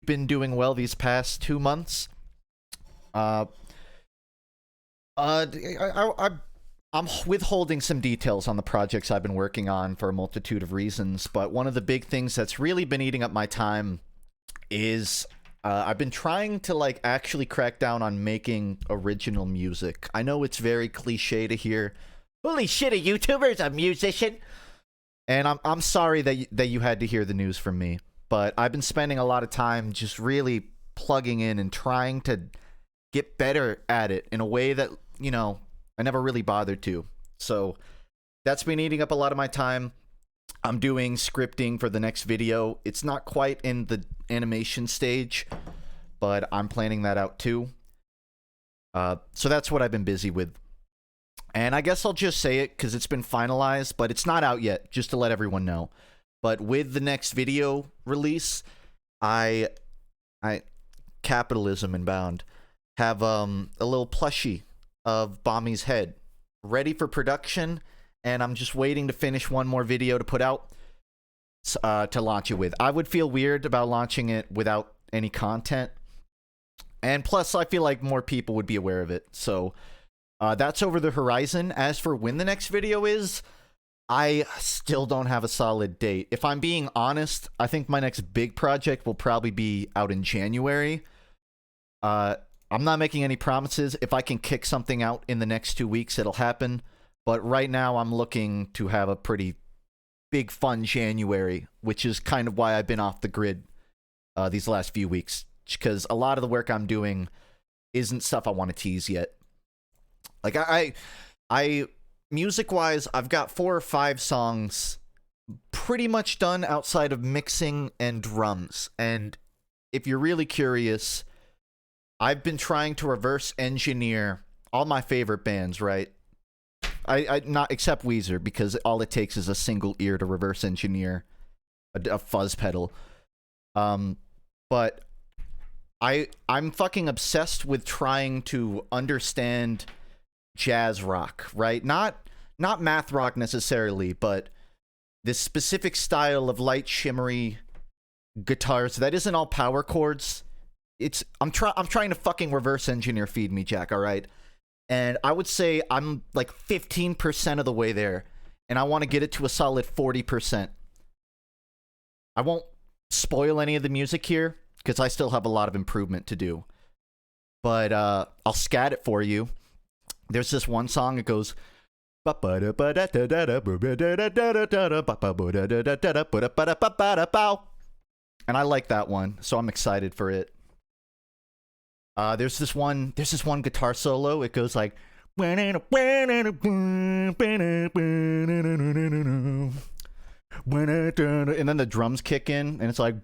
been doing well these past 2 months. I'm withholding some details on the projects I've been working on for a multitude of reasons, but one of the big things that's really been eating up my time is I've been trying to like actually crack down on making original music. I know it's very cliche to hear, "Holy shit, a YouTuber's a musician," and I'm sorry that you had to hear the news from me, but I've been spending a lot of time just really plugging in and trying to get better at it in a way that, you know, I never really bothered to. So that's been eating up a lot of my time. I'm doing scripting for the next video. It's not quite in the animation stage, but I'm planning that out too. So that's what I've been busy with. And I guess I'll just say it because it's been finalized, but it's not out yet, just to let everyone know. But with the next video release, I capitalism inbound, have a little plushie of Bommy's head ready for production, and I'm just waiting to finish one more video to put out to launch it with. I would feel weird about launching it without any content, and plus I feel like more people would be aware of it. So that's over the horizon. As for when the next video is, I still don't have a solid date. If I'm being honest, I think my next big project will probably be out in January. I'm not making any promises. If I can kick something out in the next 2 weeks, it'll happen. But right now, I'm looking to have a pretty big, fun January, which is kind of why I've been off the grid these last few weeks. Because a lot of the work I'm doing isn't stuff I want to tease yet. Like, I music-wise, I've got 4 or 5 songs pretty much done outside of mixing and drums. And if you're really curious, I've been trying to reverse engineer all my favorite bands, right? I not except Weezer, because all it takes is a single ear to reverse engineer a fuzz pedal. But I'm fucking obsessed with trying to understand jazz rock, right? Not math rock necessarily, but this specific style of light shimmery guitars that isn't all power chords. I'm trying to fucking reverse engineer Feed Me Jack, all right? And I would say I'm like 15% of the way there, and I want to get it to a solid 40%. I won't spoil any of the music here because I still have a lot of improvement to do. But I'll scat it for you. There's this one song, it goes, and I like that one, so I'm excited for it. There's this one guitar solo. It goes like, and then the drums kick in, and it's like,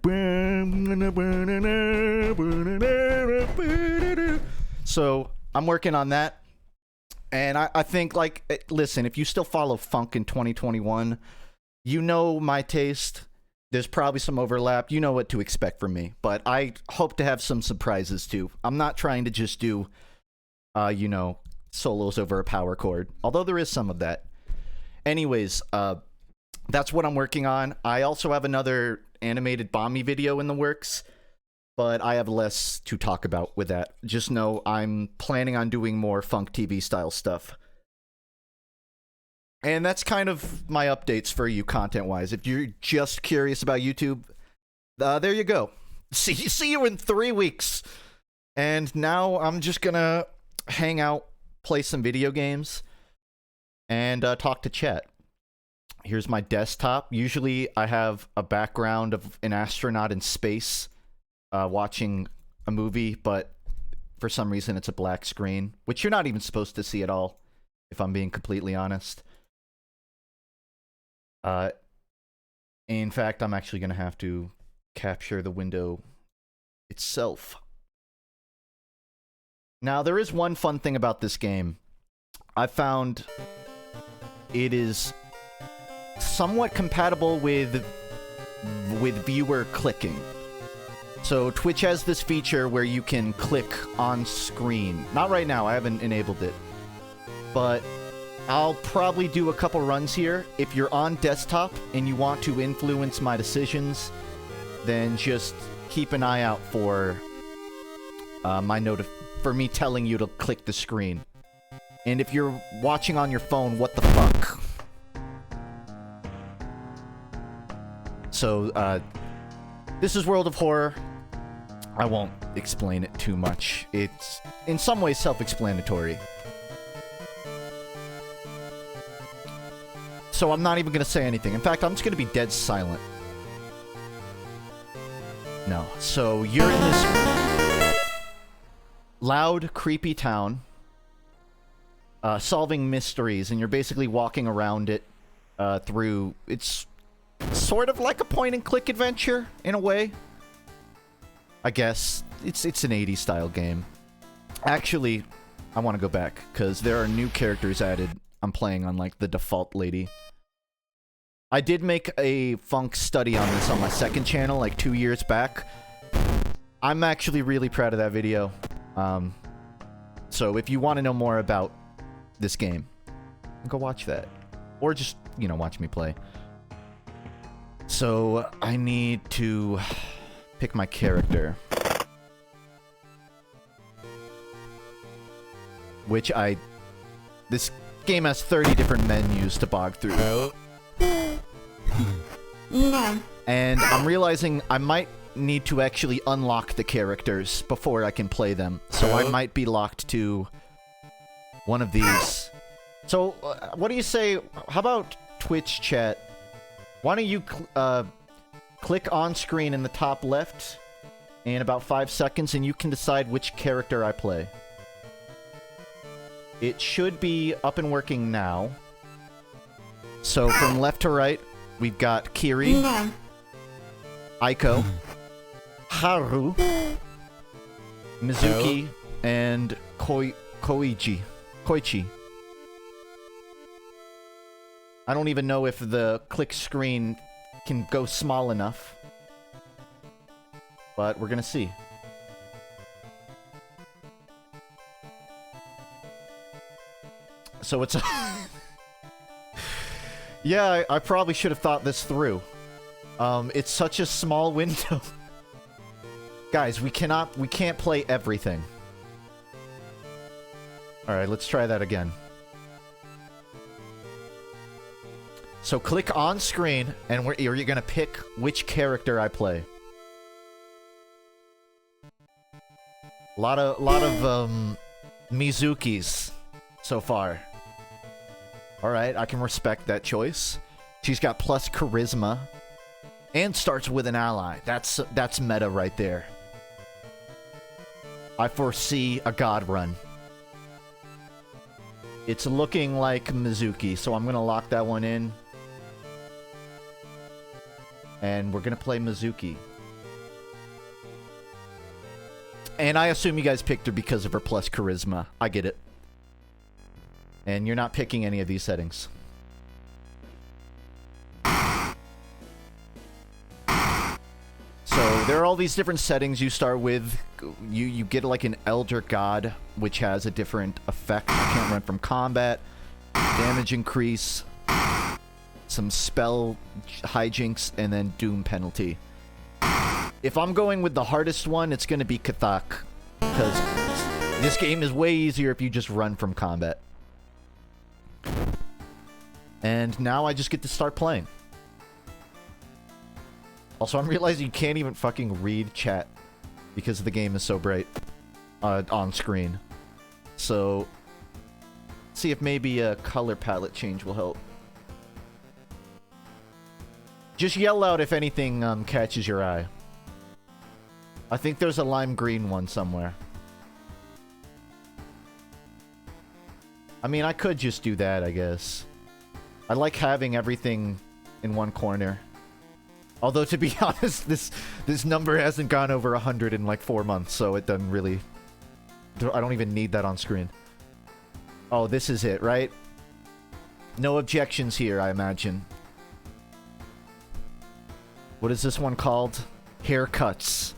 so I'm working on that. And I think, like, listen, if you still follow FUNKe in 2021, you know my taste. There's probably some overlap. You know what to expect from me. But I hope to have some surprises, too. I'm not trying to just do, you know, solos over a power chord. Although there is some of that. Anyways, that's what I'm working on. I also have another animated Bommy video in the works. But I have less to talk about with that. Just know I'm planning on doing more FUNKe TV style stuff. And that's kind of my updates for you content-wise. If you're just curious about YouTube, there you go. See you in 3 weeks. And now I'm just gonna hang out, play some video games, and talk to chat. Here's my desktop. Usually I have a background of an astronaut in space watching a movie, but for some reason it's a black screen, which you're not even supposed to see at all, if I'm being completely honest. In fact, I'm actually going to have to capture the window itself. Now, there is one fun thing about this game. I found it is somewhat compatible with viewer clicking. So Twitch has this feature where you can click on screen. Not right now, I haven't enabled it. But I'll probably do a couple runs here. If you're on desktop and you want to influence my decisions, then just keep an eye out for for me telling you to click the screen. And if you're watching on your phone, what the fuck? So, this is World of Horror. I won't explain it too much. It's, in some ways, self-explanatory. So I'm not even gonna say anything. In fact, I'm just gonna be dead silent. No. So, you're in this loud, creepy town, solving mysteries, and you're basically walking around it, through... It's sort of like a point-and-click adventure, in a way. I guess. It's an 80s style game. Actually, I want to go back, because there are new characters added. I'm playing on, like, the default lady. I did make a FUNKe study on this on my second channel, like 2 years back. I'm actually really proud of that video. So if you want to know more about this game, go watch that. Or just, you know, watch me play. So, I need to pick my character. Which this game has 30 different menus to bog through. No. And I'm realizing I might need to actually unlock the characters before I can play them. So I might be locked to one of these. So, what do you say? How about Twitch chat? Why don't you click on screen in the top left in about 5 seconds, and you can decide which character I play. It should be up and working now. So from left to right, we've got Kiri, No. Aiko, Haru, Mizuki, and Koichi. I don't even know if the click screen can go small enough. But we're gonna see. So it's a... Yeah, I probably should have thought this through. It's such a small window. Guys, we can't play everything. Alright, let's try that again. So click on screen, and you're gonna pick which character I play. A lot of Mizukis so far. Alright, I can respect that choice. She's got plus charisma. And starts with an ally. That's meta right there. I foresee a god run. It's looking like Mizuki, so I'm gonna lock that one in. And we're gonna play Mizuki. And I assume you guys picked her because of her plus charisma. I get it. And you're not picking any of these settings. So there are all these different settings you start with. You get like an Elder God, which has a different effect. You can't run from combat. Damage increase. Some spell hijinks, and then doom penalty. If I'm going with the hardest one, it's going to be Kathak. Because this game is way easier if you just run from combat. And now I just get to start playing. Also, I'm realizing you can't even fucking read chat because the game is so bright on screen. So, see if maybe a color palette change will help. Just yell out if anything catches your eye. I think there's a lime green one somewhere. I mean, I could just do that, I guess. I like having everything in one corner. Although, to be honest, this number hasn't gone over 100 in like 4 months, so it doesn't really... I don't even need that on screen. Oh, this is it, right? No objections here, I imagine. What is this one called? Haircuts.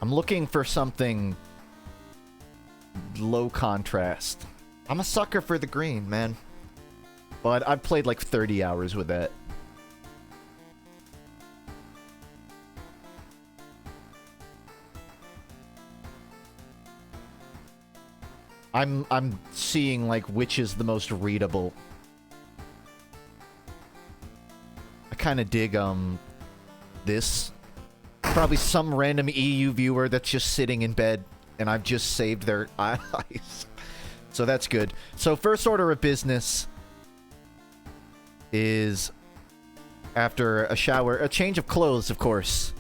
I'm looking for something low contrast. I'm a sucker for the green, man. But I've played like 30 hours with that. I'm seeing like which is the most readable. I kind of dig this. Probably some random EU viewer that's just sitting in bed and I've just saved their eyes. So that's good. So first order of business is after a shower, a change of clothes, of course.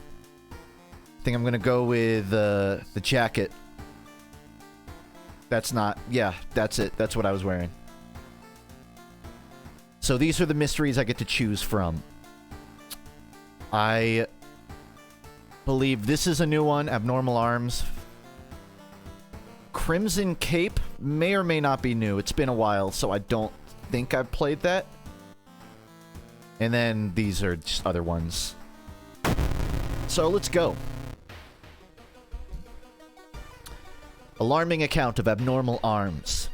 I think I'm gonna go with the jacket. That's not... Yeah, that's it. That's what I was wearing. So these are the mysteries I get to choose from. I believe this is a new one. Abnormal Arms. Crimson Cape may or may not be new. It's been a while, so I don't think I've played that. And then these are just other ones. So let's go. Alarming account of Abnormal Arms.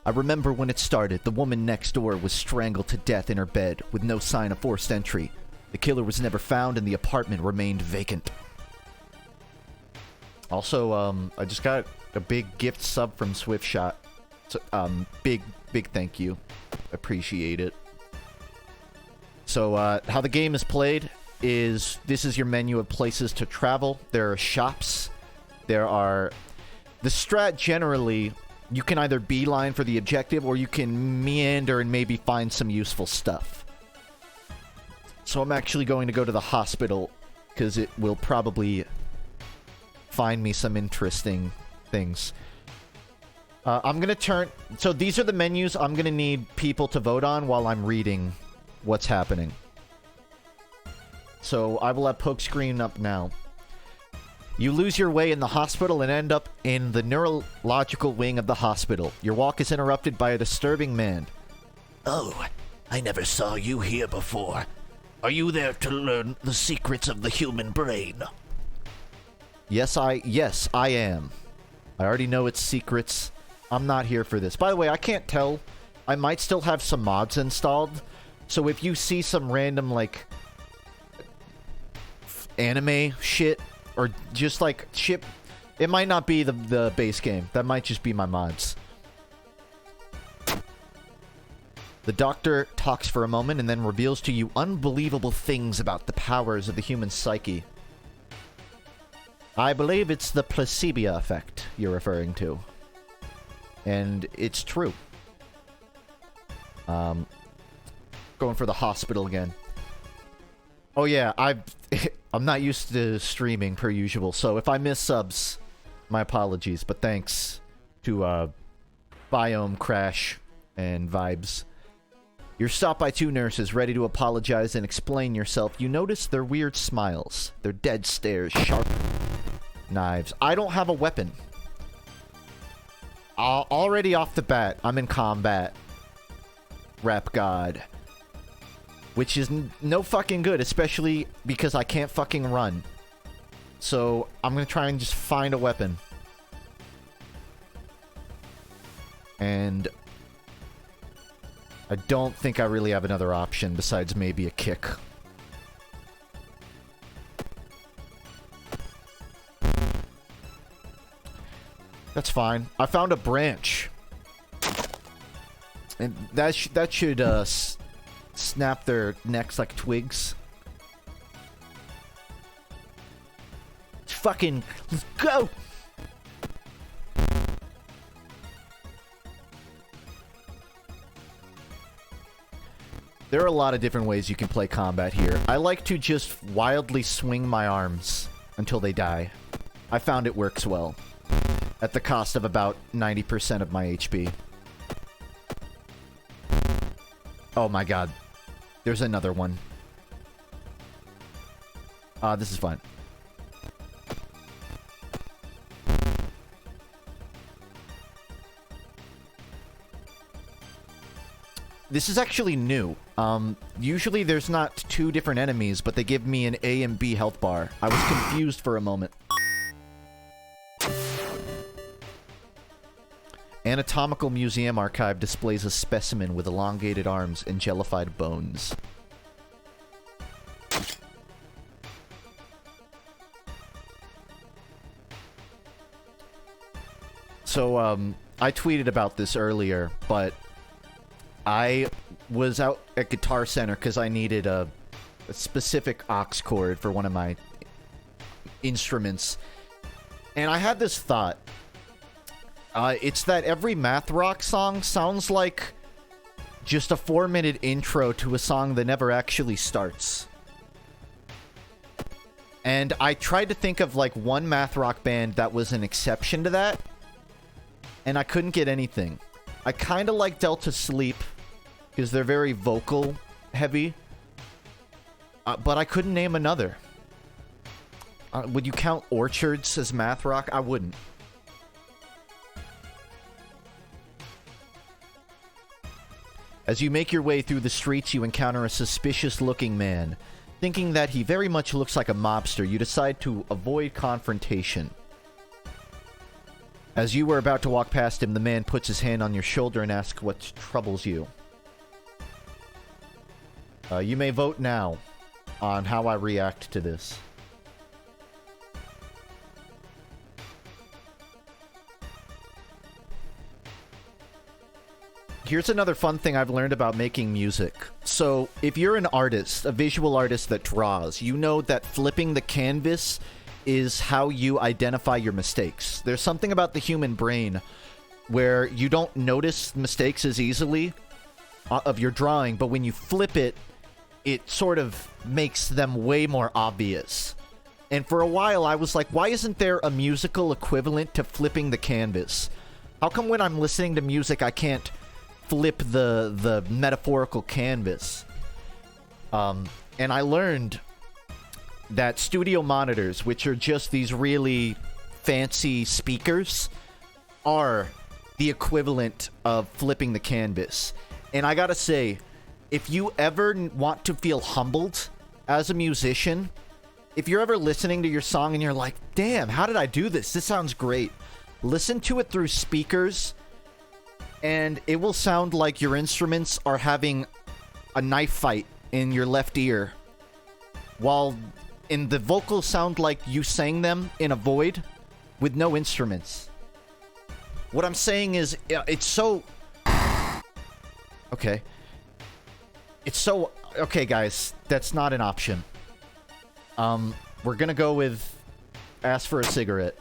I remember when it started, the woman next door was strangled to death in her bed with no sign of forced entry. The killer was never found and the apartment remained vacant. Also, I just got a big gift sub from Swiftshot. So, big thank you. Appreciate it. So, how the game is played is, this is your menu of places to travel. There are shops. There are... The strat, generally, you can either beeline for the objective, or you can meander and maybe find some useful stuff. So I'm actually going to go to the hospital, because it will probably find me some interesting things. I'm going to turn... So these are the menus I'm going to need people to vote on while I'm reading what's happening. So I will have poke screen up now. You lose your way in the hospital and end up in the neurological wing of the hospital. Your walk is interrupted by a disturbing man. Oh, I never saw you here before. Are you there to learn the secrets of the human brain? Yes, I am. I already know its secrets. I'm not here for this. By the way, I can't tell. I might still have some mods installed. So if you see some random, like, anime shit, or just, like, ship, it might not be the base game. That might just be my mods. The doctor talks for a moment and then reveals to you unbelievable things about the powers of the human psyche. I believe it's the placebo effect you're referring to. And it's true. Going for the hospital again. Oh yeah, I'm not used to streaming per usual, so if I miss subs, my apologies, but thanks to Biome Crash and Vibes. You're stopped by two nurses, ready to apologize and explain yourself. You notice their weird smiles, their dead stares, sharp knives. I don't have a weapon. Already off the bat, I'm in combat. Rap God. Which is no fucking good, especially because I can't fucking run. So, I'm gonna try and just find a weapon. And I don't think I really have another option besides maybe a kick. That's fine. I found a branch. And that should, snap their necks like twigs. Fucking... Let's go! There are a lot of different ways you can play combat here. I like to just wildly swing my arms until they die. I found it works well. At the cost of about 90% of my HP. Oh my god. There's another one. This is fine. This is actually new. Usually there's not two different enemies, but they give me an A and B health bar. I was confused for a moment. Anatomical Museum Archive displays a specimen with elongated arms and jellified bones. So, I tweeted about this earlier, but I was out at Guitar Center because I needed a specific aux cord for one of my instruments. And I had this thought. It's that every math rock song sounds like just a 4-minute intro to a song that never actually starts. And I tried to think of like one math rock band that was an exception to that, and I couldn't get anything. I kind of like Delta Sleep because they're very vocal heavy, but I couldn't name another. Would you count Orchards as math rock? I wouldn't. As you make your way through the streets, you encounter a suspicious-looking man. Thinking that he very much looks like a mobster, you decide to avoid confrontation. As you were about to walk past him, the man puts his hand on your shoulder and asks what troubles you. You may vote now on how I react to this. Here's another fun thing I've learned about making music. So, if you're an artist, a visual artist that draws, you know that flipping the canvas is how you identify your mistakes. There's something about the human brain where you don't notice mistakes as easily of your drawing, but when you flip it, it sort of makes them way more obvious. And for a while, I was like, why isn't there a musical equivalent to flipping the canvas? How come when I'm listening to music, I can't flip the metaphorical canvas? And I learned that studio monitors, which are just these really fancy speakers, are the equivalent of flipping the canvas. And I gotta say, if you ever want to feel humbled as a musician, if you're ever listening to your song and you're like, damn, how did I do this? This sounds great. Listen to it through speakers, and it will sound like your instruments are having a knife fight in your left ear, while in the vocals sound like you sang them in a void with no instruments. What I'm saying is, it's so... Okay. It's so... Okay, guys, that's not an option. We're gonna go with Ask for a Cigarette.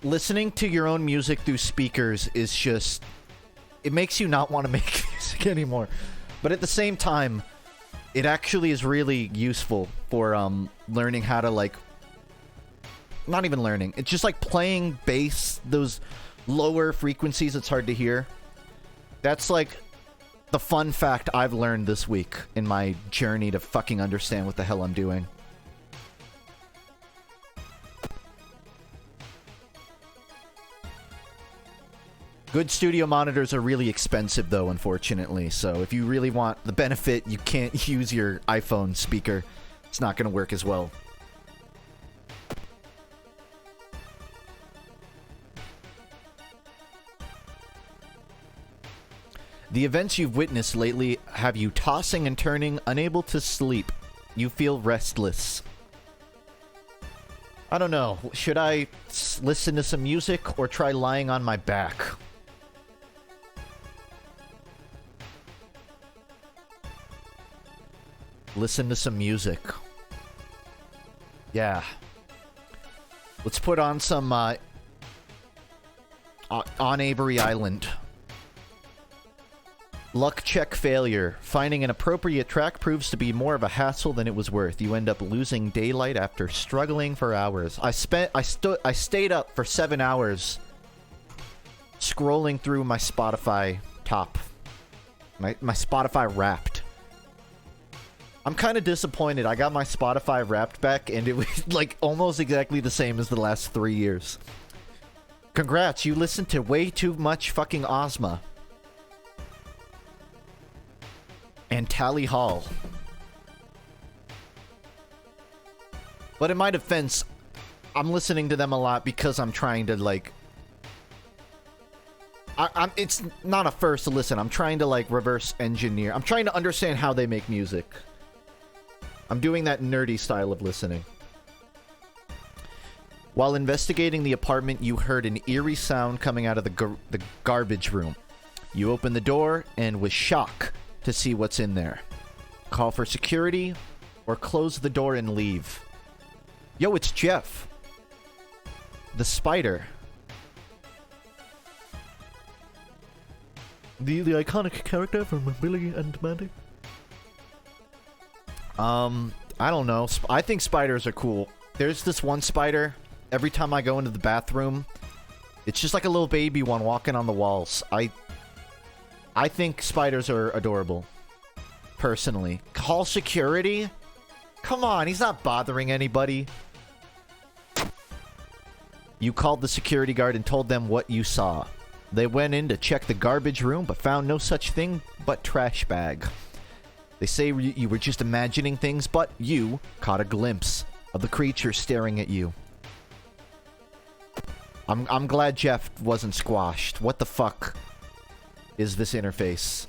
Listening to your own music through speakers is just... It makes you not want to make music anymore. But at the same time, it actually is really useful for learning how to, like... Not even learning. It's just like playing bass, those lower frequencies it's hard to hear. That's like the fun fact I've learned this week in my journey to fucking understand what the hell I'm doing. Good studio monitors are really expensive, though, unfortunately. So if you really want the benefit, you can't use your iPhone speaker. It's not going to work as well. The events you've witnessed lately have you tossing and turning, unable to sleep. You feel restless. I don't know. Should I listen to some music or try lying on my back? Listen to some music. Yeah. Let's put on some, On Avery Island. Luck check failure. Finding an appropriate track proves to be more of a hassle than it was worth. You end up losing daylight after struggling for hours. I stayed up for 7 hours scrolling through my Spotify top. My Spotify Wrapped. I'm kind of disappointed. I got my Spotify Wrapped back, and it was like almost exactly the same as the last 3 years. Congrats, you listened to way too much fucking Ozma. And Tally Hall. But in my defense, I'm listening to them a lot because I'm trying to, like, It's not a first listen. I'm trying to, like, reverse engineer. I'm trying to understand how they make music. I'm doing that nerdy style of listening. While investigating the apartment, you heard an eerie sound coming out of the garbage room. You opened the door and was shocked to see what's in there. Call for security or close the door and leave. Yo, it's Jeff. The spider. The iconic character from Billy and Mandy. I don't know. I think spiders are cool. There's this one spider. Every time I go into the bathroom, it's just like a little baby one walking on the walls. I think spiders are adorable. Personally. Call security? Come on, he's not bothering anybody. You called the security guard and told them what you saw. They went in to check the garbage room, but found no such thing but trash bag. They say you were just imagining things, but you caught a glimpse of the creature staring at you. I'm glad Jeff wasn't squashed. What the fuck is this interface?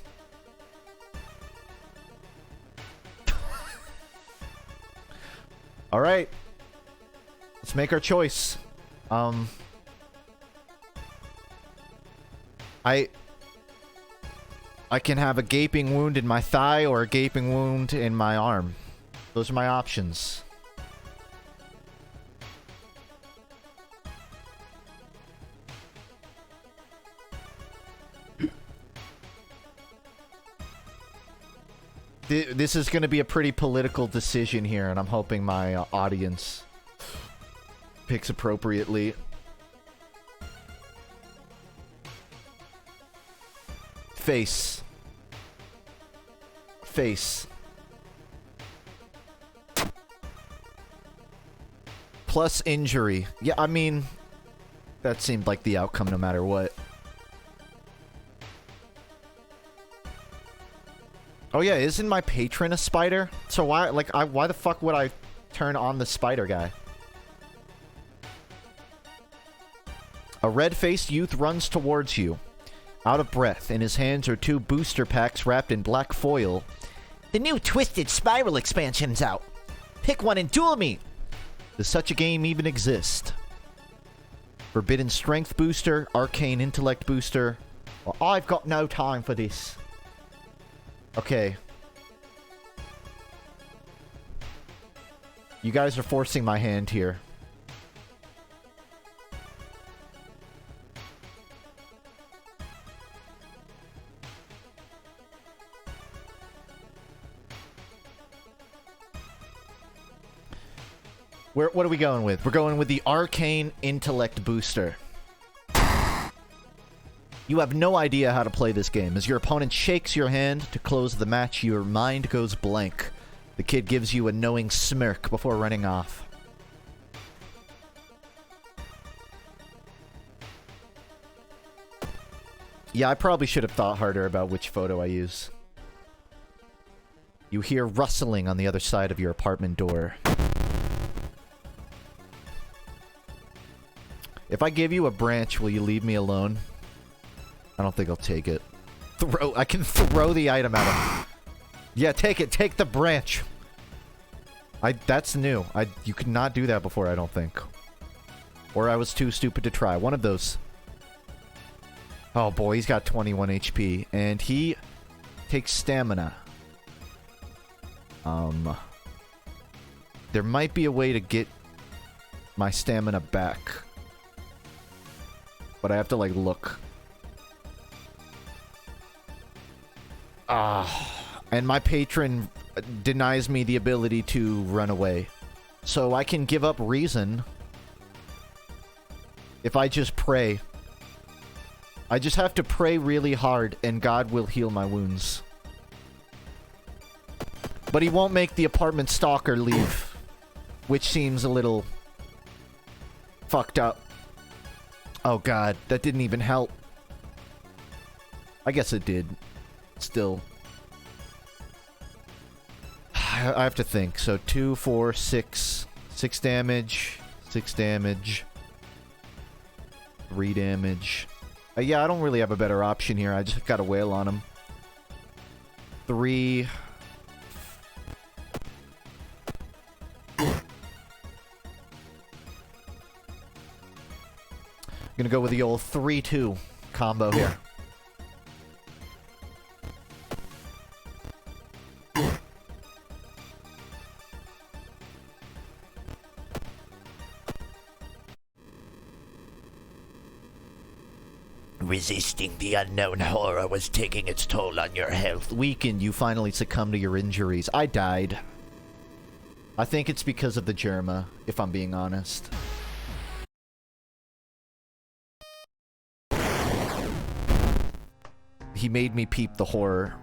Alright. Let's make our choice. I can have a gaping wound in my thigh or a gaping wound in my arm. Those are my options. This is going to be a pretty political decision here, and I'm hoping my audience picks appropriately. Face. Face. Plus injury. Yeah, I mean, that seemed like the outcome no matter what. Oh yeah, isn't my patron a spider? So why, like, why the fuck would I turn on the spider guy? A red-faced youth runs towards you. Out of breath, in his hands are 2 booster packs wrapped in black foil. The new Twisted Spiral expansion's out. Pick one and duel me. Does such a game even exist? Forbidden Strength booster, Arcane Intellect booster. Well, I've got no time for this. Okay. You guys are forcing my hand here. What are we going with? We're going with the Arcane Intellect booster. You have no idea how to play this game. As your opponent shakes your hand to close the match, your mind goes blank. The kid gives you a knowing smirk before running off. Yeah, I probably should have thought harder about which photo I use. You hear rustling on the other side of your apartment door. If I give you a branch, will you leave me alone? I don't think I'll take it. I can throw the item at him. Yeah, take it. Take the branch. That's new. You could not do that before, I don't think. Or I was too stupid to try. One of those. Oh boy, he's got 21 HP. And he takes stamina. There might be a way to get my stamina back. But I have to, like, look. And my patron denies me the ability to run away. So I can give up reason if I just pray. I just have to pray really hard and God will heal my wounds. But he won't make the apartment stalker leave, which seems a little fucked up. Oh god, that didn't even help. I guess it did. Still. I have to think. So 2, 4, 6. 6 damage. 6 damage. 3 damage. Yeah, I don't really have a better option here. I just gotta wail on him. 3... Gonna go with the old 3-2 combo here. Resisting the unknown horror was taking its toll on your health. Weakened, you finally succumbed to your injuries. I died. I think it's because of the Germa, if I'm being honest. He made me peep the horror.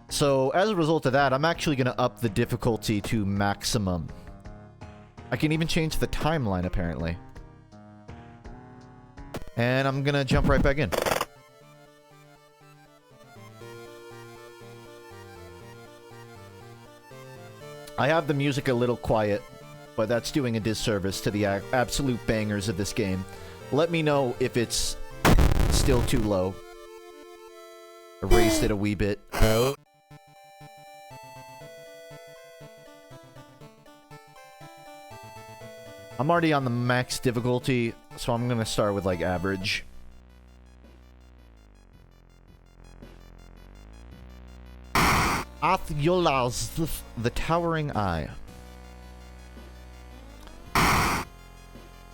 So, as a result of that, I'm actually going to up the difficulty to maximum. I can even change the timeline, apparently. And I'm going to jump right back in. I have the music a little quiet, but that's doing a disservice to the absolute bangers of this game. Let me know if it's still too low. I raised it a wee bit. I'm already on the max difficulty, so I'm gonna start with, like, average. Athyolas, the Towering Eye.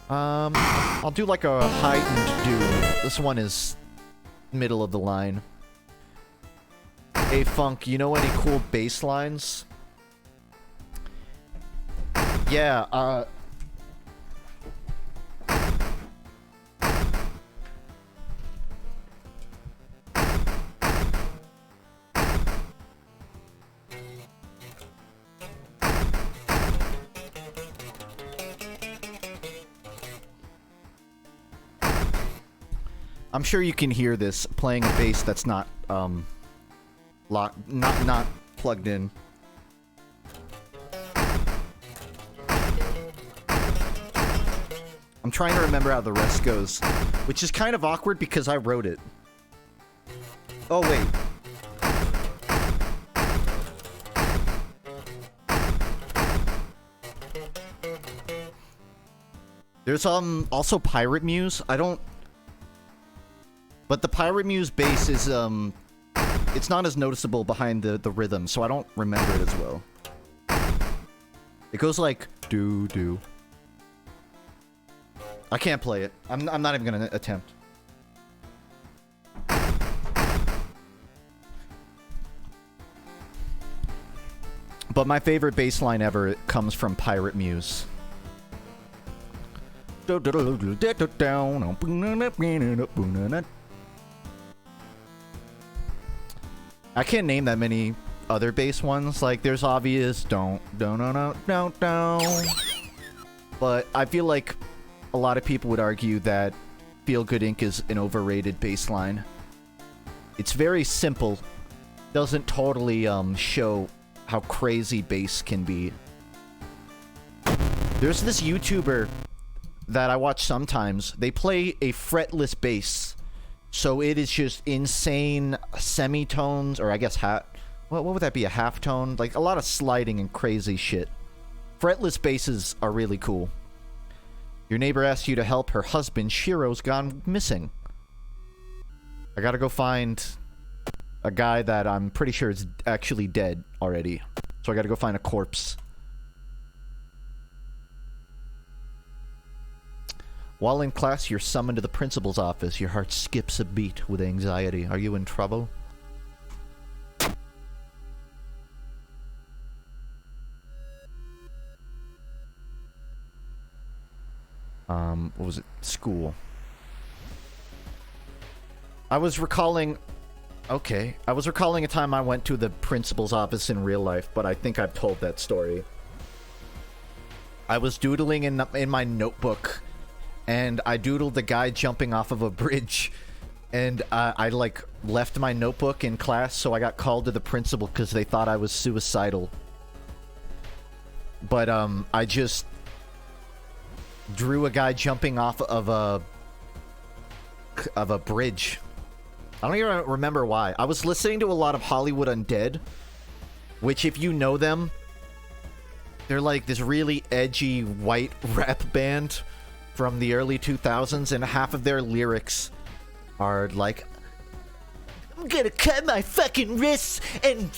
I'll do, like, a heightened Doom. This one is middle of the line. Hey, Funk, you know any cool bass lines? Yeah, I'm sure you can hear this playing a bass that's not, not plugged in. I'm trying to remember how the rest goes, which is kind of awkward because I wrote it. Oh, wait. There's, also Pirate Muse. I don't... But the Pirate Muse bass is, it's not as noticeable behind the rhythm, so I don't remember it as well. It goes like, do-do. I can't play it. I'm not even gonna attempt. But my favorite bass line ever comes from Pirate Muse. I can't name that many other bass ones. Like, there's obvious don't. But I feel like a lot of people would argue that Feel Good Inc. is an overrated bass line. It's very simple. Doesn't totally show how crazy bass can be. There's this YouTuber that I watch sometimes. They play a fretless bass. So it is just insane semitones, or I guess what would that be, a half tone? Like, a lot of sliding and crazy shit. Fretless basses are really cool. Your neighbor asked you to help her husband. Shiro's gone missing. I gotta go find a guy that I'm pretty sure is actually dead already. So I gotta go find a corpse. While in class, you're summoned to the principal's office. Your heart skips a beat with anxiety. Are you in trouble? What was it? School. I was recalling... Okay. I was recalling a time I went to the principal's office in real life, but I think I've told that story. I was doodling in my notebook, and I doodled the guy jumping off of a bridge, and I like left my notebook in class, so I got called to the principal because they thought I was suicidal. But I just drew a guy jumping off of a of a bridge. I don't even remember why. I was listening to a lot of Hollywood Undead, which, if you know them, they're like this really edgy white rap band from the early 2000s, and half of their lyrics are like, I'm gonna cut my fucking wrists and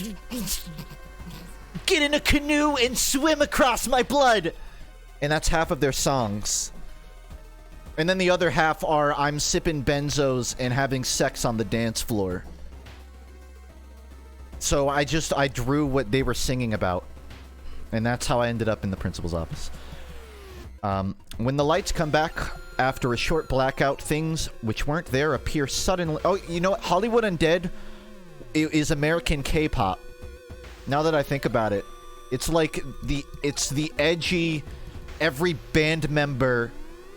get in a canoe and swim across my blood. And that's half of their songs. And then the other half are, I'm sipping benzos and having sex on the dance floor. So I drew what they were singing about. And that's how I ended up in the principal's office. When the lights come back after a short blackout, things which weren't there appear suddenly. Oh, you know what? Hollywood Undead is American K-pop. Now that I think about it, it's like it's the edgy, every band member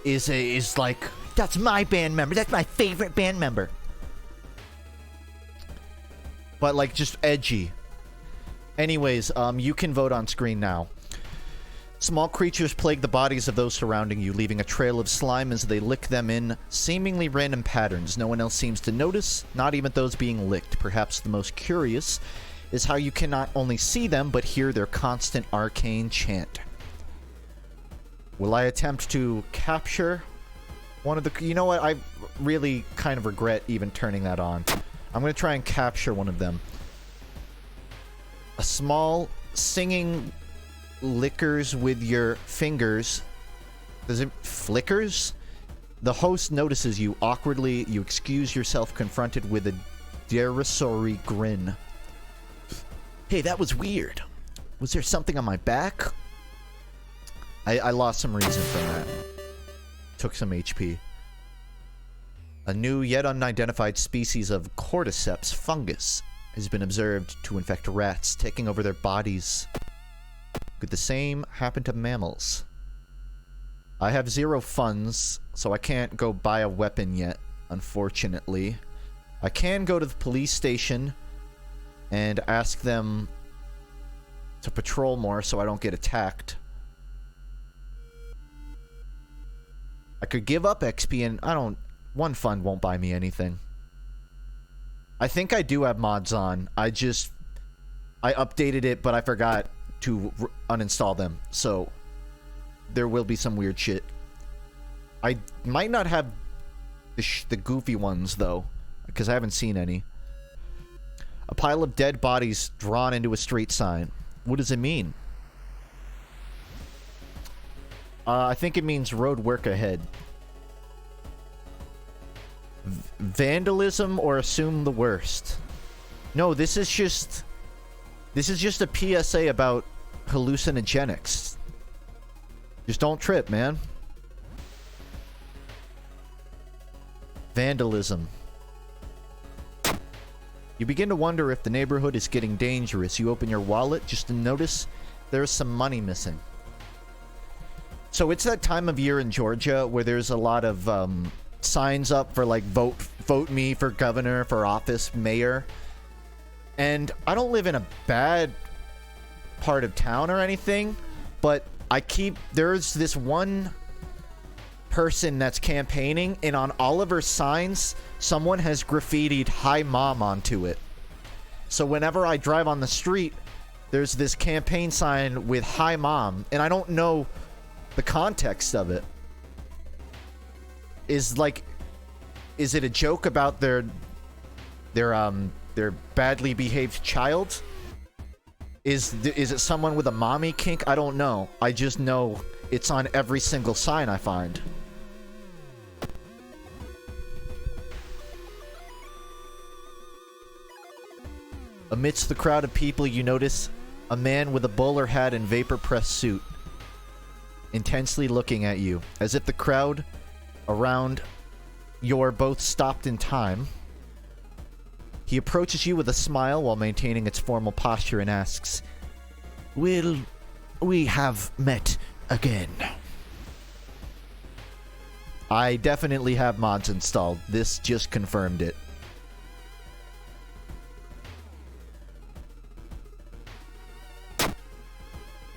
is like, that's my band member, that's my favorite band member. But like just edgy. Anyways, you can vote on screen now. Small creatures plague the bodies of those surrounding you, leaving a trail of slime as they lick them in seemingly random patterns. No one else seems to notice, not even those being licked. Perhaps the most curious is how you can not only see them, but hear their constant arcane chant. Will I attempt to capture one of the... You know what? I really kind of regret even turning that on. I'm going to try and capture one of them. A small singing lickers with your fingers. Does it... Flickers? The host notices you awkwardly. You excuse yourself, confronted with a derisory grin. Hey, that was weird. Was there something on my back? I lost some reason from that. Took some HP. A new yet unidentified species of cordyceps fungus has been observed to infect rats, taking over their bodies. Could the same happen to mammals? I have 0 funds, so I can't go buy a weapon yet, unfortunately. I can go to the police station and ask them to patrol more so I don't get attacked. I could give up XP and one fund won't buy me anything. I think I do have mods on. I updated it, but I forgot to uninstall them. So there will be some weird shit. I might not have the goofy ones though, because I haven't seen any. A pile of dead bodies drawn into a street sign. What does it mean? I think it means road work ahead. Vandalism or assume the worst. No, this is just a PSA about hallucinogenics. Just don't trip, man. Vandalism. You begin to wonder if the neighborhood is getting dangerous. You open your wallet just to notice there's some money missing. So it's that time of year in Georgia where there's a lot of signs up for like vote me for governor, for office, mayor. And I don't live in a bad part of town or anything, but there's this one person that's campaigning, and on all of her signs, someone has graffitied "Hi Mom" onto it. So whenever I drive on the street, there's this campaign sign with "Hi Mom," and I don't know the context of it. Is it a joke about their badly behaved child? Is it someone with a mommy kink? I don't know. I just know it's on every single sign I find. Amidst the crowd of people, you notice a man with a bowler hat and vapor press suit, intensely looking at you, as if the crowd around you're both stopped in time. He approaches you with a smile while maintaining its formal posture and asks, "Will we have met again?" I definitely have mods installed. This just confirmed it.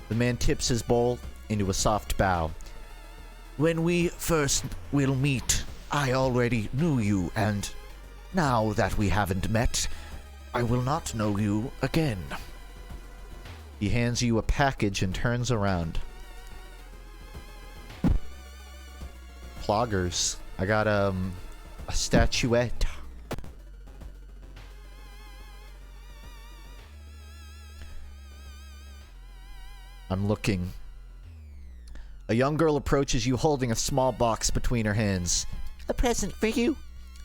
The man tips his bowl into a soft bow. "When we first will meet, I already knew you, and now that we haven't met, I will not know you again. He hands you a package and turns around. Ploggers. I got, a statuette. I'm looking. A young girl approaches you holding a small box between her hands. A present for you?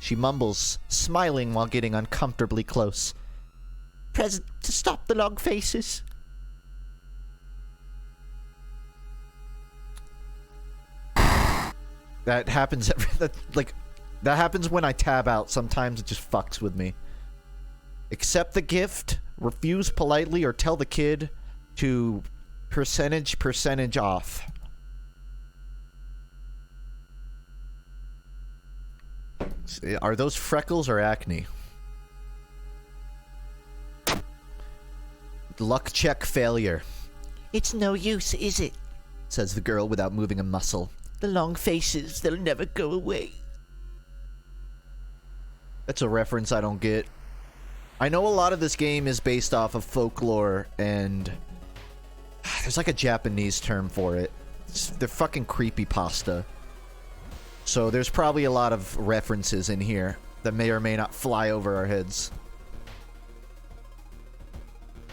She mumbles, smiling while getting uncomfortably close. Present to stop the long faces. That happens that happens when I tab out. Sometimes it just fucks with me. Accept the gift, refuse politely, or tell the kid to percentage off. Are those freckles or acne? Luck check failure. It's no use, is it? Says the girl without moving a muscle. The long faces, they'll never go away. That's a reference I don't get. I know a lot of this game is based off of folklore, and there's like a Japanese term for it. They're fucking creepypasta. So there's probably a lot of references in here that may or may not fly over our heads.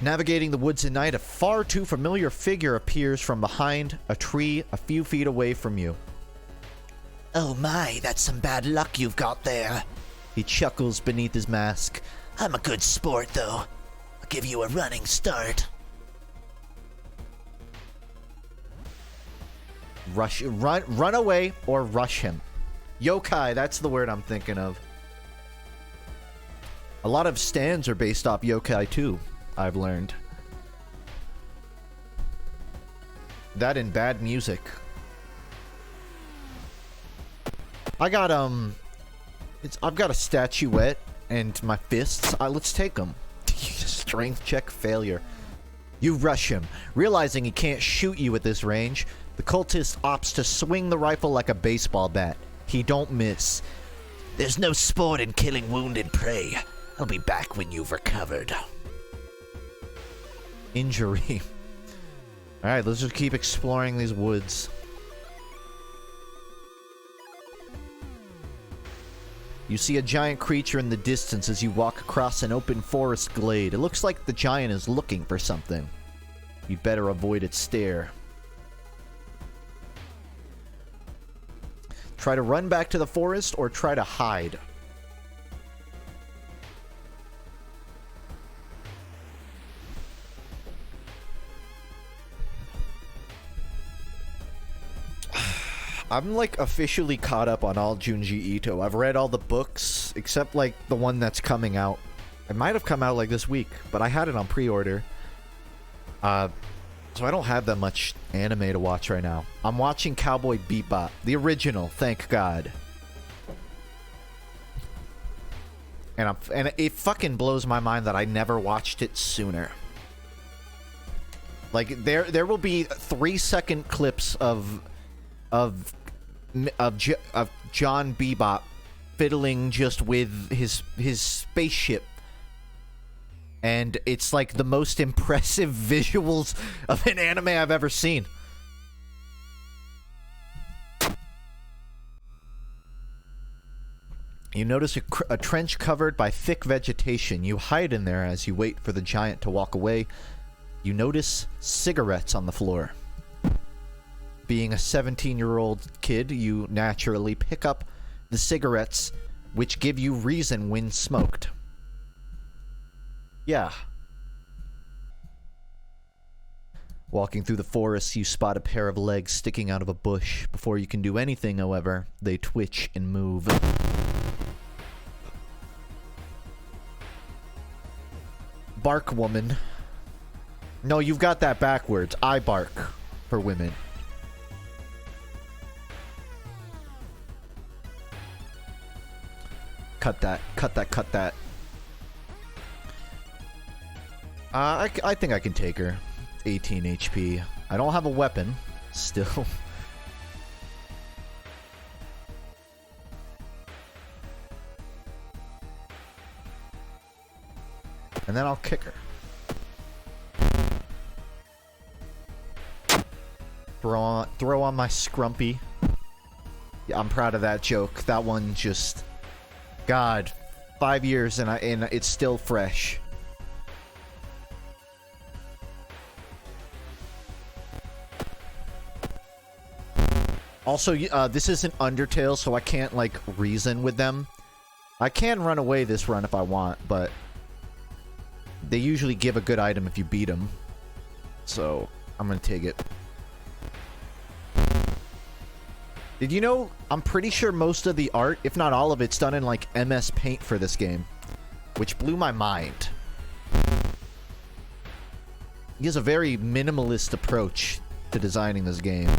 Navigating the woods at night, a far too familiar figure appears from behind a tree a few feet away from you. Oh my, that's some bad luck you've got there. He chuckles beneath his mask. I'm a good sport, though. I'll give you a running start. Run away or rush him. Yokai, that's the word I'm thinking of. A lot of stands are based off yokai too, I've learned. That and bad music. I've got a statuette and my fists. Let's take them. Strength check failure. You rush him. Realizing he can't shoot you at this range, the cultist opts to swing the rifle like a baseball bat. He don't miss. There's no sport in killing wounded prey. I'll be back when you've recovered. Injury. Alright, let's just keep exploring these woods. You see a giant creature in the distance as you walk across an open forest glade. It looks like the giant is looking for something. You'd better avoid its stare. Try to run back to the forest or try to hide. I'm like officially caught up on all Junji Ito. I've read all the books except like the one that's coming out. It might have come out like this week, but I had it on pre-order. So I don't have that much anime to watch right now. I'm watching Cowboy Bebop, the original, thank God. And it fucking blows my mind that I never watched it sooner. Like there will be 3-second clips of John Bebop fiddling just with his spaceship. And it's like the most impressive visuals of an anime I've ever seen. You notice a trench covered by thick vegetation. You hide in there as you wait for the giant to walk away. You notice cigarettes on the floor. Being a 17-year-old kid, you naturally pick up the cigarettes, which give you reason when smoked. Yeah. Walking through the forest, you spot a pair of legs sticking out of a bush. Before you can do anything, however, they twitch and move. Bark woman. No, you've got that backwards. I bark for women. Cut that. Cut that. Cut that. I think I can take her. 18 HP. I don't have a weapon. Still. And then I'll kick her. Throw on my scrumpy. Yeah, I'm proud of that joke. That one just... God, 5 years and it's still fresh. Also, this isn't Undertale, so I can't, like, reason with them. I can run away this run if I want, but... They usually give a good item if you beat them. So, I'm gonna take it. Did you know, I'm pretty sure most of the art, if not all of it's done in, like, MS Paint for this game. Which blew my mind. He has a very minimalist approach to designing this game.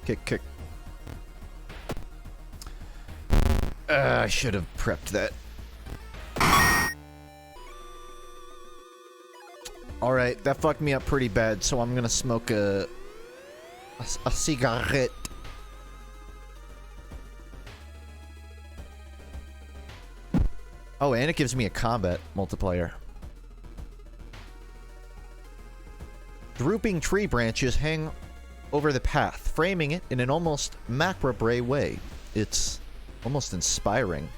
Kick. I should have prepped that. Alright, that fucked me up pretty bad, so I'm gonna smoke a cigarette. Oh, and it gives me a combat multiplier. Drooping tree branches hang over the path, framing it in an almost macabre way. It's almost inspiring.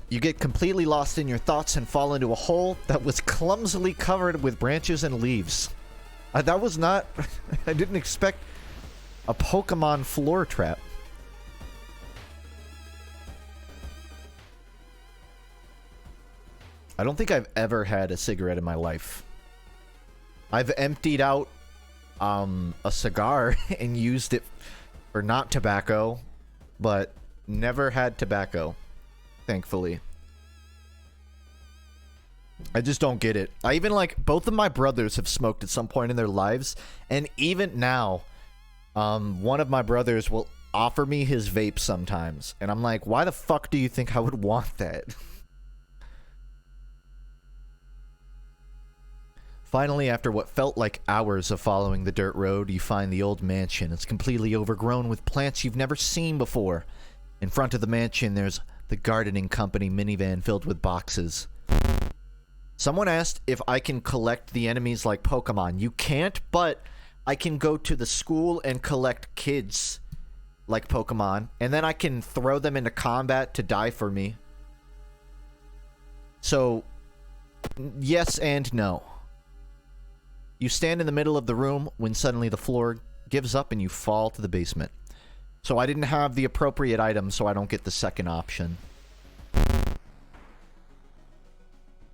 You get completely lost in your thoughts and fall into a hole that was clumsily covered with branches and leaves. That was not... I didn't expect a Pokemon floor trap. I don't think I've ever had a cigarette in my life. I've emptied out a cigar and used it for not tobacco, but never had tobacco. Thankfully. I just don't get it. I even, like, both of my brothers have smoked at some point in their lives, and even now, one of my brothers will offer me his vape sometimes, and I'm like, why the fuck do you think I would want that? Finally, after what felt like hours of following the dirt road, you find the old mansion. It's completely overgrown with plants you've never seen before. In front of the mansion, there's the gardening company minivan filled with boxes. Someone asked if I can collect the enemies like Pokemon. You can't, but I can go to the school and collect kids like Pokemon, and then I can throw them into combat to die for me. So, yes and no. You stand in the middle of the room when suddenly the floor gives up and you fall to the basement. So I didn't have the appropriate item, so I don't get the second option.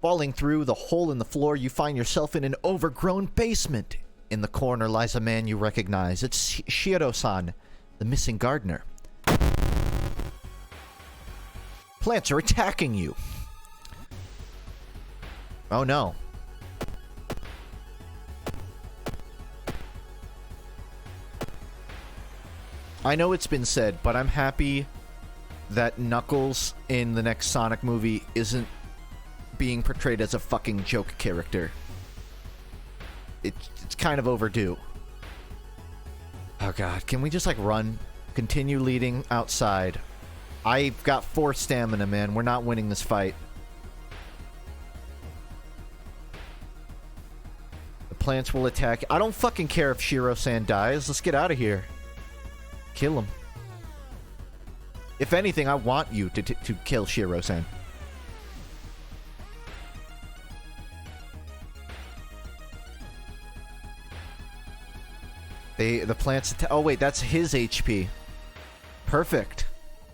Falling through the hole in the floor, you find yourself in an overgrown basement. In the corner lies a man you recognize. It's Shiro-san, the missing gardener. Plants are attacking you. Oh no. I know it's been said, but I'm happy that Knuckles in the next Sonic movie isn't being portrayed as a fucking joke character. It's kind of overdue. Oh god, can we just, like, run? Continue leading outside. I've got 4 stamina, man. We're not winning this fight. The plants will attack. I don't fucking care if Shiro-san dies. Let's get out of here. Kill him. If anything, I want you to kill Shiro-san. The plants... Oh, wait, that's his HP. Perfect.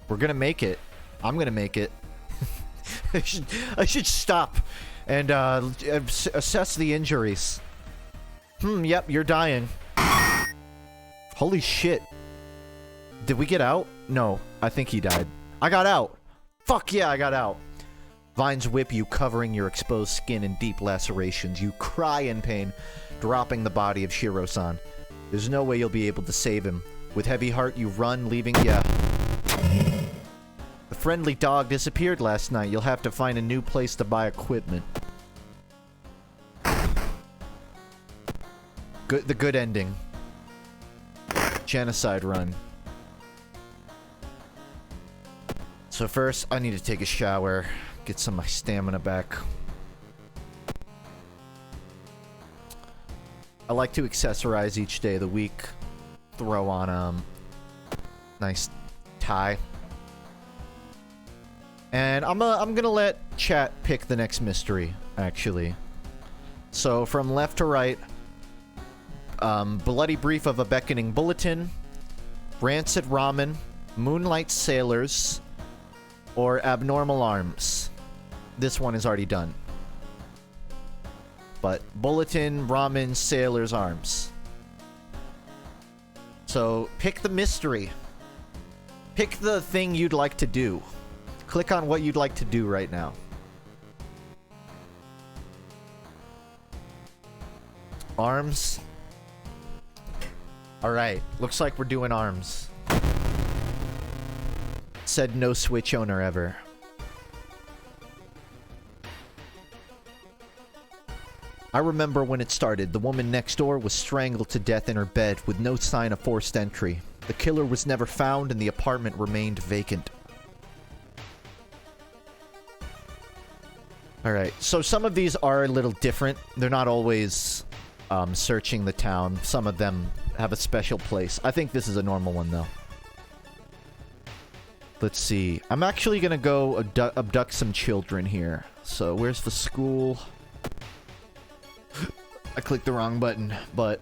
We're gonna make it. I'm gonna make it. I should stop and assess the injuries. Yep, you're dying. Holy shit. Did we get out? No, I think he died. I got out! Fuck yeah, I got out! Vines whip you, covering your exposed skin in deep lacerations. You cry in pain, dropping the body of Shiro-san. There's no way you'll be able to save him. With heavy heart, you run, leaving... Yeah. The friendly dog disappeared last night. You'll have to find a new place to buy equipment. The good ending. Genocide run. So first, I need to take a shower, get some of my stamina back. I like to accessorize each day of the week. Throw on nice tie. And I'm gonna let chat pick the next mystery, actually. So from left to right, Bloody Brief of a Beckoning Bulletin, Rancid Ramen, Moonlight Sailors, or Abnormal Arms. This one is already done. But Bulletin, Ramen, Sailors, Arms. So pick the mystery. Pick the thing you'd like to do. Click on what you'd like to do right now. Arms. Alright, looks like we're doing arms. Said no Switch owner ever. I remember when it started. The woman next door was strangled to death in her bed with no sign of forced entry. The killer was never found and the apartment remained vacant. Alright, so some of these are a little different. They're not always searching the town. Some of them have a special place. I think this is a normal one, though. Let's see. I'm actually gonna go abduct some children here. So, where's the school? I clicked the wrong button, but...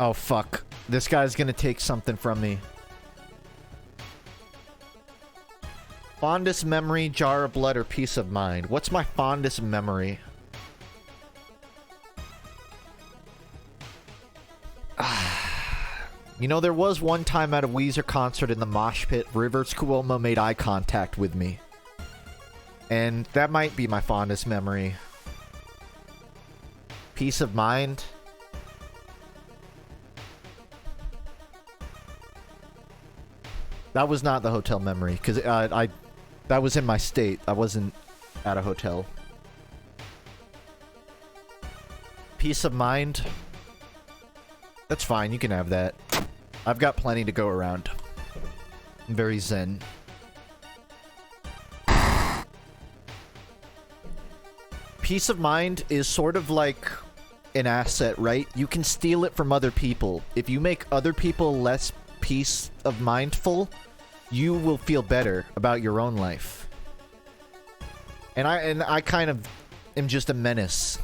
Oh, fuck. This guy's gonna take something from me. Fondest memory, jar of blood, or peace of mind? What's my fondest memory? You know, there was one time at a Weezer concert in the mosh pit, Rivers Cuomo made eye contact with me. And that might be my fondest memory. Peace of mind? That was not the hotel memory, because that was in my state. I wasn't at a hotel. Peace of mind? That's fine, you can have that. I've got plenty to go around. I'm very zen. Peace of mind is sort of like an asset, right? You can steal it from other people. If you make other people less peace of mindful, you will feel better about your own life. And I kind of am just a menace.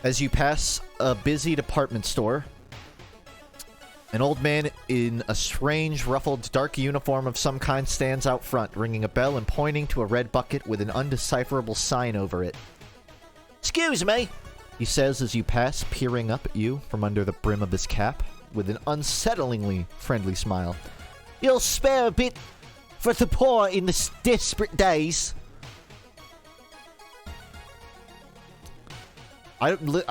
As you pass a busy department store, an old man in a strange, ruffled, dark uniform of some kind stands out front, ringing a bell and pointing to a red bucket with an undecipherable sign over it. "Excuse me," he says as you pass, peering up at you from under the brim of his cap, with an unsettlingly friendly smile. "You'll spare a bit for the poor in the desperate days."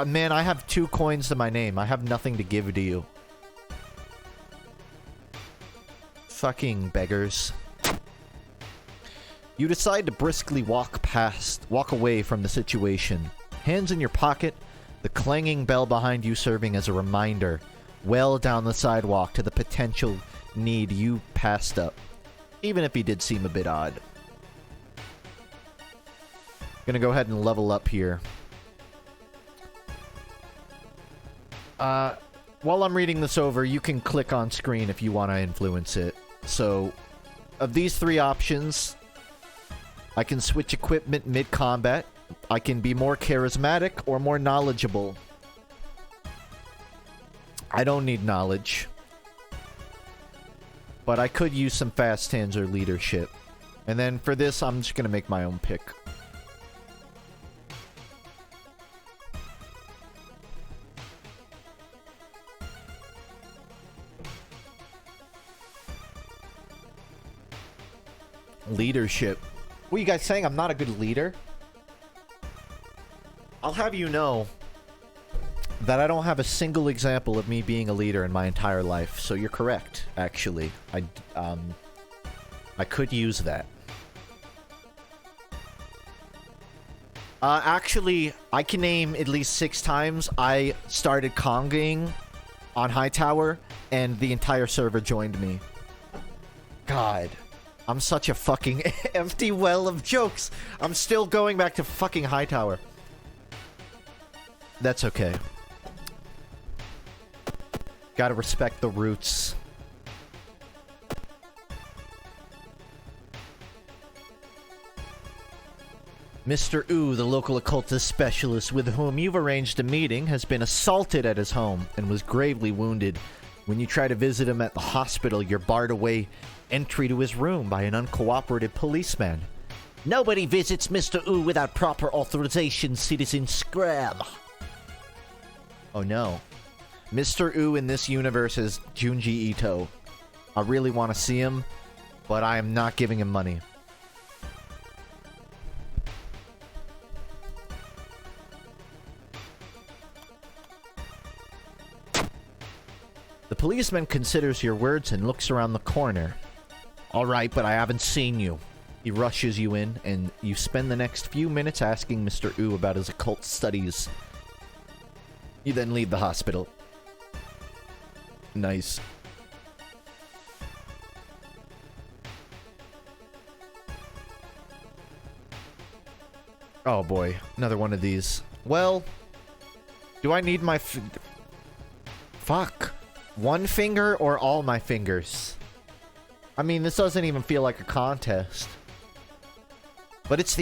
Man, I have 2 coins to my name. I have nothing to give to you. Fucking beggars. You decide to briskly walk away from the situation. Hands in your pocket, the clanging bell behind you serving as a reminder, well down the sidewalk to the potential need you passed up, even if he did seem a bit odd. Gonna go ahead and level up here. While I'm reading this over, you can click on screen if you want to influence it. So, of these 3 options, I can switch equipment mid-combat, I can be more charismatic, or more knowledgeable. I don't need knowledge. But I could use some fast hands or leadership. And then for this, I'm just gonna make my own pick. Leadership. What are you guys saying? I'm not a good leader? I'll have you know that I don't have a single example of me being a leader in my entire life. So you're correct, actually. I could use that. Actually, I can name at least 6 times. I started Konging on Hightower, and the entire server joined me. God. I'm such a fucking empty well of jokes. I'm still going back to fucking Hightower. That's okay. Gotta respect the roots. Mr. Ooh, the local occultist specialist with whom you've arranged a meeting, has been assaulted at his home and was gravely wounded. When you try to visit him at the hospital, you're barred away entry to his room by an uncooperative policeman. Nobody visits Mr. Ooh without proper authorization, Citizen Scram. Oh no. Mr. Ooh in this universe is Junji Ito. I really want to see him, but I am not giving him money. The policeman considers your words and looks around the corner. Alright, but I haven't seen you. He rushes you in, and you spend the next few minutes asking Mr. Ooh about his occult studies. You then leave the hospital. Nice. Oh boy, another one of these. Well, do I need my fuck. One finger or all my fingers? I mean, this doesn't even feel like a contest. But it's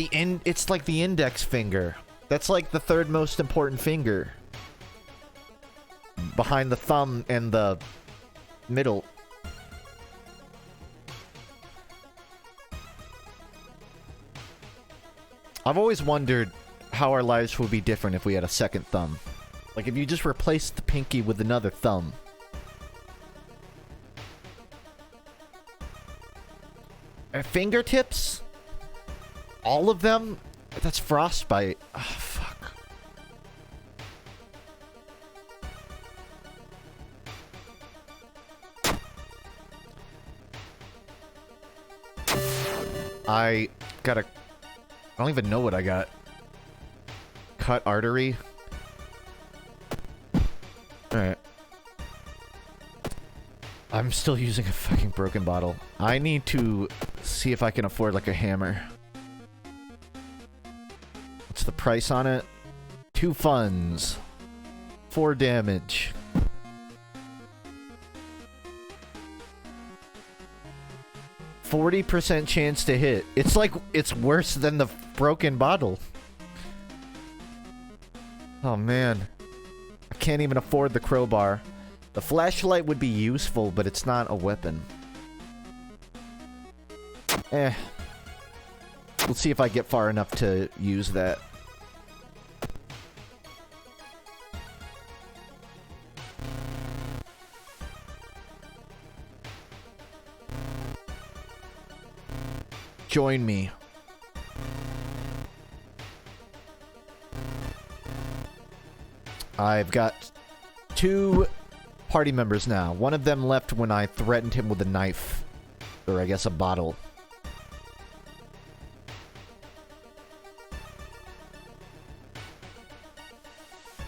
like the index finger. That's like the 3rd most important finger. Behind the thumb and the middle. I've always wondered how our lives would be different if we had a second thumb. Like if you just replaced the pinky with another thumb. Fingertips? All of them? That's frostbite. Oh, fuck. I don't even know what I got. Cut artery. Alright. I'm still using a fucking broken bottle. I need to see if I can afford like a hammer. What's the price on it? 2 funds. 4 damage. %40 chance to hit. It's like, it's worse than the broken bottle. Oh man. I can't even afford the crowbar. The flashlight would be useful, but it's not a weapon. We'll see if I get far enough to use that. Join me. I've got 2 party members now. One of them left when I threatened him with a knife. Or I guess a bottle.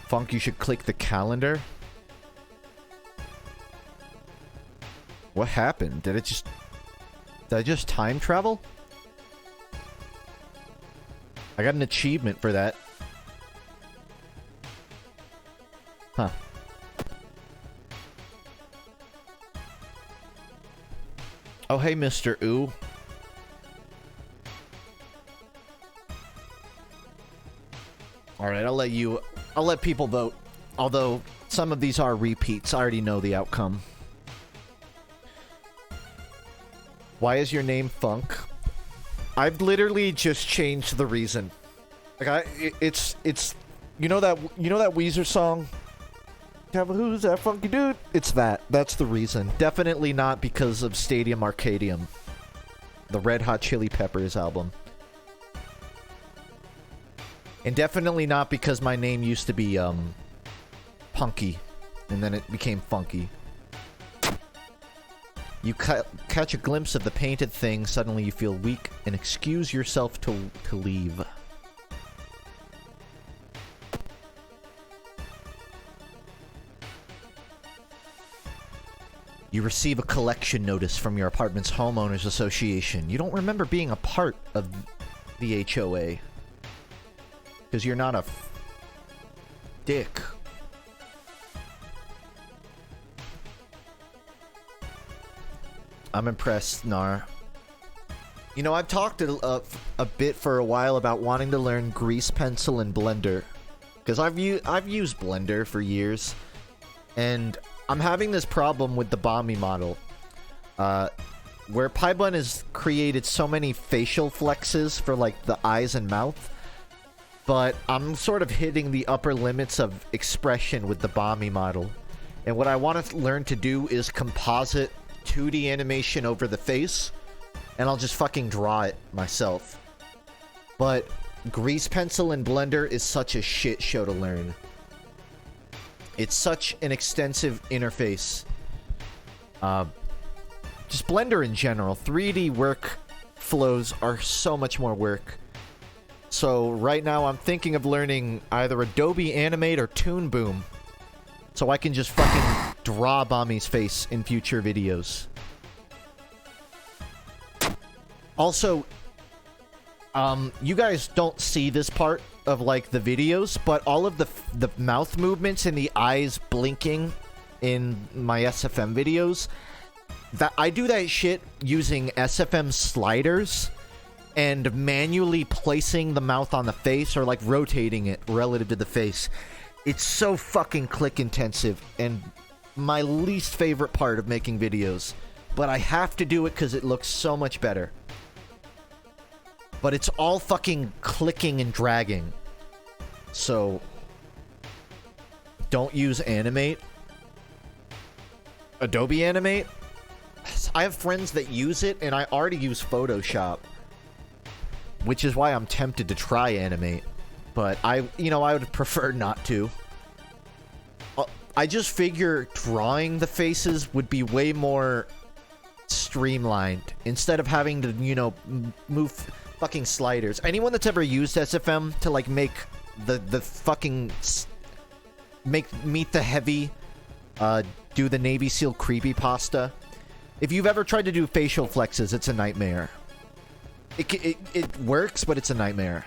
Funk, you should click the calendar. What happened? Did I just time travel? I got an achievement for that. Huh. Oh, hey, Mr. Ooh. Alright, I'll let people vote. Although, some of these are repeats. I already know the outcome. Why is your name Funk? I've literally just changed the reason. Like it's you know that Weezer song? Who's that funky dude? It's that. That's the reason. Definitely not because of Stadium Arcadium. The Red Hot Chili Peppers album. And definitely not because my name used to be Punky and then it became Funky. You catch a glimpse of the painted thing, suddenly you feel weak and excuse yourself to leave. You receive a collection notice from your apartment's homeowners association. You don't remember being a part of the HOA. Because you're not a dick. I'm impressed, Nar. You know, I've talked a bit for a while about wanting to learn grease pencil and Blender. Because I've used Blender for years. And I'm having this problem with the Bommy model. Where Paibun has created so many facial flexes for, like, the eyes and mouth. But I'm sort of hitting the upper limits of expression with the Bommy model. And what I want to learn to do is composite 2D animation over the face. And I'll just fucking draw it myself. But grease pencil and Blender is such a shit show to learn. It's such an extensive interface. Just Blender in general. 3D workflows are so much more work. So right now I'm thinking of learning either Adobe Animate or Toon Boom. So I can just fucking draw Bommy's face in future videos. Also, you guys don't see this part of, like, the videos, but all of the mouth movements and the eyes blinking in my SFM videos, that I do that shit using SFM sliders and manually placing the mouth on the face or, like, rotating it relative to the face. It's so fucking click intensive and my least favorite part of making videos, but I have to do it because it looks so much better. But it's all fucking clicking and dragging. So, don't use Animate. Adobe Animate? I have friends that use it, and I already use Photoshop. Which is why I'm tempted to try Animate. But I would prefer not to. I just figure drawing the faces would be way more streamlined. Instead of having to, move fucking sliders. Anyone that's ever used SFM to, like, make the fucking... Meet the Heavy, do the Navy SEAL creepypasta. If you've ever tried to do facial flexes, it's a nightmare. It works, but it's a nightmare.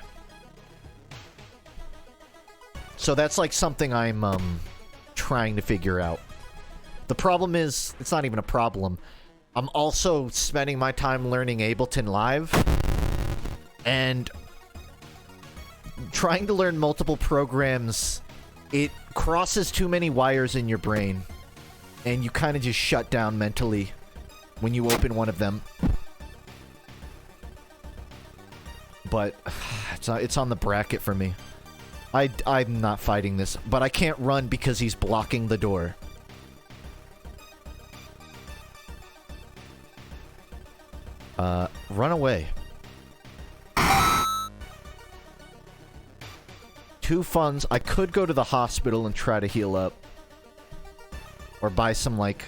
So that's, like, something I'm, trying to figure out. The problem is, it's not even a problem. I'm also spending my time learning Ableton Live. And trying to learn multiple programs, it crosses too many wires in your brain. And you kind of just shut down mentally when you open one of them. But it's on the bracket for me. I'm not fighting this, but I can't run because he's blocking the door. Run away. 2 funds. I could go to the hospital and try to heal up. Or buy some, like,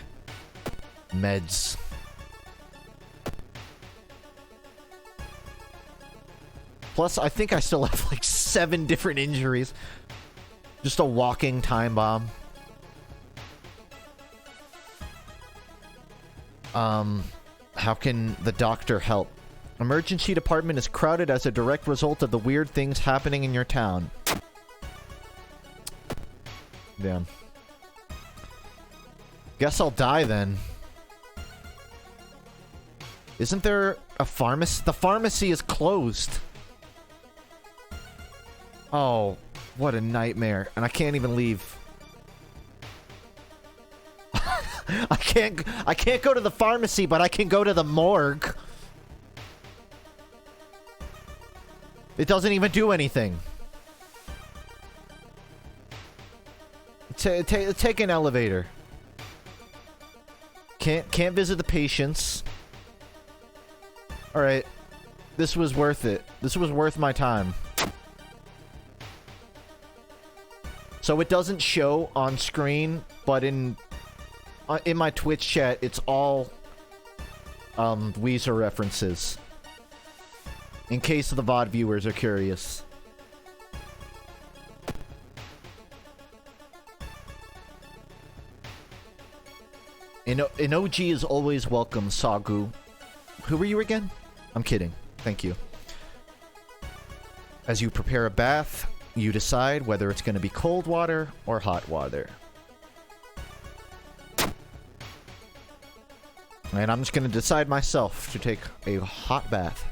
meds. Plus, I think I still have, like, 7 different injuries. Just a walking time bomb. How can the doctor help? Emergency department is crowded as a direct result of the weird things happening in your town. Damn. Guess I'll die then. Isn't there a pharmacy? The pharmacy is closed. Oh, what a nightmare. And I can't even leave. I can't go to the pharmacy, but I can go to the morgue. It doesn't even do anything. Take an elevator. Can't visit the patients. Alright. This was worth it. This was worth my time. So it doesn't show on screen, but in my Twitch chat, it's all Weezer references. In case the VOD viewers are curious. An OG is always welcome, Sagu. Who were you again? I'm kidding. Thank you. As you prepare a bath, you decide whether it's going to be cold water or hot water. And I'm just going to decide myself to take a hot bath.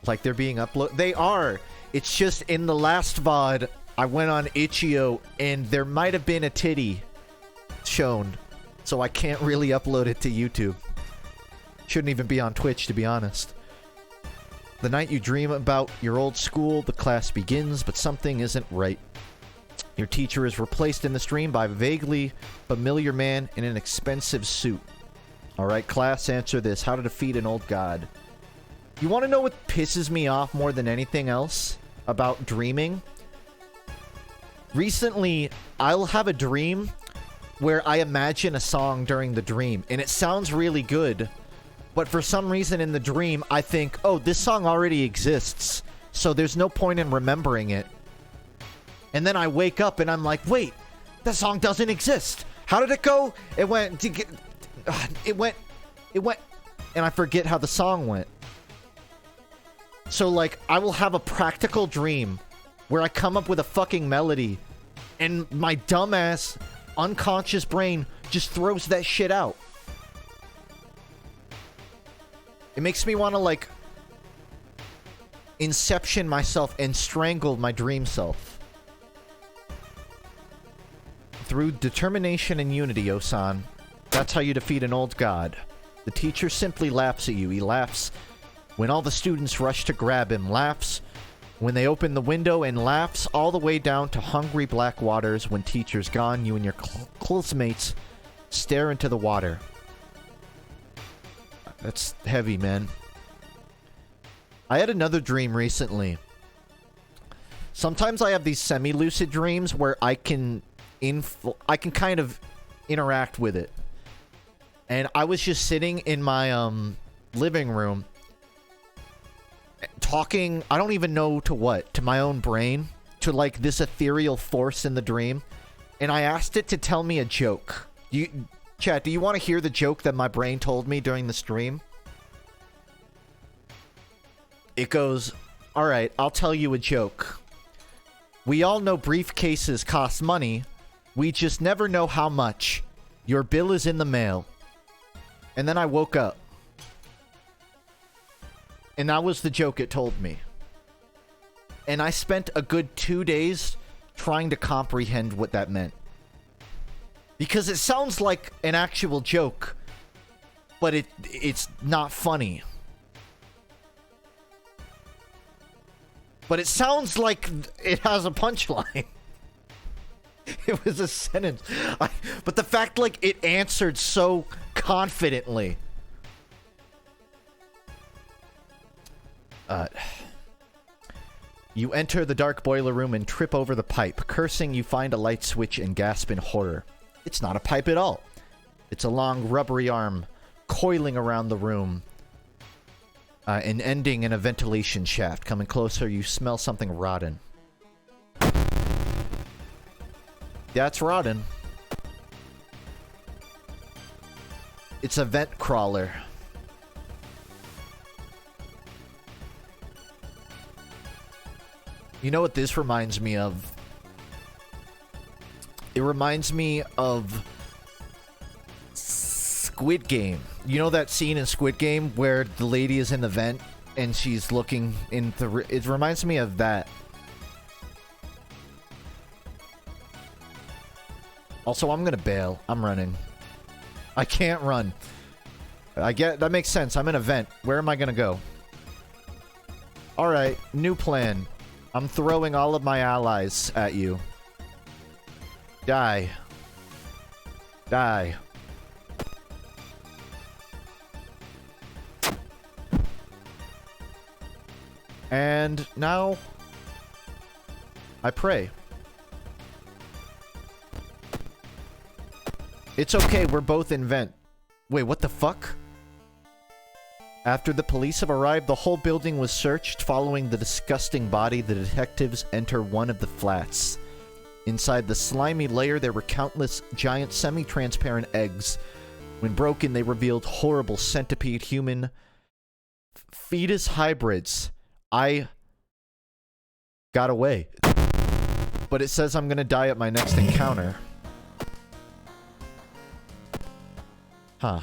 Like they're being uploaded. They are. It's just in the last VOD, I went on Itch.io and there might have been a titty shown. So I can't really upload it to YouTube. Shouldn't even be on Twitch, to be honest. The night you dream about your old school, the class begins, but something isn't right. Your teacher is replaced in this dream by a vaguely familiar man in an expensive suit. Alright, class, answer this. How to defeat an old god. You want to know what pisses me off more than anything else about dreaming? Recently, I'll have a dream where I imagine a song during the dream, and it sounds really good. But for some reason in the dream, I think, oh, this song already exists, so there's no point in remembering it. And then I wake up and I'm like, wait, that song doesn't exist. How did it go? It went, and I forget how the song went. So, like, I will have a practical dream where I come up with a fucking melody, and my dumbass, unconscious brain just throws that shit out. It makes me want to, like, inception myself and strangle my dream self. Through determination and unity, Osan, that's how you defeat an old god. The teacher simply laughs at you. He laughs when all the students rush to grab him, laughs when they open the window, and laughs all the way down to hungry black waters. When teacher's gone, you and your close mates stare into the water. That's heavy, man. I had another dream recently. Sometimes I have these semi-lucid dreams where I can kind of interact with it. And I was just sitting in my living room talking, I don't even know to what, to my own brain, to like this ethereal force in the dream. And I asked it to tell me a joke. Chat, do you want to hear the joke that my brain told me during the stream? It goes, alright, I'll tell you a joke. We all know briefcases cost money. We just never know how much. Your bill is in the mail. And then I woke up. And that was the joke it told me. And I spent a good 2 days trying to comprehend what that meant. Because it sounds like an actual joke, but it's not funny. But it sounds like it has a punchline. It was a sentence. But the fact, like, it answered so confidently. You enter the dark boiler room and trip over the pipe. Cursing, you find a light switch and gasp in horror. It's not a pipe at all. It's a long, rubbery arm coiling around the room and ending in a ventilation shaft. Coming closer, you smell something rotten. That's rotten. It's a vent crawler. You know what this reminds me of? It reminds me of Squid Game. You know that scene in Squid Game where the lady is in the vent and she's looking in the... It reminds me of that. Also, I'm gonna bail. I'm running. I can't run. I get... That makes sense. I'm in a vent. Where am I gonna go? Alright, new plan. I'm throwing all of my allies at you. Die. Die. And now I pray. It's okay, we're both in vent. Wait, what the fuck? After the police have arrived, the whole building was searched. Following the disgusting body, the detectives enter one of the flats. Inside the slimy layer, there were countless giant semi-transparent eggs. When broken, they revealed horrible centipede human fetus hybrids. I got away. But it says I'm gonna die at my next encounter. Huh.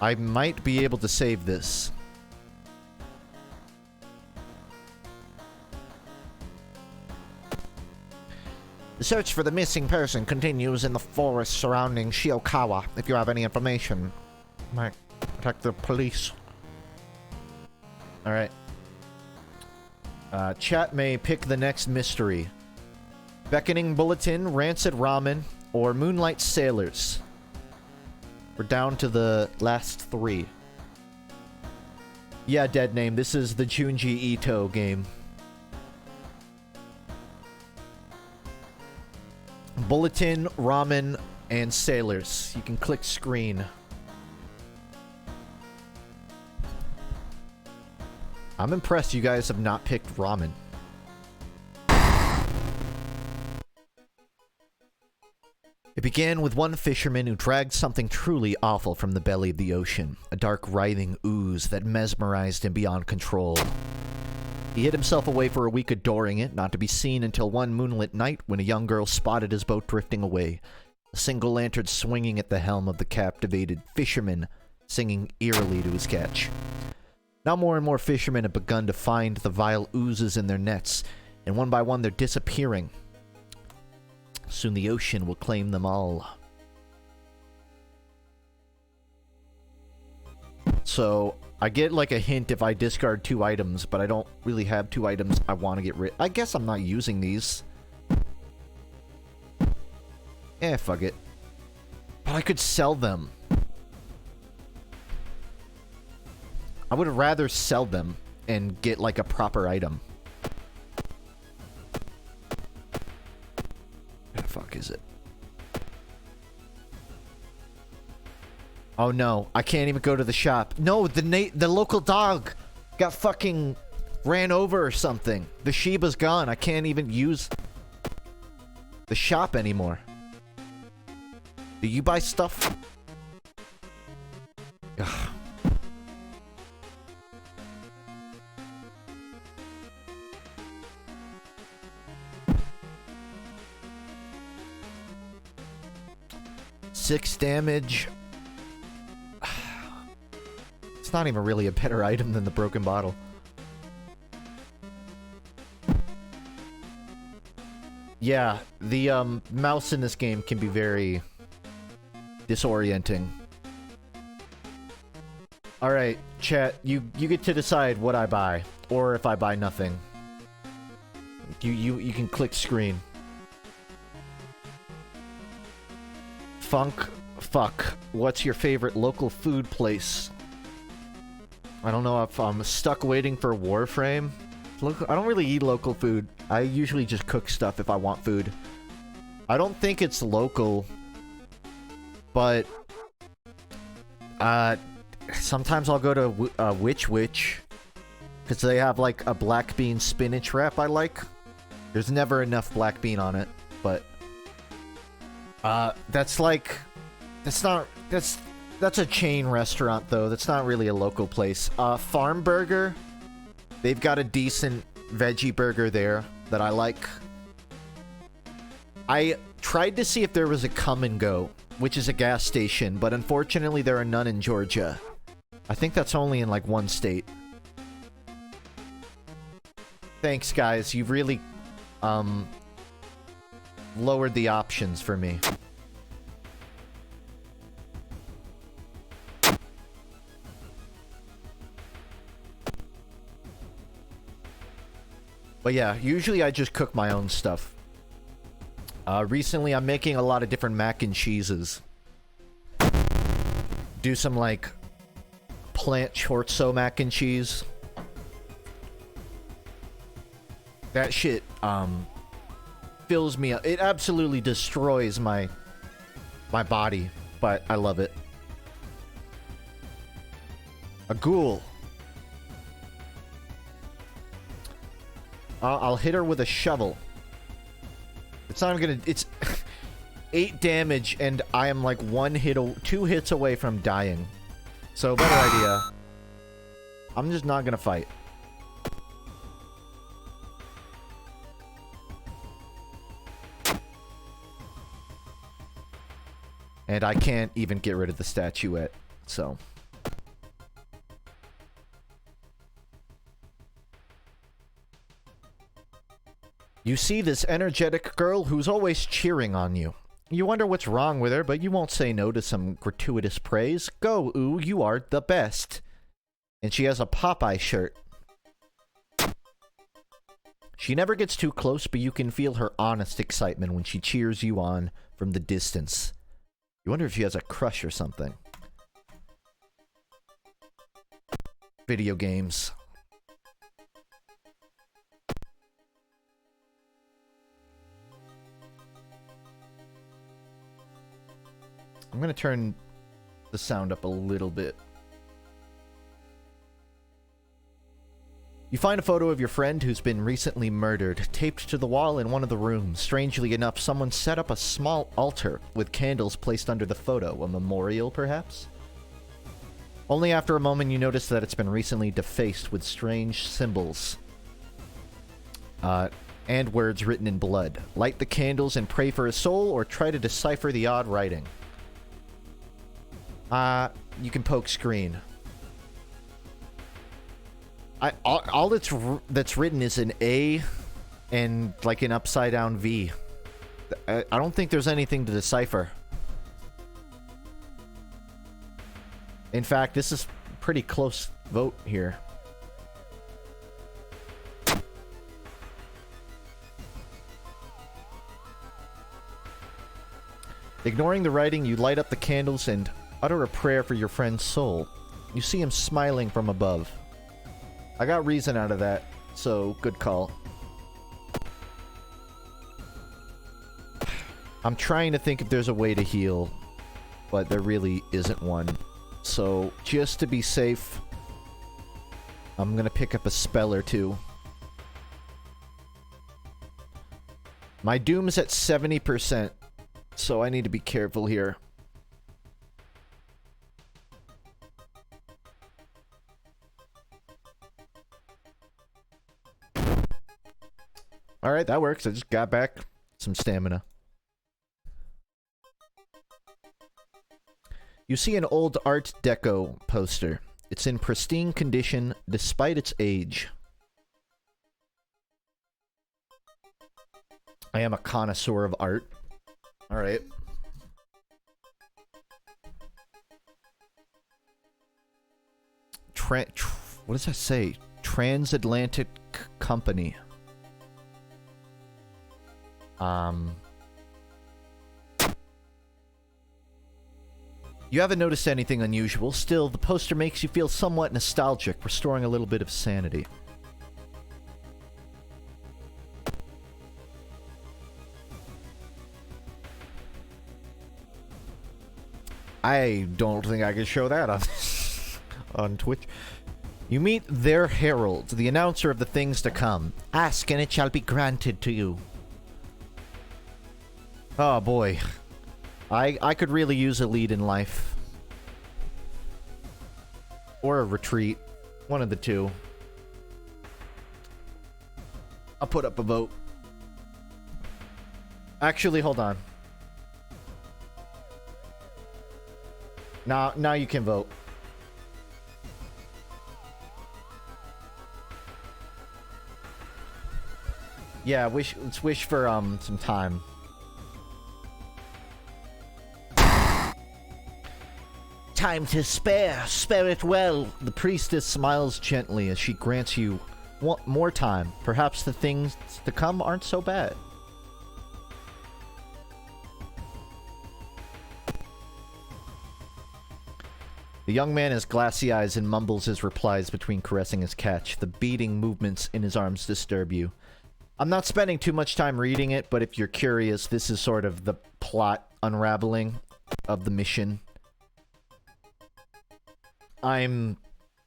I might be able to save this. The search for the missing person continues in the forest surrounding Shiokawa. If you have any information, might protect the police. Alright. Chat may pick the next mystery. Beckoning Bulletin, Rancid Ramen, or Moonlight Sailors. We're down to the last 3. Yeah, dead name. This is the Junji Ito game. Bulletin, Ramen, and Sailors. You can click screen. I'm impressed you guys have not picked Ramen. It began with one fisherman who dragged something truly awful from the belly of the ocean. A dark, writhing ooze that mesmerized him beyond control. He hid himself away for a week adoring it, not to be seen until one moonlit night when a young girl spotted his boat drifting away. A single lantern swinging at the helm of the captivated fisherman, singing eerily to his catch. Now more and more fishermen have begun to find the vile oozes in their nets, and one by one they're disappearing. Soon the ocean will claim them all. So, I get like a hint if I discard 2 items, but I don't really have 2 items I want to get rid. I guess I'm not using these. Fuck it. But I could sell them. I would rather sell them and get like a proper item. Where the fuck is it? Oh no, I can't even go to the shop. No, the local dog got fucking ran over or something. The Shiba's gone. I can't even use the shop anymore. Do you buy stuff? Ugh. Six damage. It's not even really a better item than the broken bottle. Yeah, the mouse in this game can be very disorienting. Alright, chat, you get to decide what I buy, or if I buy nothing. You can click screen. Fuck. What's your favorite local food place? I don't know if I'm stuck waiting for Warframe. I don't really eat local food. I usually just cook stuff if I want food. I don't think it's local, but sometimes I'll go to Witch because they have like a black bean spinach wrap I like. There's never enough black bean on it, but that's a chain restaurant though. That's not really a local place. Farm Burger, they've got a decent veggie burger there that I like. I tried to see if there was a Come and Go, which is a gas station, but unfortunately there are none in Georgia. I think that's only in like one state. Thanks guys, you've really lowered the options for me. But yeah, usually I just cook my own stuff. Recently I'm making a lot of different mac and cheeses. Do some like plant chorizo mac and cheese. That shit fills me up. It absolutely destroys my body, but I love it. A ghoul. I'll hit her with a shovel. It's not gonna... It's 8 damage, and I am like 2 hits away from dying. So, better idea. I'm just not gonna fight. And I can't even get rid of the statuette, so... You see this energetic girl who's always cheering on you. You wonder what's wrong with her, but you won't say no to some gratuitous praise. Go, ooh, you are the best. And she has a Popeye shirt. She never gets too close, but you can feel her honest excitement when she cheers you on from the distance. You wonder if she has a crush or something. Video games. I'm gonna turn the sound up a little bit. You find a photo of your friend who's been recently murdered, taped to the wall in one of the rooms. Strangely enough, someone set up a small altar with candles placed under the photo. A memorial, perhaps? Only after a moment you notice that it's been recently defaced with strange symbols. And words written in blood. Light the candles and pray for his soul, or try to decipher the odd writing. You can poke screen. All that's written is an A and like an upside down V. I don't think there's anything to decipher. In fact, this is pretty close vote here. Ignoring the writing, you light up the candles and utter a prayer for your friend's soul. You see him smiling from above. I got reason out of that, so good call. I'm trying to think if there's a way to heal, but there really isn't one. So, just to be safe, I'm gonna pick up a spell or two. My doom's at 70%, so I need to be careful here. Alright, that works. I just got back some stamina. You see an old Art Deco poster. It's in pristine condition despite its age. I am a connoisseur of art. Alright. What does that say? Transatlantic Company. You haven't noticed anything unusual. Still, the poster makes you feel somewhat nostalgic, restoring a little bit of sanity. I don't think I can show that on, on Twitch. You meet their herald, the announcer of the things to come. Ask and it shall be granted to you. Oh boy. I could really use a lead in life. Or a retreat. One of the two. I'll put up a vote. Actually, hold on. Now you can vote. Yeah, let's wish for some time. Time to spare. Spare it well. The priestess smiles gently as she grants you more time. Perhaps the things to come aren't so bad. The young man has glassy eyes and mumbles his replies between caressing his catch. The beating movements in his arms disturb you. I'm not spending too much time reading it, but if you're curious, this is sort of the plot unraveling of the mission. I'm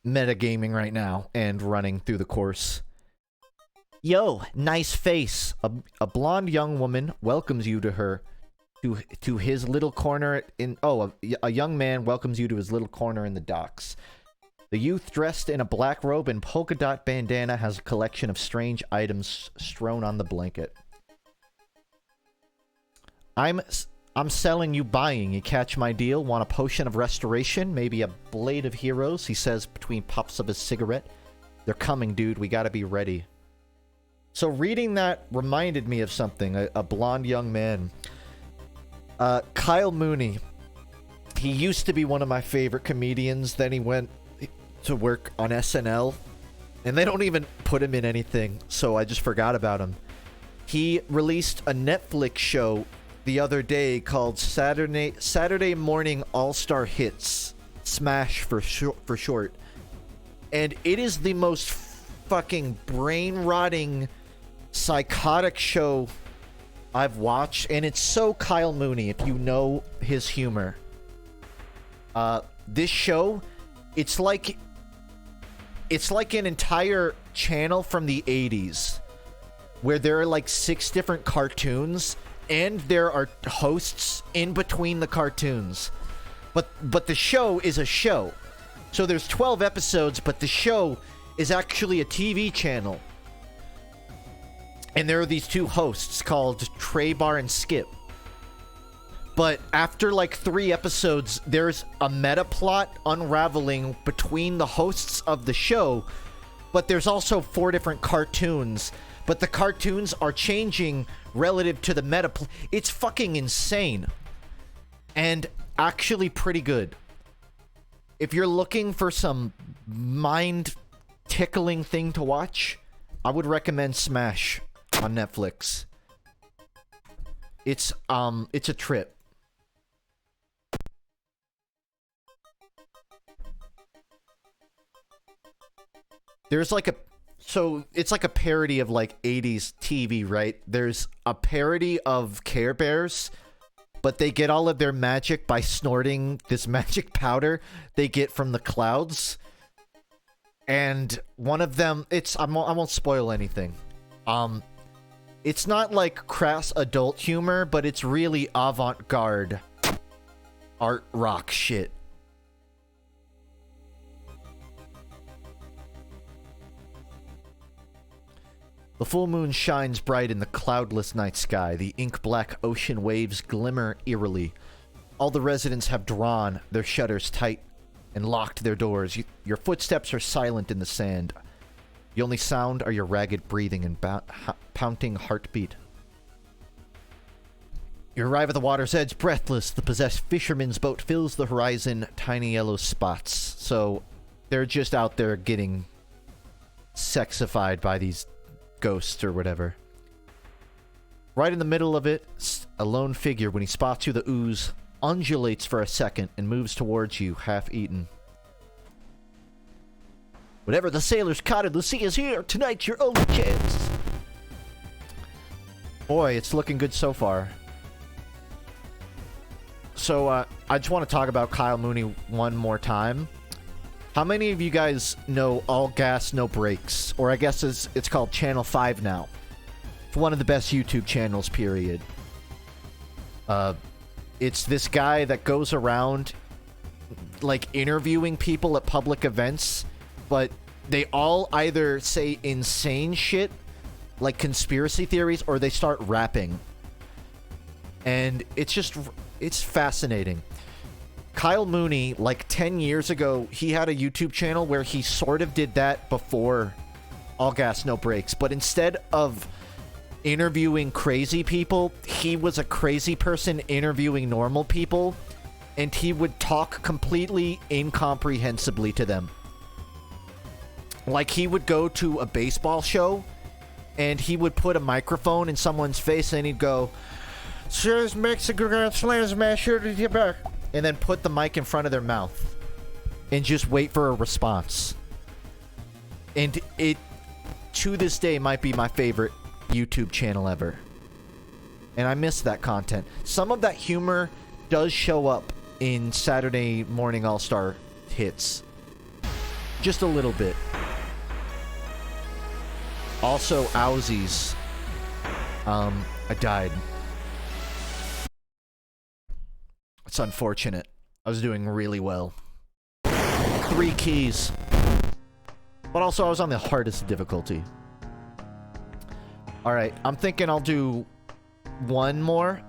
metagaming right now and running through the course. Yo, nice face. A blonde young woman welcomes you to his little corner in... Oh, a young man welcomes you to his little corner in the docks. The youth, dressed in a black robe and polka dot bandana, has a collection of strange items strewn on the blanket. I'm selling, you buying. You catch my deal? Want a potion of restoration? Maybe a blade of heroes? He says between puffs of his cigarette. They're coming, dude. We gotta be ready. So reading that reminded me of something. A blonde young man. Kyle Mooney. He used to be one of my favorite comedians. Then he went to work on SNL. And they don't even put him in anything. So I just forgot about him. He released a Netflix show the other day called Saturday Morning All-Star Hits. Smash for short. And it is the most fucking brain-rotting, psychotic show I've watched, and it's so Kyle Mooney if you know his humor. This show, it's like an entire channel from the 80s where there are like 6 different cartoons and there are hosts in between the cartoons. But the show is a show. So there's 12 episodes, but the show is actually a TV channel. And there are these 2 hosts called Traybar and Skip. But after like 3 episodes, there's a meta plot unraveling between the hosts of the show. But there's also 4 different cartoons. But the cartoons are changing relative to the meta plot. It's fucking insane. And actually pretty good. If you're looking for some mind-tickling thing to watch, I would recommend Smash on Netflix. It's a trip. There's like a... So, it's like a parody of like 80s TV, right? There's a parody of Care Bears, but they get all of their magic by snorting this magic powder they get from the clouds. And one of them, I won't spoil anything. It's not like crass adult humor, but it's really avant-garde art rock shit. The full moon shines bright in the cloudless night sky. The ink-black ocean waves glimmer eerily. All the residents have drawn their shutters tight and locked their doors. Your footsteps are silent in the sand. The only sound are your ragged breathing and pounding heartbeat. You arrive at the water's edge, breathless. The possessed fisherman's boat fills the horizon, tiny yellow spots. So, they're just out there getting sexified by these ghosts or whatever. Right in the middle of it, a lone figure, when he spots you, the ooze undulates for a second and moves towards you, half-eaten. Whatever the sailors caught in the sea is here. Tonight's your only chance. Boy, it's looking good so far. So, I just want to talk about Kyle Mooney one more time. How many of you guys know All Gas, No Brakes? Or I guess it's called Channel 5 now. It's one of the best YouTube channels, period. It's this guy that goes around, like, interviewing people at public events, but they all either say insane shit, like conspiracy theories, or they start rapping. And it's fascinating. Kyle Mooney, like 10 years ago, he had a YouTube channel where he sort of did that before All Gas, No Brakes. But instead of interviewing crazy people, he was a crazy person interviewing normal people. And he would talk completely incomprehensibly to them. Like, he would go to a baseball show, and he would put a microphone in someone's face, and he'd go, "Says Mexico Grand Slams, man, sure to get back." And then put the mic in front of their mouth and just wait for a response. And it, to this day, might be my favorite YouTube channel ever. And I miss that content. Some of that humor does show up in Saturday Morning All-Star Hits. Just a little bit. Also, Owsies. I died. It's unfortunate. I was doing really well. 3 keys. But also, I was on the hardest difficulty. Alright, I'm thinking I'll do 1 more.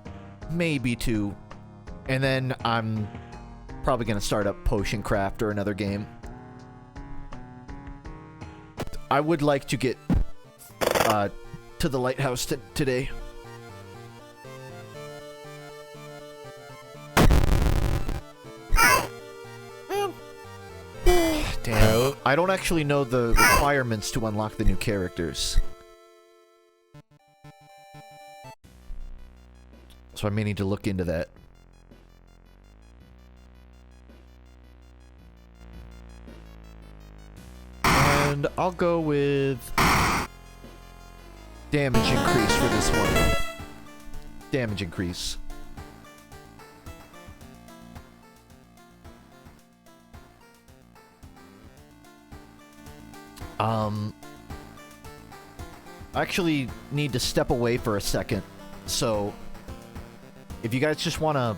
Maybe 2. And then I'm probably gonna start up Potion Craft or another game. I would like to get to the lighthouse today. Damn. I don't actually know the requirements to unlock the new characters. So I may need to look into that. And I'll go with damage increase for this one. Damage increase. I actually need to step away for a second, so if you guys just want to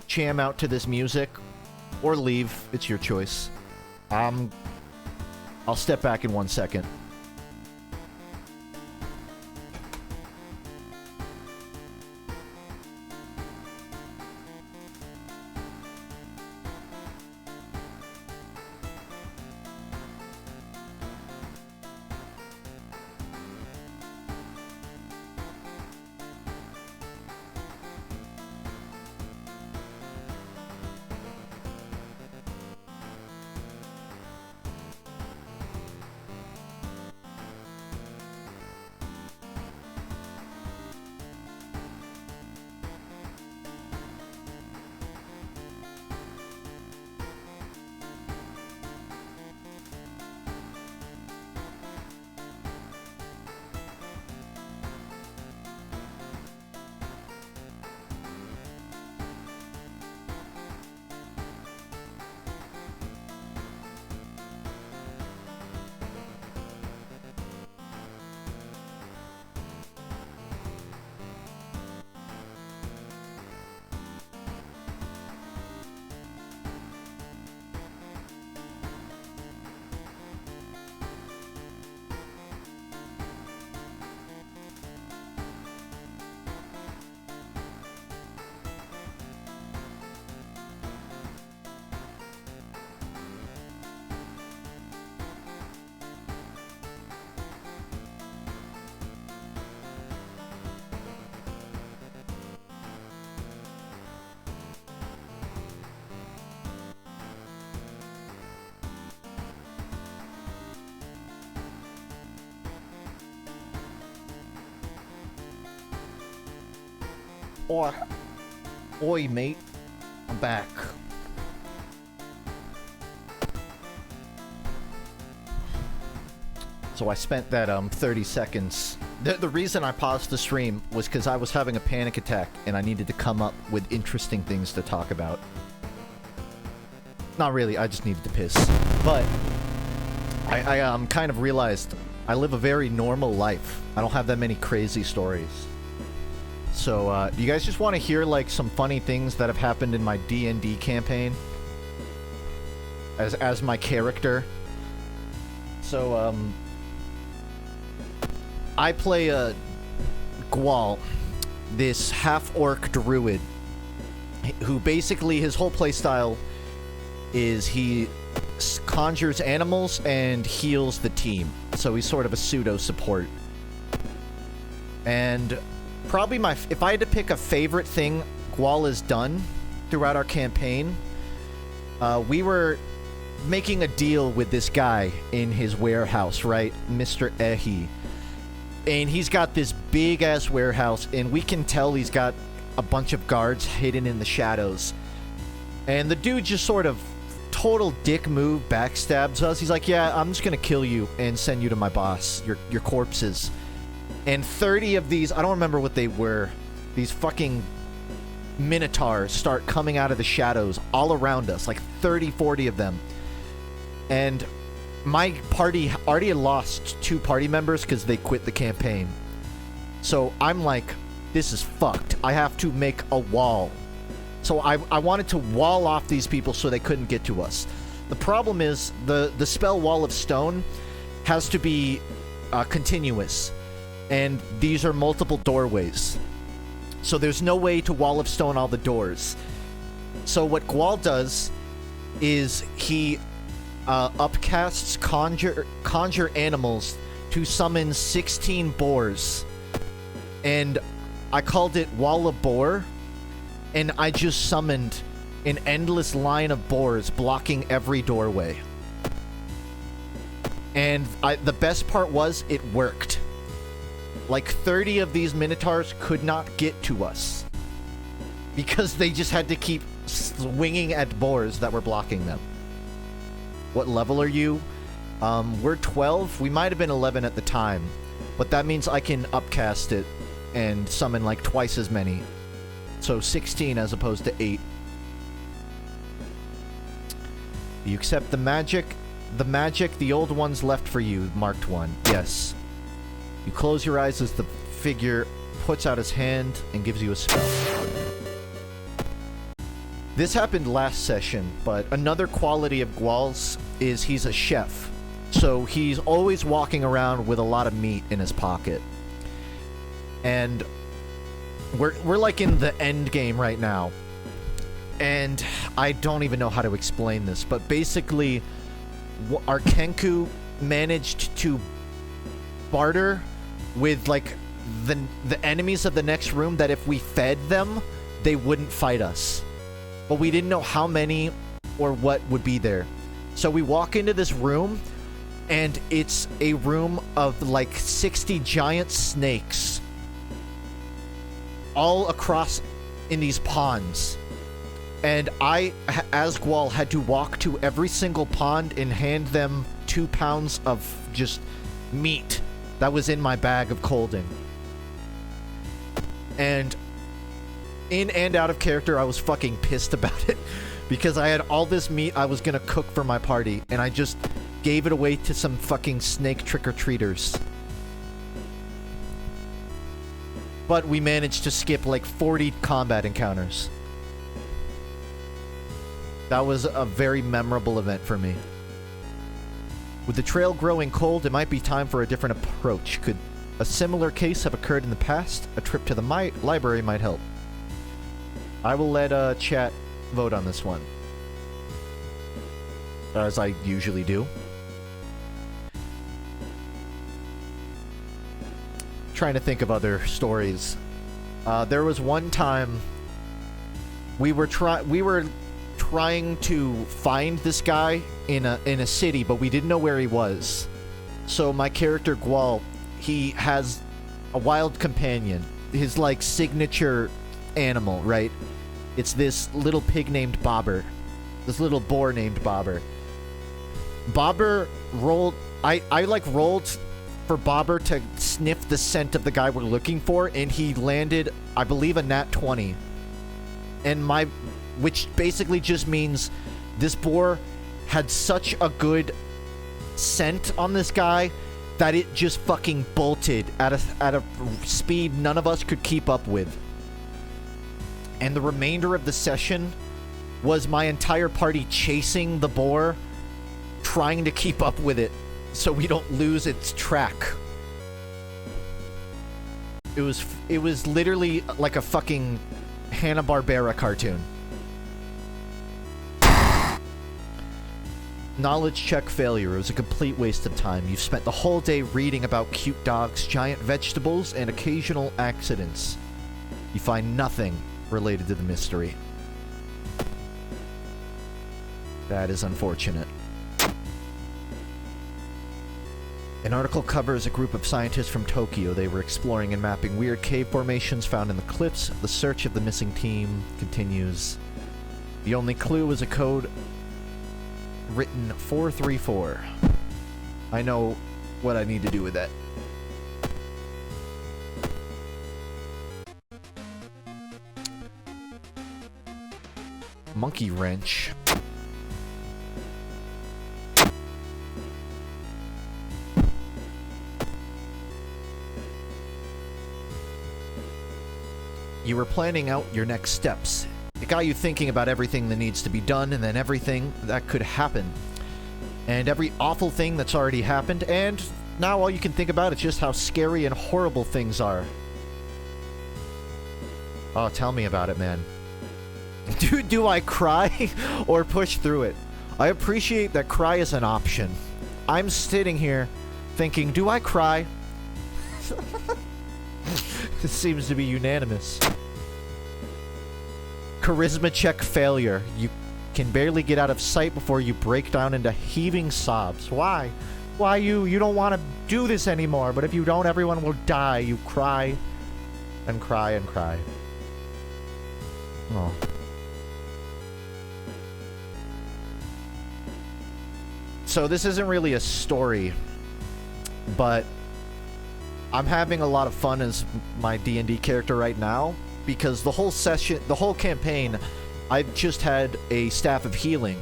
jam out to this music or leave, it's your choice. I'll step back in 1 second. Oi, mate. I'm back. So I spent that 30 seconds. The reason I paused the stream was because I was having a panic attack and I needed to come up with interesting things to talk about. Not really, I just needed to piss. But I kind of realized I live a very normal life. I don't have that many crazy stories. So, do you guys just want to hear, like, some funny things that have happened in my D&D campaign? As my character? So, I play a Gwal, this half-orc druid, who basically, his whole playstyle is he conjures animals and heals the team. So he's sort of a pseudo-support. And probably if I had to pick a favorite thing Gwal has done throughout our campaign, we were making a deal with this guy in his warehouse, right? Mr. Ehi. And he's got this big-ass warehouse, and we can tell he's got a bunch of guards hidden in the shadows. And the dude just sort of total dick move backstabs us. He's like, yeah, I'm just gonna kill you and send you to my boss, your corpses. And 30 of these, I don't remember what they were, these fucking minotaurs start coming out of the shadows all around us, like 30, 40 of them. And my party already had lost 2 party members because they quit the campaign. So I'm like, this is fucked. I have to make a wall. So I wanted to wall off these people so they couldn't get to us. The problem is the spell Wall of Stone has to be continuous. And these are multiple doorways. So there's no way to Wall of Stone all the doors. So what Gwal does is he upcasts conjure animals to summon 16 boars. And I called it Wall of Boar. And I just summoned an endless line of boars blocking every doorway. And the best part was it worked. Like 30 of these minotaurs could not get to us because they just had to keep swinging at boars that were blocking them. What level are you? We're 12. We might have been 11 at the time, but that means I can upcast it and summon like twice as many. So 16 as opposed to 8. You accept the magic. The magic, the old one's left for you, marked 1. Yes. You close your eyes as the figure puts out his hand and gives you a spell. This happened last session, but another quality of Gwal's is he's a chef. So he's always walking around with a lot of meat in his pocket. And we're like in the end game right now. And I don't even know how to explain this, but basically our Kenku managed to barter with like the enemies of the next room that if we fed them, they wouldn't fight us. But we didn't know how many or what would be there. So we walk into this room and it's a room of like 60 giant snakes all across in these ponds. And I, as Gwal, had to walk to every single pond and hand them 2 pounds of just meat that was in my bag of colding. And in and out of character, I was fucking pissed about it. Because I had all this meat I was gonna cook for my party, and I just gave it away to some fucking snake trick-or-treaters. But we managed to skip like 40 combat encounters. That was a very memorable event for me. With the trail growing cold, it might be time for a different approach. Could a similar case have occurred in the past? A trip to the library might help. I will let chat vote on this one, as I usually do. Trying to think of other stories. There was one time we were trying to find this guy in a city, but we didn't know where he was. So my character Gwal, he has a wild companion. His like signature animal, right? It's this little pig named Bobber. This little boar named Bobber. Bobber rolled... I like rolled for Bobber to sniff the scent of the guy we're looking for, and he landed, I believe, a nat 20. And which basically just means this boar had such a good scent on this guy that it just fucking bolted at a speed none of us could keep up with. And the remainder of the session was my entire party chasing the boar, trying to keep up with it so we don't lose its track. It was literally like a fucking Hanna-Barbera cartoon. Knowledge check failure. It was a complete waste of time. You've spent the whole day reading about cute dogs, giant vegetables, and occasional accidents. You find nothing related to the mystery. That is unfortunate. An article covers a group of scientists from Tokyo. They were exploring and mapping weird cave formations found in the cliffs. The search of the missing team continues. The only clue is a code written 434. I know what I need to do with that. Monkey wrench. You were planning out your next steps. It got you thinking about everything that needs to be done and then everything that could happen. And every awful thing that's already happened, and now all you can think about is just how scary and horrible things are. Oh, tell me about it, man. Do I cry or push through it? I appreciate that cry is an option. I'm sitting here thinking, do I cry? This seems to be unanimous. Charisma check failure. You can barely get out of sight before you break down into heaving sobs. Why? Why you? You don't want to do this anymore, but if you don't, everyone will die. You cry and cry and cry. Oh. So this isn't really a story, but I'm having a lot of fun as my D&D character right now because the whole session, the whole campaign, I just had a staff of healing.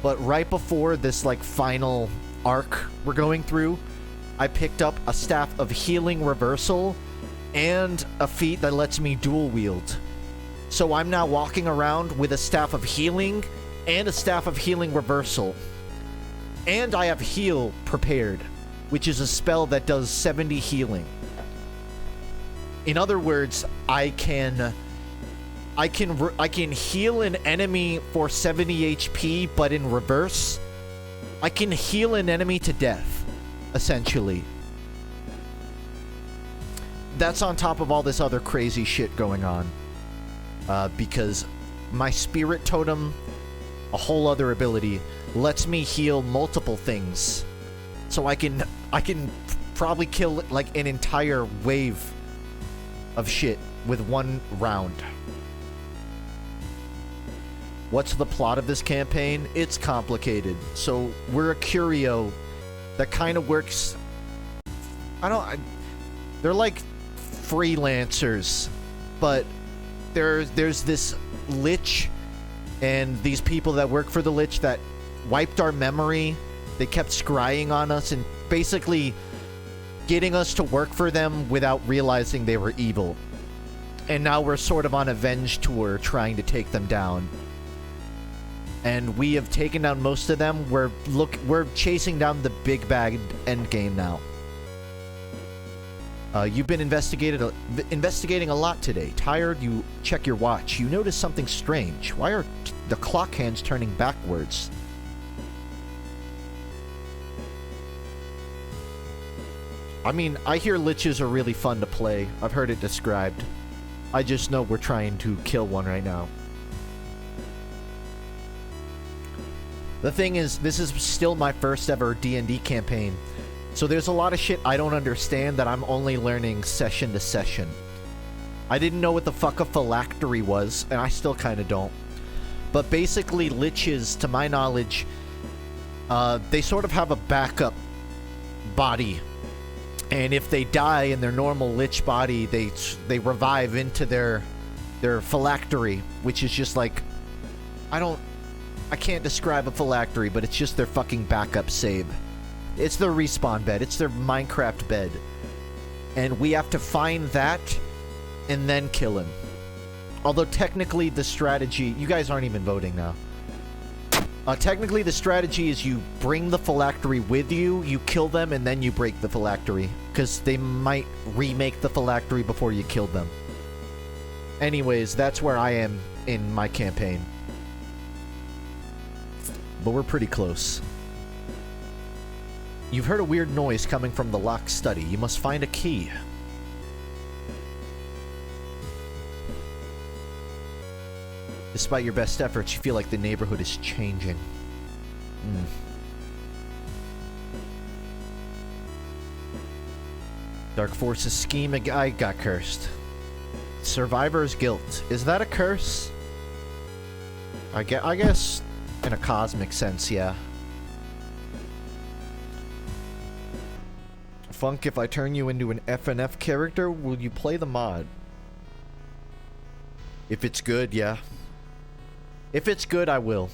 But right before this like final arc we're going through, I picked up a staff of healing reversal and a feat that lets me dual wield. So I'm now walking around with a staff of healing and a staff of healing reversal. And I have heal prepared, which is a spell that does 70 healing. In other words, I can heal an enemy for 70 HP, but in reverse, I can heal an enemy to death, essentially. That's on top of all this other crazy shit going on. Because my spirit totem, a whole other ability, lets me heal multiple things. So I can probably kill like an entire wave of shit with one round. What's the plot of this campaign? It's complicated. So we're a curio that kind of works. They're like freelancers, but there's this lich and these people that work for the lich that wiped our memory. They kept scrying on us and basically getting us to work for them without realizing they were evil. And now we're sort of on a revenge tour trying to take them down. And we have taken down most of them. We're chasing down the big bag endgame now. You've been investigating a lot today. Tired? You check your watch. You notice something strange. Why are the clock hands turning backwards? I mean, I hear liches are really fun to play. I've heard it described. I just know we're trying to kill one right now. The thing is, this is still my first ever D&D campaign. So there's a lot of shit I don't understand that I'm only learning session to session. I didn't know what the fuck a phylactery was, and I still kind of don't. But basically, liches, to my knowledge, they sort of have a backup body. And if they die in their normal lich body, they revive into their phylactery, which is just like, I can't describe a phylactery, but it's just their fucking backup save. It's their respawn bed. It's their Minecraft bed. And we have to find that and then kill him. Although technically the strategy... You guys aren't even voting now. Technically the strategy is you bring the phylactery with you, you kill them, and then you break the phylactery. Because they might remake the phylactery before you killed them. Anyways, that's where I am in my campaign. But we're pretty close. You've heard a weird noise coming from the locked study. You must find a key. Despite your best efforts, you feel like the neighborhood is changing. Dark forces scheme. I got cursed. Survivor's guilt. Is that a curse? I guess in a cosmic sense, yeah. FUNKe, if I turn you into an FNF character, will you play the mod? If it's good, yeah. If it's good, I will.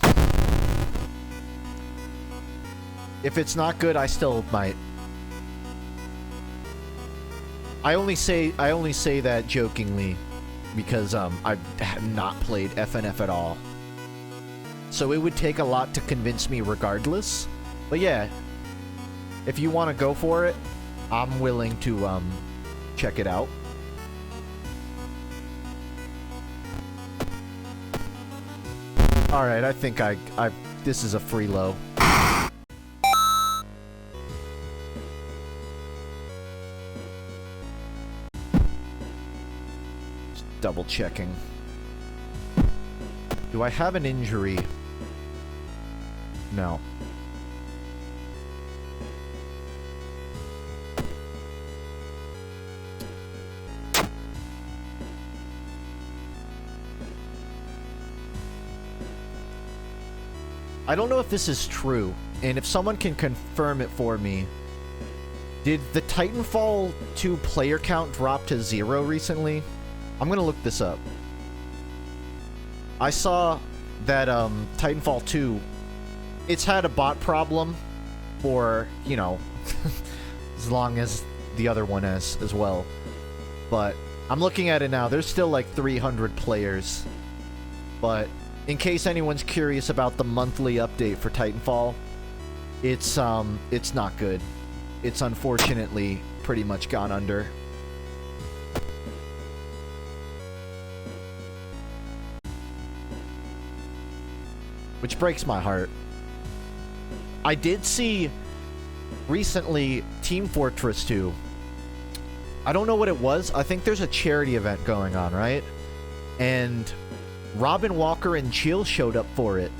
If it's not good, I still might. I only say that jokingly, because I have not played FNF at all. So it would take a lot to convince me regardless. But yeah, if you want to go for it, I'm willing to check it out. Alright, I think this is a free low. Just double checking. Do I have an injury? No. I don't know if this is true, and if someone can confirm it for me, did the Titanfall 2 player count drop to 0 recently? I'm gonna look this up. I saw that Titanfall 2, it's had a bot problem for, you know, as long as the other one has as well. But I'm looking at it now, there's still like 300 players. But in case anyone's curious about the monthly update for Titanfall, it's not good. It's unfortunately pretty much gone under. Which breaks my heart. I did see recently Team Fortress 2. I don't know what it was. I think there's a charity event going on, right? And Robin Walker and Jill showed up for it,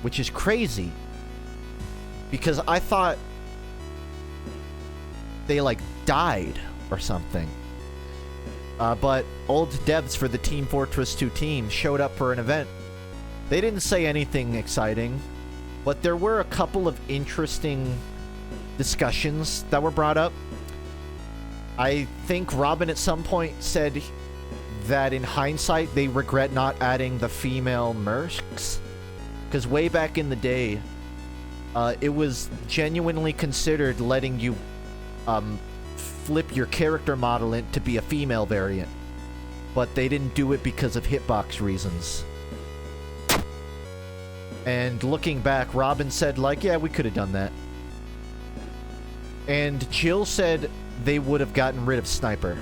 which is crazy. Because I thought they, like, died or something. But old devs for the Team Fortress 2 team showed up for an event. They didn't say anything exciting, but there were a couple of interesting discussions that were brought up. I think Robin at some point said that in hindsight they regret not adding the female mercs, because way back in the day it was genuinely considered letting you flip your character model in to be a female variant, but they didn't do it because of hitbox reasons. And looking back, Robin said, like, yeah, we could have done that. And Jill said they would have gotten rid of Sniper.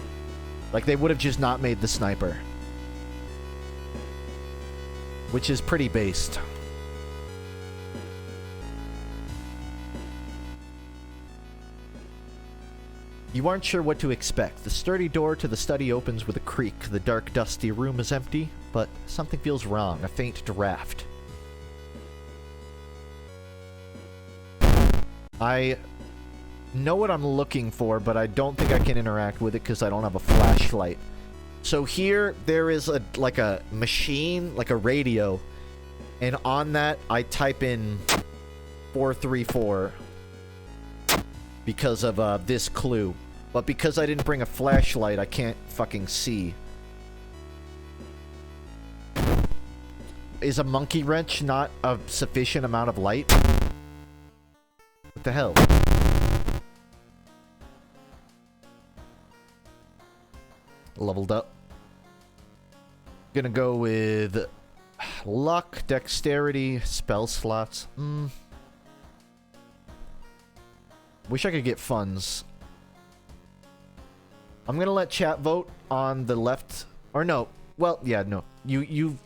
Like, they would have just not made the Sniper. Which is pretty based. You aren't sure what to expect. The sturdy door to the study opens with a creak. The dark, dusty room is empty, but something feels wrong. A faint draft. I know what I'm looking for, but I don't think I can interact with it because I don't have a flashlight. So here, there is like a machine, like a radio, and on that, I type in 434 because of this clue. But because I didn't bring a flashlight, I can't fucking see. Is a monkey wrench not a sufficient amount of light? What the hell? Leveled up. Gonna go with luck, dexterity, spell slots. Wish I could get funds. I'm gonna let chat vote on the left, or no. Well, yeah, no. You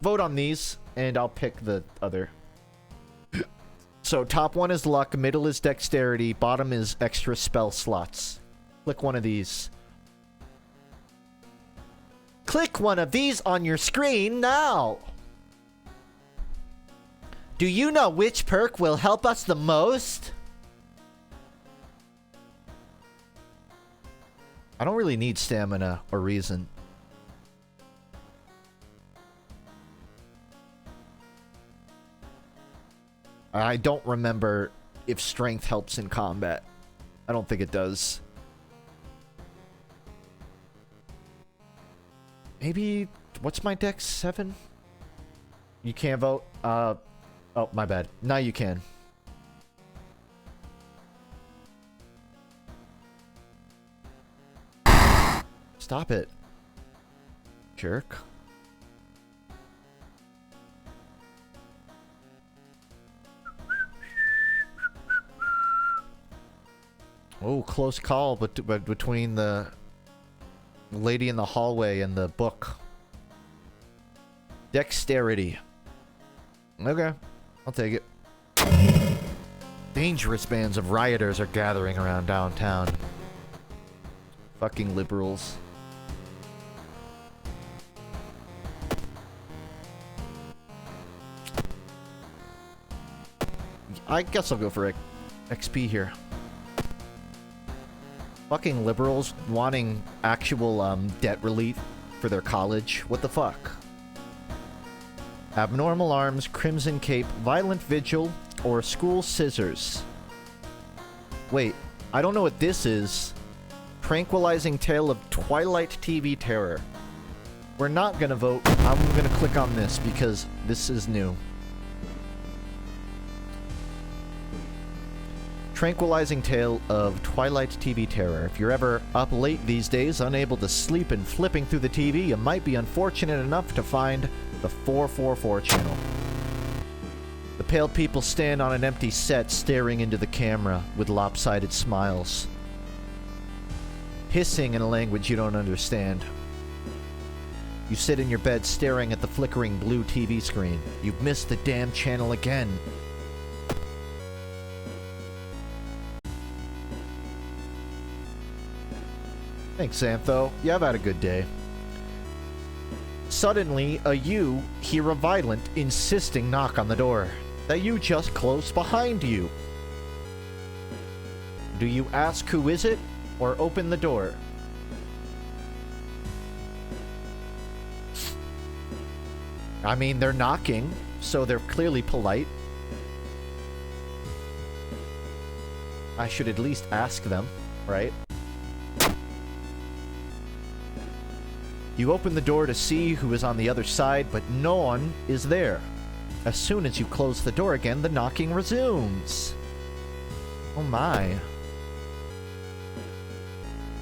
vote on these, and I'll pick the other. So top one is luck, middle is dexterity, bottom is extra spell slots. Click one of these. Click one of these on your screen now! Do you know which perk will help us the most? I don't really need stamina or reason. I don't remember if strength helps in combat. I don't think it does. Maybe... What's my dex? 7? You can't vote? Oh, my bad. Now you can. Stop it. Jerk. Oh, close call between the lady in the hallway and the book. Dexterity. Okay, I'll take it. Dangerous bands of rioters are gathering around downtown. Fucking liberals. I guess I'll go for XP here. Fucking liberals wanting actual debt relief for their college. What the fuck? Abnormal arms, crimson cape, violent vigil, or school scissors. Wait, I don't know what this is. Tranquilizing tale of Twilight TV terror. We're not gonna vote. I'm gonna click on this because this is new. Tranquilizing tale of Twilight TV terror. If you're ever up late these days, unable to sleep and flipping through the TV, you might be unfortunate enough to find the 444 channel. The pale people stand on an empty set staring into the camera with lopsided smiles. Hissing in a language you don't understand. You sit in your bed staring at the flickering blue TV screen. You've missed the damn channel again. Thanks, Xantho. You have had a good day. Suddenly, you hear a violent, insisting knock on the door that you just closed behind you. Do you ask who is it, or open the door? I mean, they're knocking, so they're clearly polite. I should at least ask them, right? You open the door to see who is on the other side, but no one is there. As soon as you close the door again, the knocking resumes. Oh my.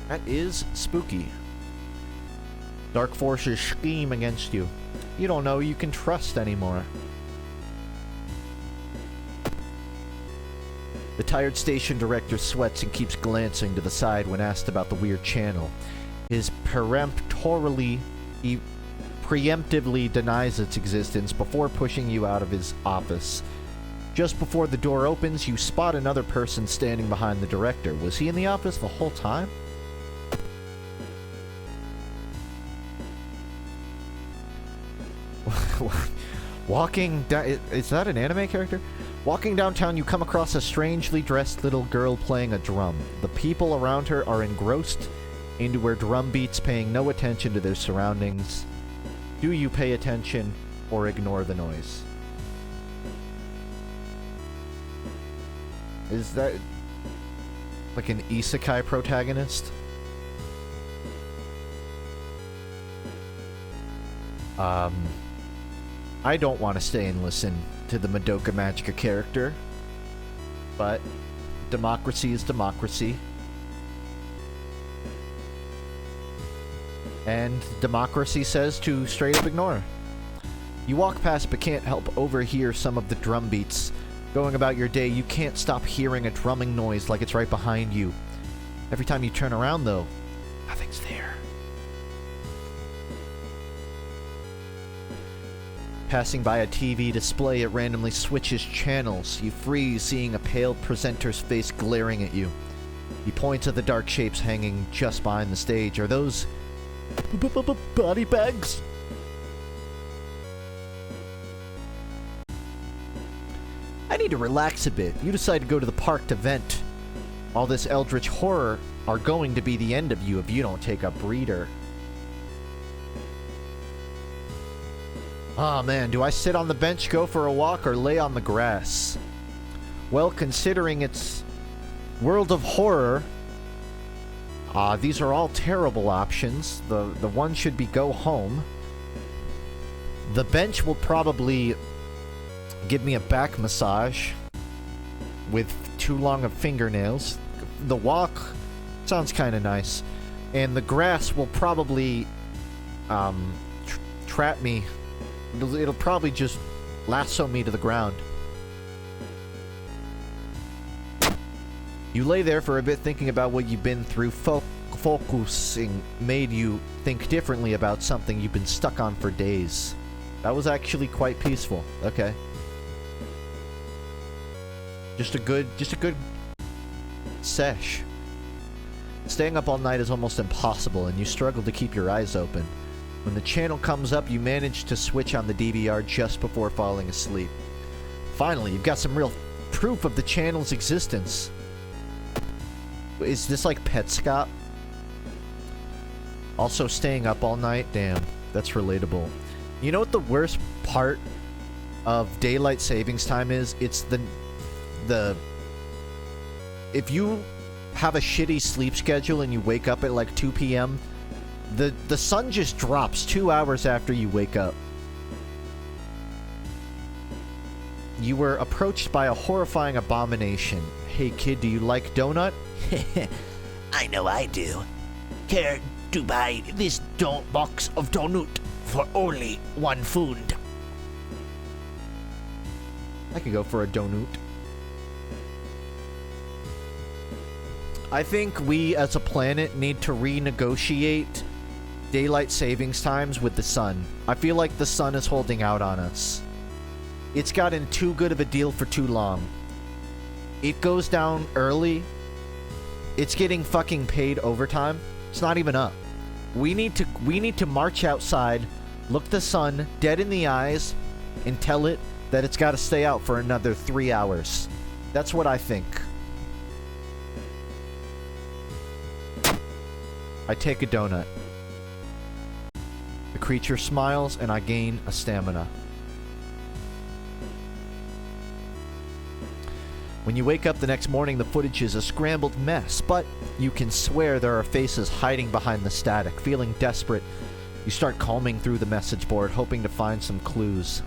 That is spooky. Dark forces scheme against you. You don't know you can trust anymore. The tired station director sweats and keeps glancing to the side when asked about the weird channel. His preemptively denies its existence before pushing you out of his office. Just before the door opens, you spot another person standing behind the director. Was he in the office the whole time? Walking down... Is that an anime character? Walking downtown, you come across a strangely dressed little girl playing a drum. The people around her are engrossed into her drum beats, paying no attention to their surroundings. Do you pay attention or ignore the noise? Is that like an isekai protagonist? I don't want to stay and listen to the Madoka Magica character, but democracy is democracy. And democracy says to straight up ignore. You walk past but can't help overhear some of the drum beats. Going about your day, you can't stop hearing a drumming noise like it's right behind you. Every time you turn around, though, nothing's there. Passing by a TV display, it randomly switches channels. You freeze, seeing a pale presenter's face glaring at you. He points at the dark shapes hanging just behind the stage. Are those... body bags? I need to relax a bit. You decide to go to the park to vent. All this eldritch horror are going to be the end of you if you don't take a breather. Oh man, do I sit on the bench, go for a walk, or lay on the grass? Well, considering it's World of Horror, these are all terrible options. The one should be go home. The bench will probably give me a back massage with too long of fingernails. The walk sounds kind of nice. And the grass will probably trap me. It'll probably just lasso me to the ground. You lay there for a bit thinking about what you've been through. Focusing made you think differently about something you've been stuck on for days. That was actually quite peaceful. Okay. Just a good sesh. Staying up all night is almost impossible, and you struggle to keep your eyes open. When the channel comes up, you manage to switch on the DVR just before falling asleep. Finally, you've got some real proof of the channel's existence. Is this like Petscop? Also staying up all night? Damn, that's relatable. You know what the worst part of daylight savings time is? It's the if you have a shitty sleep schedule and you wake up at like 2 p.m., the sun just drops 2 hours after you wake up. You were approached by a horrifying abomination. Hey kid, do you like donut? I know I do. Care to buy this box of donut for only 1 pfund. I could go for a donut. I think we as a planet need to renegotiate daylight savings times with the sun. I feel like the sun is holding out on us. It's gotten too good of a deal for too long. It goes down early. It's getting fucking paid overtime. It's not even up. We need to march outside, look the sun dead in the eyes, and tell it that it's got to stay out for another 3 hours. That's what I think. I take a donut. The creature smiles, and I gain a stamina. When you wake up the next morning, the footage is a scrambled mess, but you can swear there are faces hiding behind the static. Feeling desperate, you start combing through the message board, hoping to find some clues.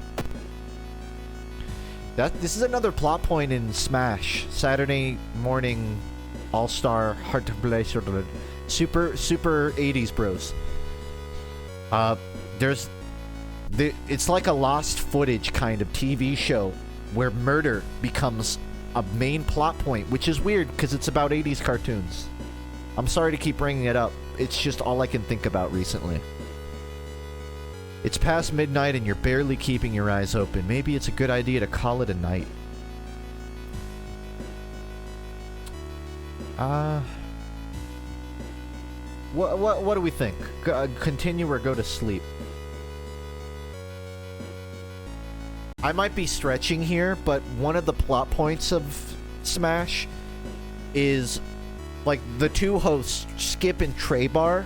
This is another plot point in Smash. Saturday morning, all-star, hard to play, sort of super 80s bros. It's like a lost footage kind of TV show where murder becomes a main plot point, which is weird because it's about 80s cartoons. I'm sorry to keep bringing it up. It's just all I can think about recently. It's past midnight and you're barely keeping your eyes open. Maybe it's a good idea to call it a night. What do we think? Continue or go to sleep? I might be stretching here, but one of the plot points of Smash is, like, the two hosts, Skip and Treybar.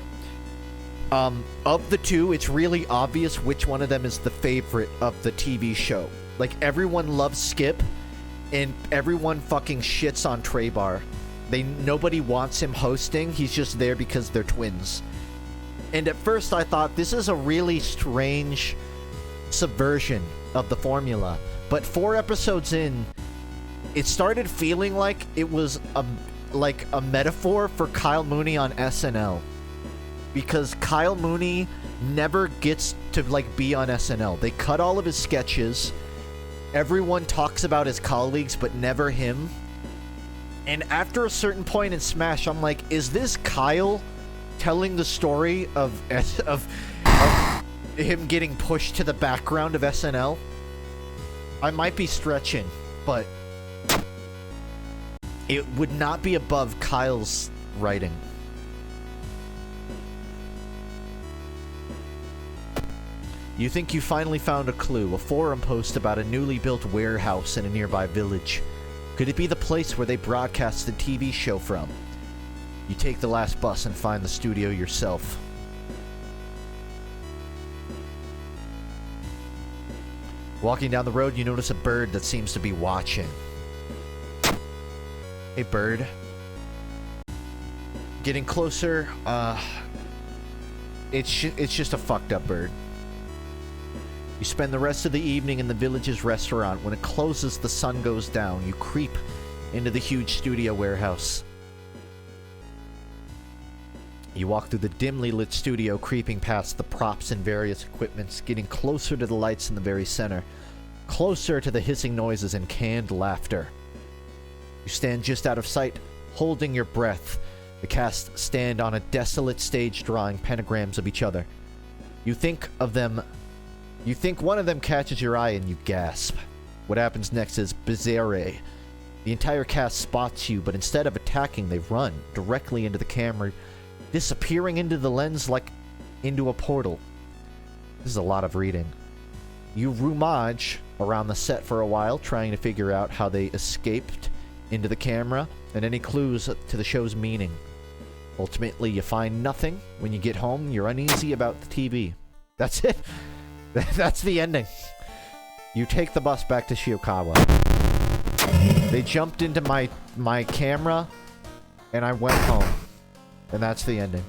Of the two, it's really obvious which one of them is the favorite of the TV show. Like, everyone loves Skip, and everyone fucking shits on Treybar. Nobody wants him hosting, he's just there because they're twins. And at first I thought, this is a really strange subversion of the formula. But 4 episodes in, it started feeling like it was a metaphor for Kyle Mooney on SNL. Because Kyle Mooney never gets to, like, be on SNL. They cut all of his sketches. Everyone talks about his colleagues, but never him. And after a certain point in Smash, I'm like, is this Kyle telling the story of him getting pushed to the background of SNL? I might be stretching, but it would not be above Kyle's writing. You think you finally found a clue, a forum post about a newly built warehouse in a nearby village. Could it be the place where they broadcast the TV show from? You take the last bus and find the studio yourself. Walking down the road, you notice a bird that seems to be watching. Hey, bird. Getting closer, it's just a fucked up bird. You spend the rest of the evening in the village's restaurant. When it closes, the sun goes down. You creep into the huge studio warehouse. You walk through the dimly lit studio, creeping past the props and various equipments, getting closer to the lights in the very center, closer to the hissing noises and canned laughter. You stand just out of sight, holding your breath. The cast stand on a desolate stage drawing pentagrams of each other. You think one of them catches your eye and you gasp. What happens next is bizarre. The entire cast spots you, but instead of attacking, they run directly into the camera, disappearing into the lens like into a portal. This is a lot of reading. You rummage around the set for a while, trying to figure out how they escaped into the camera and any clues to the show's meaning. Ultimately, you find nothing. When you get home, you're uneasy about the TV. That's it. That's the ending. You take the bus back to Shiokawa. They jumped into my camera, and I went home. And that's the ending.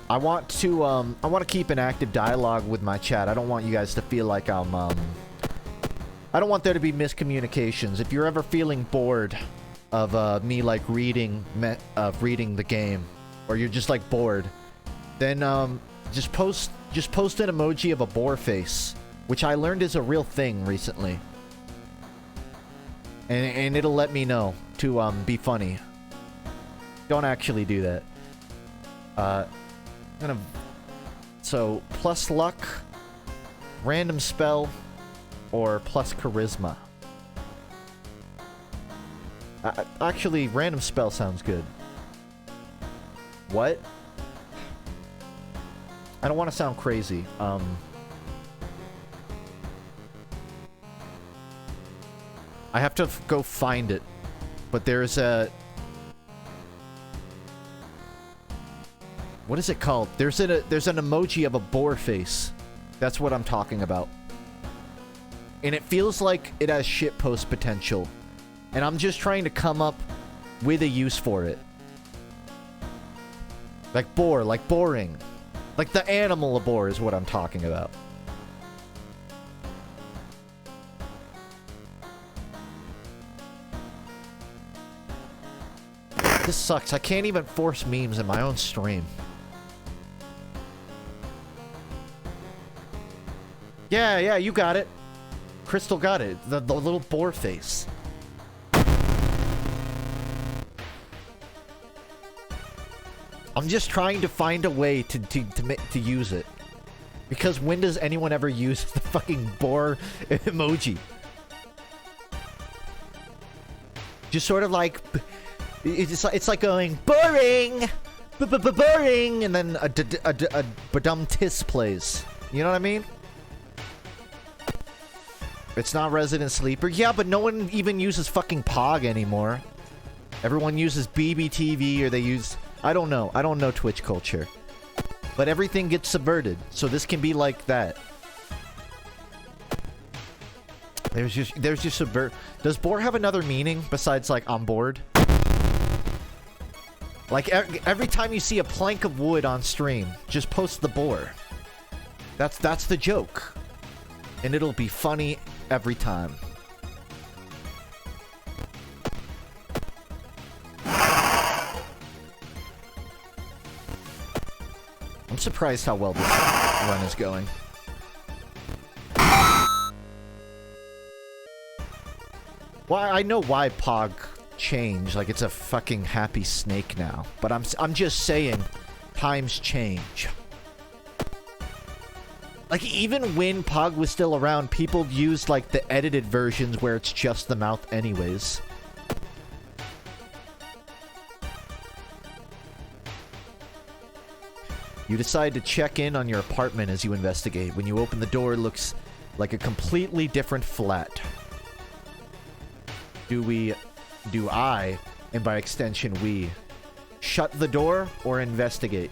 I want to keep an active dialogue with my chat. I don't want you guys to feel like I don't want there to be miscommunications. If you're ever feeling bored of me like reading the game, or you're just like bored, then just post an emoji of a boar face, which I learned is a real thing recently, and it'll let me know to be funny. Don't actually do that. So plus luck, random spell, or plus charisma. Actually, random spell sounds good. What? I don't want to sound crazy. I have to go find it, but there's a... What is it called? There's an emoji of a boar face. That's what I'm talking about. And it feels like it has shitpost potential. And I'm just trying to come up with a use for it. Like boar, like boring. Like the animal of boar is what I'm talking about. This sucks. I can't even force memes in my own stream. Yeah, you got it. Crystal got it. The little boar face. I'm just trying to find a way to use it. Because when does anyone ever use the fucking boar emoji? Just sort of like... It's like going, boring! Boring! And then a badum tis plays. You know what I mean? It's not Resident Sleeper. Yeah, but no one even uses fucking Pog anymore. Everyone uses BBTV or they use... I don't know. I don't know Twitch culture. But everything gets subverted, so this can be like that. There's just subvert... Does boar have another meaning besides, like, I'm bored? Like, every time you see a plank of wood on stream, just post the boar. That's the joke. And it'll be funny every time. I'm surprised how well this run is going. Well, I know why Pog changed. Like, it's a fucking happy snake now. But I'm just saying, times change. Like, even when Pog was still around, people used, like, the edited versions where it's just the mouth anyways. You decide to check in on your apartment as you investigate. When you open the door, it looks like a completely different flat. Do I, and by extension we, shut the door or investigate?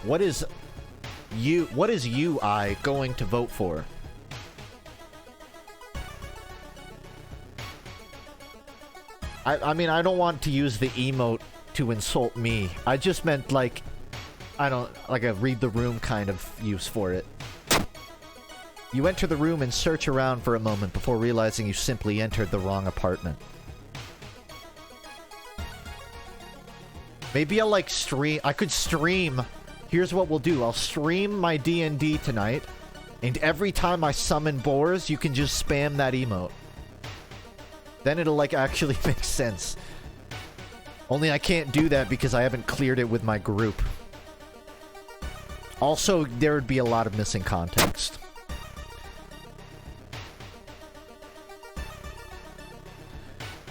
What is I going to vote for? I mean, I don't want to use the emote to insult me. I just meant, like, I don't... like a read the room kind of use for it. You enter the room and search around for a moment before realizing you simply entered the wrong apartment. Maybe I'll, like, stream... I could stream... Here's what we'll do. I'll stream my D&D tonight, and every time I summon boars, you can just spam that emote. Then it'll, like, actually make sense. Only I can't do that because I haven't cleared it with my group. Also, there would be a lot of missing context.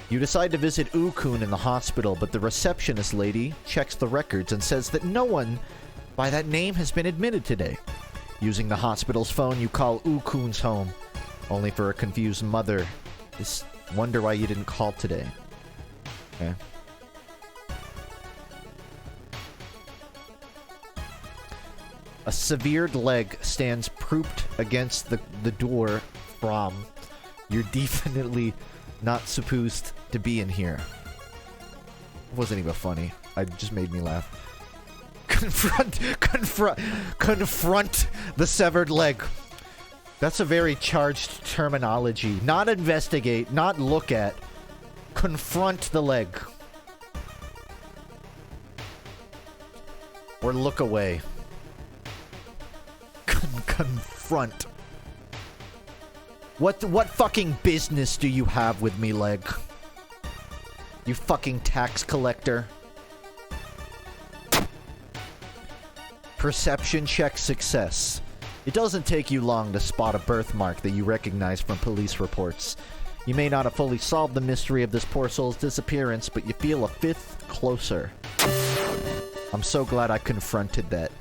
You decide to visit Ukun in the hospital, but the receptionist lady checks the records and says that no one by that name has been admitted today. Using the hospital's phone, you call Ukun's home, only for a confused mother. Just wonder why you didn't call today. Okay. A severed leg stands propped against the door from. You're definitely not supposed to be in here. It wasn't even funny. It just made me laugh. Confront the severed leg. That's a very charged terminology. Not investigate, not look at. Confront the leg. Or look away. Confront. What fucking business do you have with me, leg? You fucking tax collector. Perception check success. It doesn't take you long to spot a birthmark that you recognize from police reports. You may not have fully solved the mystery of this poor soul's disappearance, but you feel a fifth closer. I'm so glad I confronted that.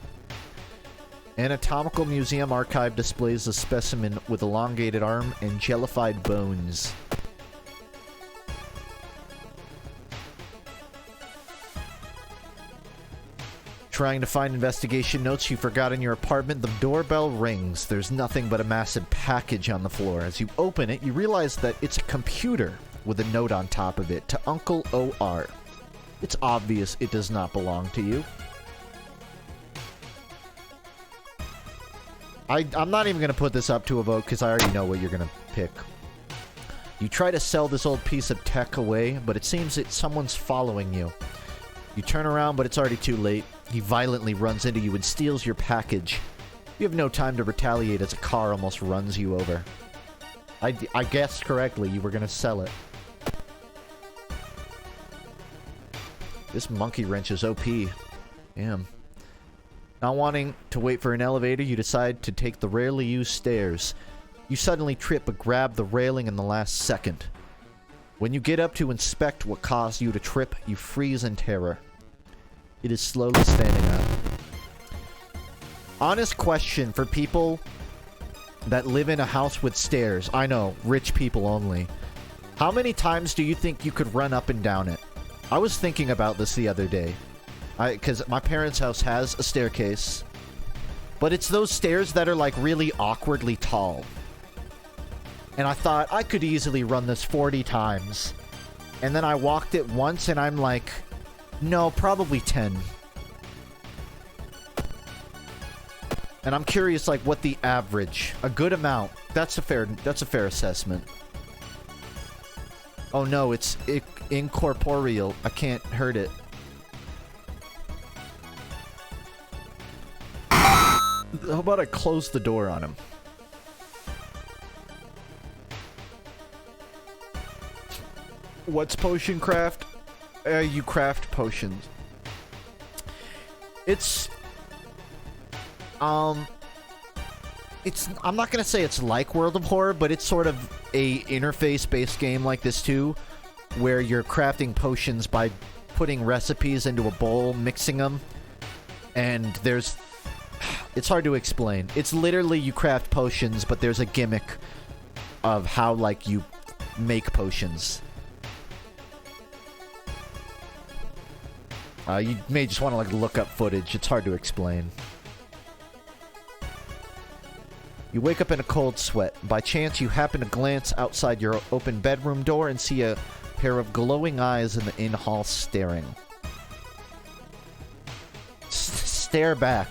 Anatomical Museum Archive displays a specimen with elongated arm and jellified bones. Trying to find investigation notes you forgot in your apartment, the doorbell rings. There's nothing but a massive package on the floor. As you open it, you realize that it's a computer with a note on top of it to Uncle O.R. It's obvious it does not belong to you. I'm not even going to put this up to a vote because I already know what you're going to pick. You try to sell this old piece of tech away, but it seems that someone's following you. You turn around, but it's already too late. He violently runs into you and steals your package. You have no time to retaliate as a car almost runs you over. I guessed correctly. You were going to sell it. This monkey wrench is OP. Damn. Not wanting to wait for an elevator, you decide to take the rarely used stairs. You suddenly trip but grab the railing in the last second. When you get up to inspect what caused you to trip, you freeze in terror. It is slowly standing up. Honest question for people that live in a house with stairs. I know, rich people only. How many times do you think you could run up and down it? I was thinking about this the other day. Because my parents' house has a staircase. But it's those stairs that are like really awkwardly tall. And I thought I could easily run this 40 times. And then I walked it once and I'm like, no, probably 10. And I'm curious like what the average, a good amount. That's a fair assessment. Oh no, it's incorporeal. I can't hurt it. How about I close the door on him? What's potion craft? You craft potions. I'm not gonna say it's like World of Horror, but it's sort of a interface-based game like this too, where you're crafting potions by putting recipes into a bowl, mixing them, and it's hard to explain. It's literally you craft potions, but there's a gimmick of how, like, you make potions. You may just want to, like, look up footage. It's hard to explain. You wake up in a cold sweat. By chance, you happen to glance outside your open bedroom door and see a pair of glowing eyes in the in-hall staring. Stare back.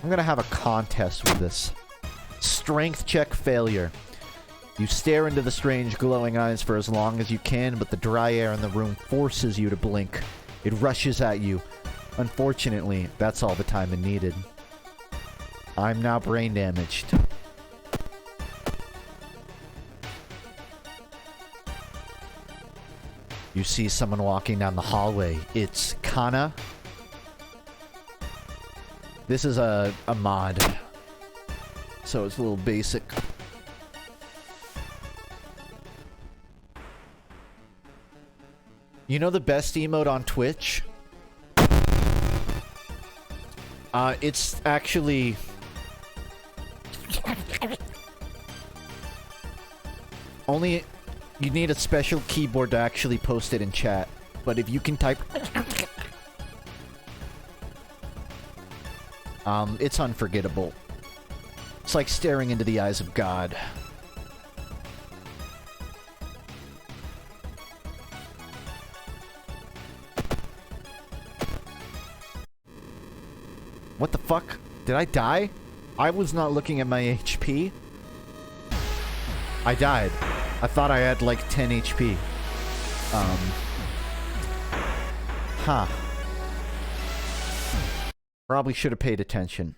I'm gonna have a contest with this. Strength check failure. You stare into the strange glowing eyes for as long as you can, but the dry air in the room forces you to blink. It rushes at you. Unfortunately, that's all the time it needed. I'm now brain damaged. You see someone walking down the hallway. It's Kana. This is a mod. So it's a little basic. You know the best emote on Twitch? It's actually... only... you need a special keyboard to actually post it in chat. But if you can type... it's unforgettable. It's like staring into the eyes of God. What the fuck? Did I die? I was not looking at my HP. I died. I thought I had like 10 HP. Huh. Probably should have paid attention.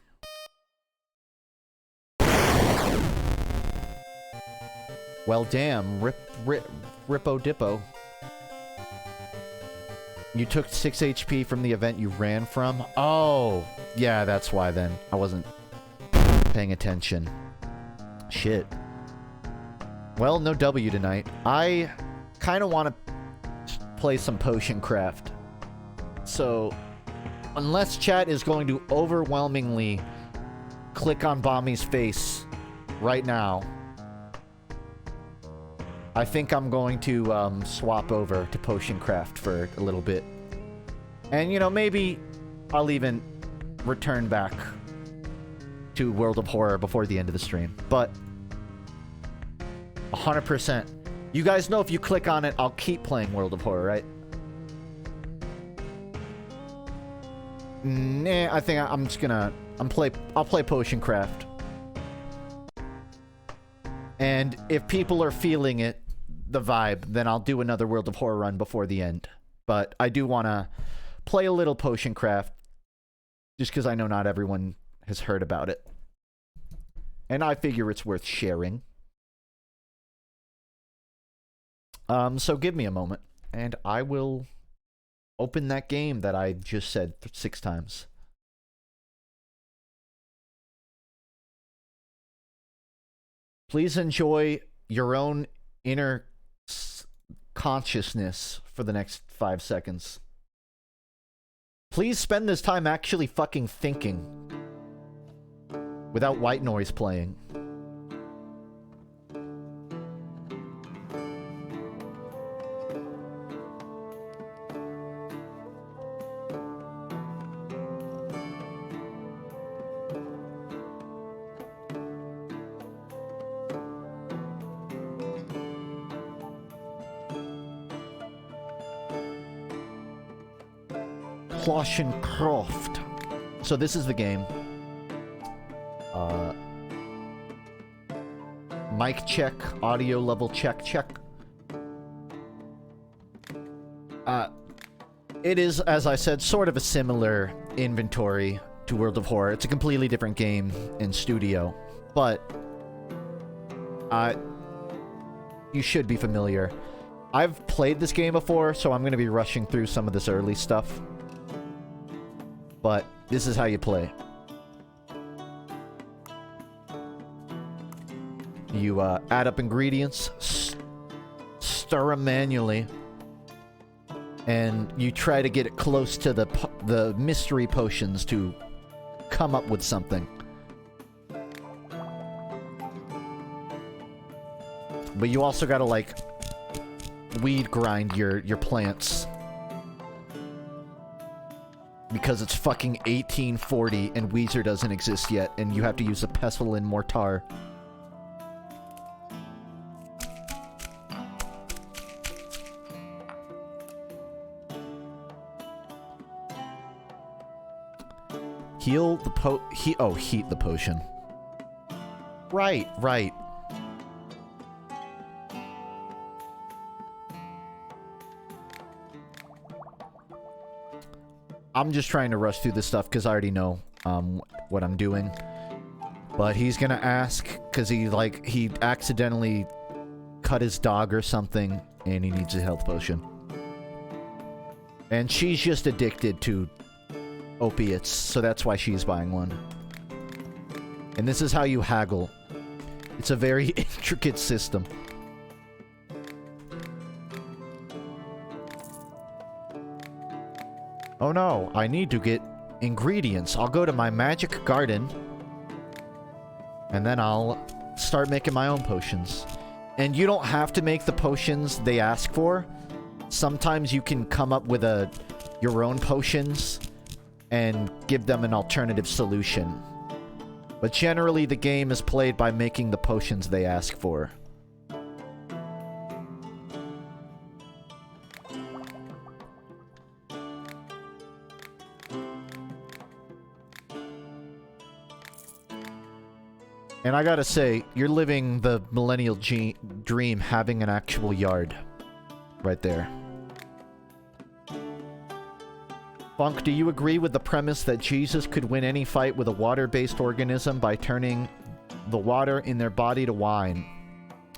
Well, damn. Rippo Dippo. You took 6 HP from the event you ran from? Oh! Yeah, that's why then. I wasn't paying attention. Shit. Well, no W tonight. I kind of want to play some potion craft. So, unless chat is going to overwhelmingly click on Bommy's face right now, I think I'm going to swap over to potion craft for a little bit. And, you know, maybe I'll even return back to World of Horror before the end of the stream. But 100%. You guys know if you click on it, I'll keep playing World of Horror, right? Nah, I think I'm just gonna... I'll play potion craft. And if people are feeling it, the vibe, then I'll do another World of Horror run before the end. But I do want to play a little potion craft, just because I know not everyone has heard about it. And I figure it's worth sharing. So give me a moment, and I will open that game that I just said 6 times. Please enjoy your own inner consciousness for the next 5 seconds. Please spend this time actually fucking thinking without white noise playing. Croft. So this is the game. Mic check, audio level check. It is, as I said, sort of a similar inventory to World of Horror. It's a completely different game in studio, but you should be familiar. I've played this game before, so I'm going to be rushing through some of this early stuff. But this is how you play. You add up ingredients, stir them manually, and you try to get it close to the mystery potions to come up with something. But you also gotta, like, weed grind your plants. Because it's fucking 1840 and Weezer doesn't exist yet, and you have to use a pestle and mortar. Heal the heat the potion. Right, right. I'm just trying to rush through this stuff because I already know what I'm doing. But he's gonna ask because he accidentally cut his dog or something and he needs a health potion. And she's just addicted to opiates, so that's why she's buying one. And this is how you haggle. It's a very intricate system. Oh no, I need to get ingredients. I'll go to my magic garden. And then I'll start making my own potions. And you don't have to make the potions they ask for. Sometimes you can come up with your own potions and give them an alternative solution. But generally the game is played by making the potions they ask for. And I gotta say, you're living the millennial dream having an actual yard. Right there. FUNKe, do you agree with the premise that Jesus could win any fight with a water-based organism by turning the water in their body to wine?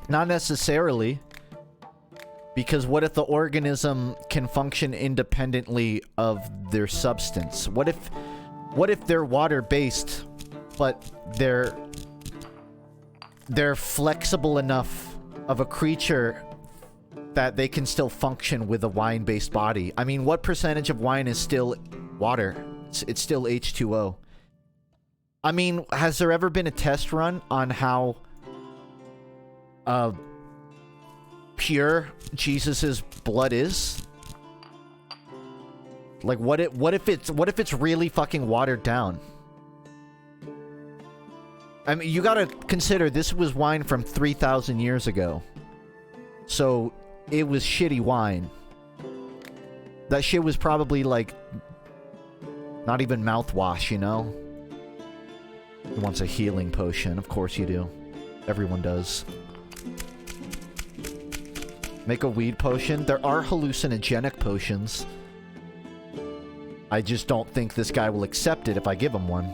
Not necessarily. Because what if the organism can function independently of their substance? What if they're water-based, but they're flexible enough of a creature that they can still function with a wine-based body? I mean, what percentage of wine is still water? It's still H2O. I mean, has there ever been a test run on how pure Jesus's blood is? Like, what if it's really fucking watered down? I mean, you gotta consider this was wine from 3,000 years ago. So, it was shitty wine. That shit was probably, like, not even mouthwash, you know? He wants a healing potion. Of course you do. Everyone does. Make a weed potion. There are hallucinogenic potions. I just don't think this guy will accept it if I give him one.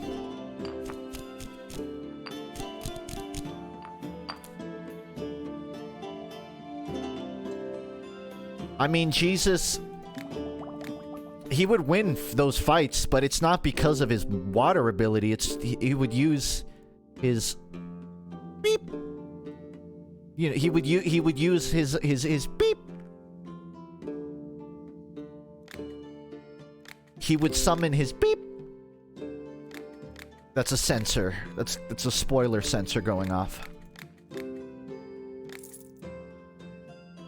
I mean, Jesus, he would win those fights, but it's not because of his water ability. He would use his beep. You know, he would use his beep. He would summon his beep. That's a sensor. That's a spoiler sensor going off.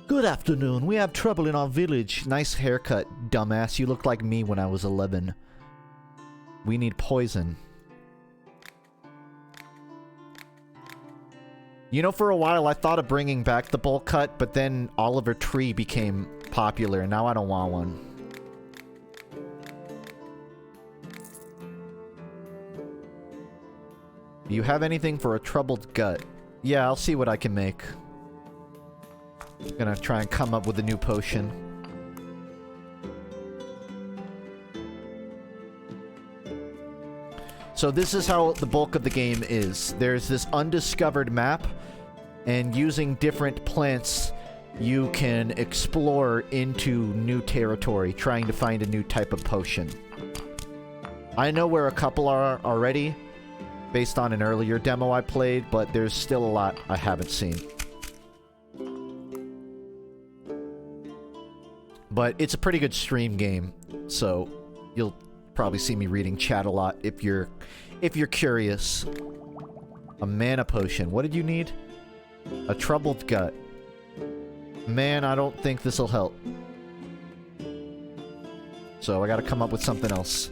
Good afternoon. We have trouble in our village. Nice haircut, dumbass. You looked like me when I was 11. We need poison. You know, for a while I thought of bringing back the bowl cut, but then Oliver Tree became popular, and now I don't want one. Do you have anything for a troubled gut? Yeah, I'll see what I can make. Gonna try and come up with a new potion. So this is how the bulk of the game is. There's this undiscovered map, and using different plants, you can explore into new territory, trying to find a new type of potion. I know where a couple are already, based on an earlier demo I played, but there's still a lot I haven't seen. But it's a pretty good stream game, so you'll probably see me reading chat a lot if you're curious. A mana potion. What did you need? A troubled gut. Man, I don't think this'll help. So I gotta come up with something else.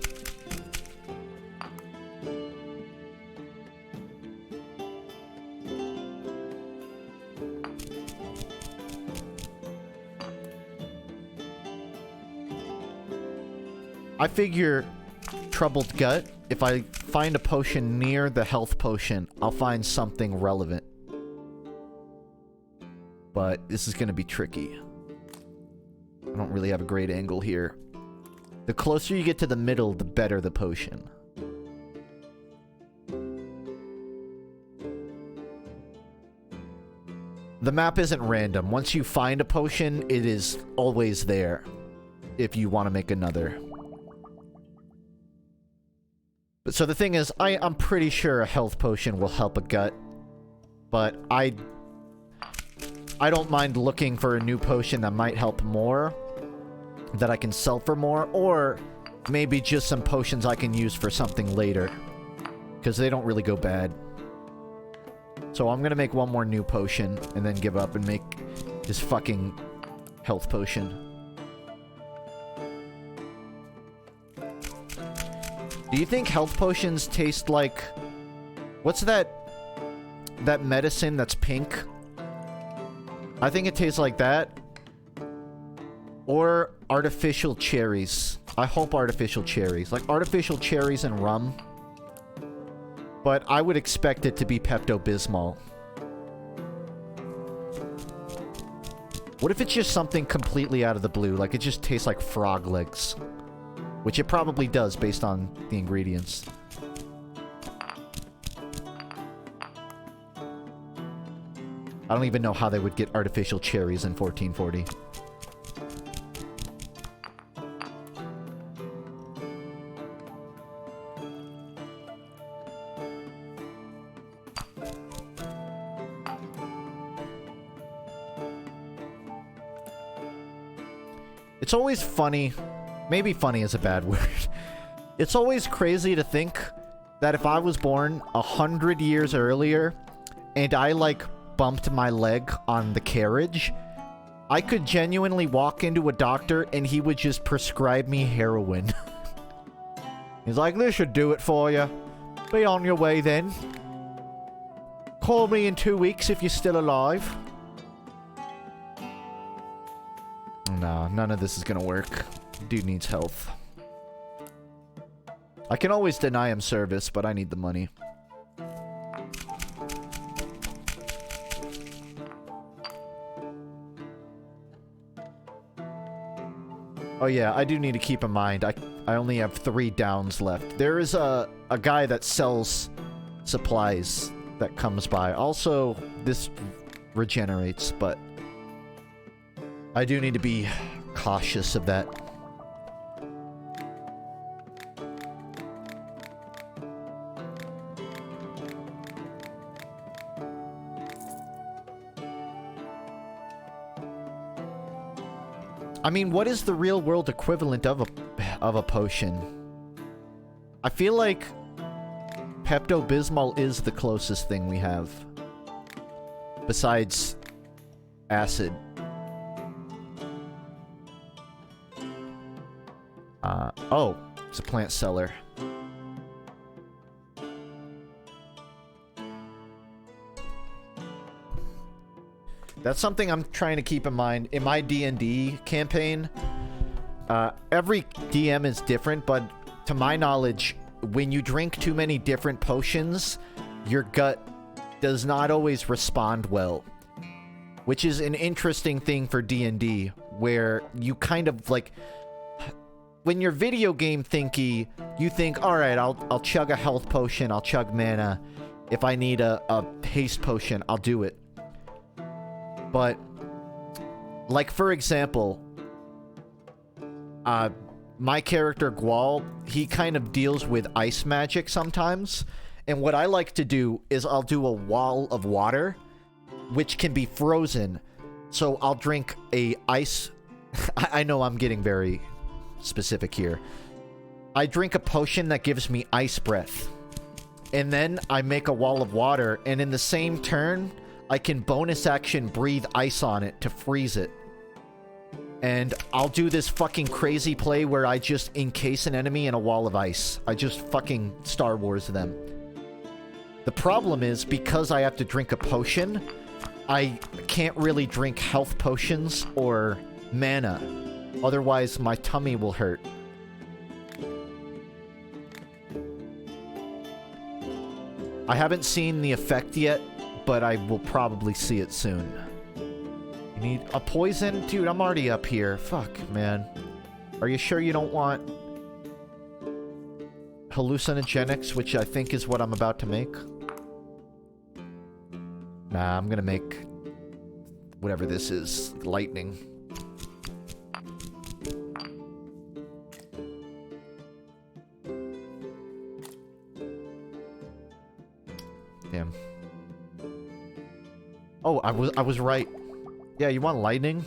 I figure troubled gut, if I find a potion near the health potion, I'll find something relevant. But this is going to be tricky. I don't really have a great angle here. The closer you get to the middle, the better the potion. The map isn't random. Once you find a potion, it is always there if you want to make another. But so the thing is, I'm pretty sure a health potion will help a gut, but I don't mind looking for a new potion that might help more, that I can sell for more, or maybe just some potions I can use for something later, because they don't really go bad. So I'm gonna make one more new potion, and then give up and make this fucking health potion. Do you think health potions taste like... What's that medicine that's pink? I think it tastes like that. Or artificial cherries. I hope artificial cherries. Like artificial cherries and rum. But I would expect it to be Pepto-Bismol. What if it's just something completely out of the blue? Like it just tastes like frog legs. Which it probably does based on the ingredients. I don't even know how they would get artificial cherries in 1440. It's always funny. Maybe funny is a bad word. It's always crazy to think that if I was born 100 years earlier and I, like, bumped my leg on the carriage, I could genuinely walk into a doctor and he would just prescribe me heroin. He's like, this should do it for you. Be on your way then. Call me in 2 weeks if you're still alive. No, none of this is gonna work. Dude needs health. I can always deny him service, but I need the money. Oh yeah, I do need to keep in mind, I only have 3 downs left. There is a guy that sells supplies that comes by. Also, this regenerates, but I do need to be cautious of that. I mean, what is the real world equivalent of a potion? I feel like Pepto-Bismol is the closest thing we have. Besides acid. Oh, it's a plant seller. That's something I'm trying to keep in mind. In my D&D campaign, every DM is different, but to my knowledge, when you drink too many different potions, your gut does not always respond well. Which is an interesting thing for D&D, where you kind of, like... When you're video game thinky, you think, alright, I'll chug a health potion, I'll chug mana. If I need a haste potion, I'll do it. But, like, for example, my character, Gwal, he kind of deals with ice magic sometimes. And what I like to do is I'll do a wall of water, which can be frozen. So I'll drink a ice... I know I'm getting very specific here. I drink a potion that gives me ice breath. And then I make a wall of water, and in the same turn... I can bonus action breathe ice on it to freeze it. And I'll do this fucking crazy play where I just encase an enemy in a wall of ice. I just fucking Star Wars them. The problem is, because I have to drink a potion, I can't really drink health potions or mana. Otherwise, my tummy will hurt. I haven't seen the effect yet, but I will probably see it soon. You need a poison? Dude, I'm already up here. Fuck, man. Are you sure you don't want hallucinogenics, which I think is what I'm about to make? Nah, I'm gonna make whatever this is. Lightning. Damn. Oh, I was right. Yeah, you want lightning?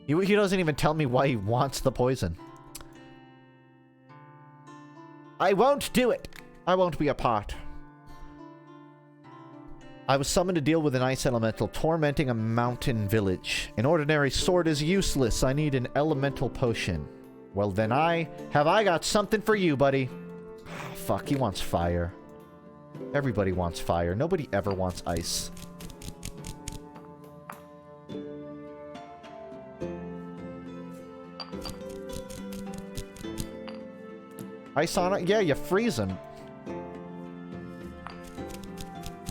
He doesn't even tell me why he wants the poison. I won't do it. I won't be a part. I was summoned to deal with an ice elemental tormenting a mountain village. An ordinary sword is useless. I need an elemental potion. Well, then I got something for you, buddy. Fuck, he wants fire. Everybody wants fire. Nobody ever wants ice. Ice on it? Yeah, you freeze them.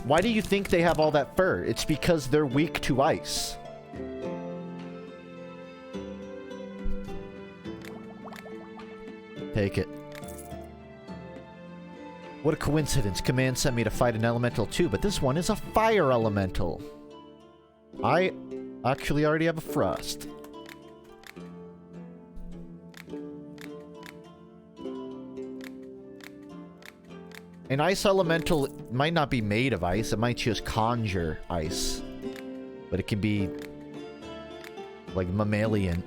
Why do you think they have all that fur? It's because they're weak to ice. Take it. What a coincidence. Command sent me to fight an elemental too, but this one is a fire elemental. I actually already have a frost. An ice elemental might not be made of ice. It might just conjure ice. But it can be like mammalian.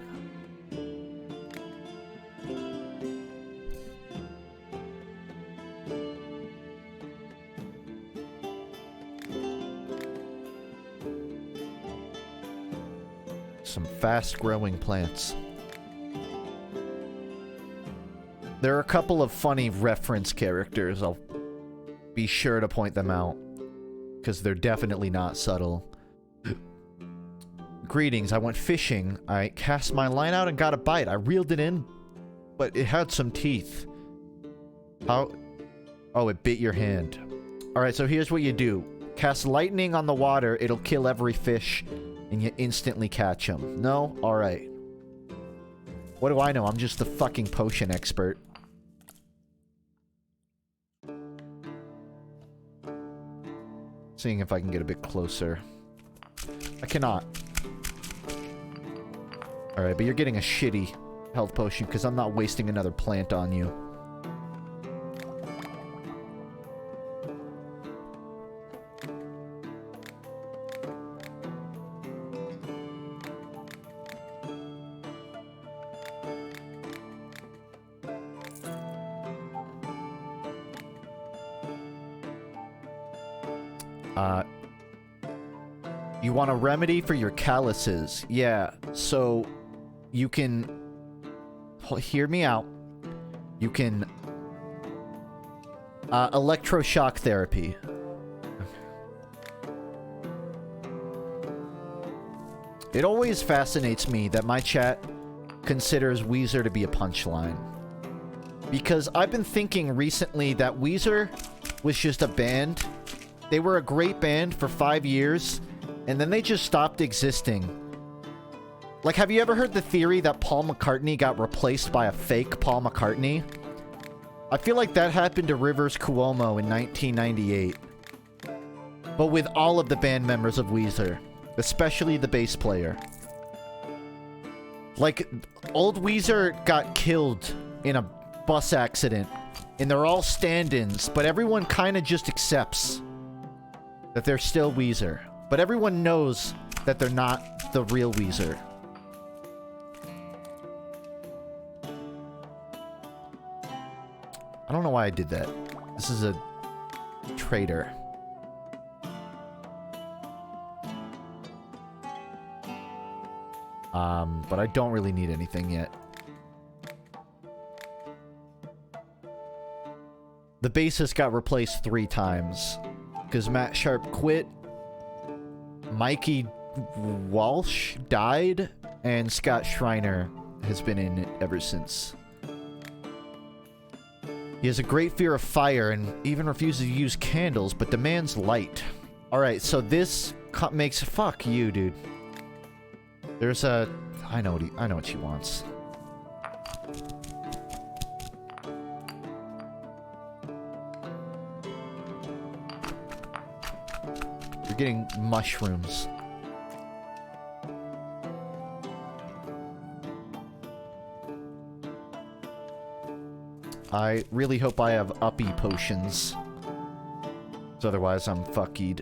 Some fast-growing plants. There are a couple of funny reference characters. I'll be sure to point them out, because they're definitely not subtle. Greetings, I went fishing. I cast my line out and got a bite. I reeled it in, but it had some teeth. How? Oh, it bit your hand. Alright, so here's what you do. Cast lightning on the water, it'll kill every fish, and you instantly catch them. No? Alright. What do I know? I'm just the fucking potion expert. Seeing if I can get a bit closer. I cannot. Alright, but you're getting a shitty health potion because I'm not wasting another plant on you. You want a remedy for your calluses. Yeah, so you can... Hear me out. You can... electroshock therapy. It always fascinates me that my chat considers Weezer to be a punchline. Because I've been thinking recently that Weezer was just a band. They were a great band for 5 years, and then they just stopped existing. Like, have you ever heard the theory that Paul McCartney got replaced by a fake Paul McCartney? I feel like that happened to Rivers Cuomo in 1998. But with all of the band members of Weezer, especially the bass player. Like, old Weezer got killed in a bus accident, and they're all stand-ins, but everyone kind of just accepts that they're still Weezer. But everyone knows that they're not the real Weezer. I don't know why I did that. This is a traitor. But I don't really need anything yet. The bassist got replaced 3 times. Because Matt Sharp quit, Mikey Walsh died, and Scott Schreiner has been in it ever since. He has a great fear of fire and even refuses to use candles, but demands light. Alright, so this makes... Fuck you, dude. There's a... I know what she wants. You're getting mushrooms. I really hope I have uppy potions. 'Cause otherwise I'm fucked.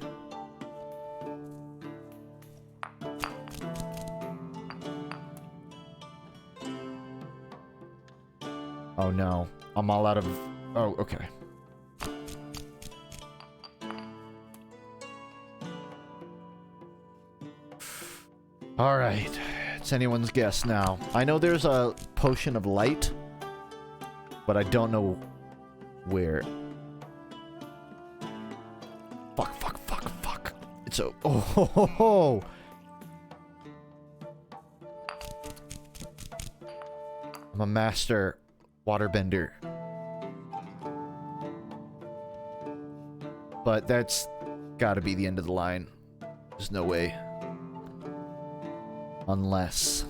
Oh no. I'm all out of... Oh, okay. Alright. It's anyone's guess now. I know there's a potion of light, but I don't know where. Fuck. It's a... Oh, ho, ho, ho. I'm a master waterbender. But that's gotta be the end of the line. There's no way. Unless...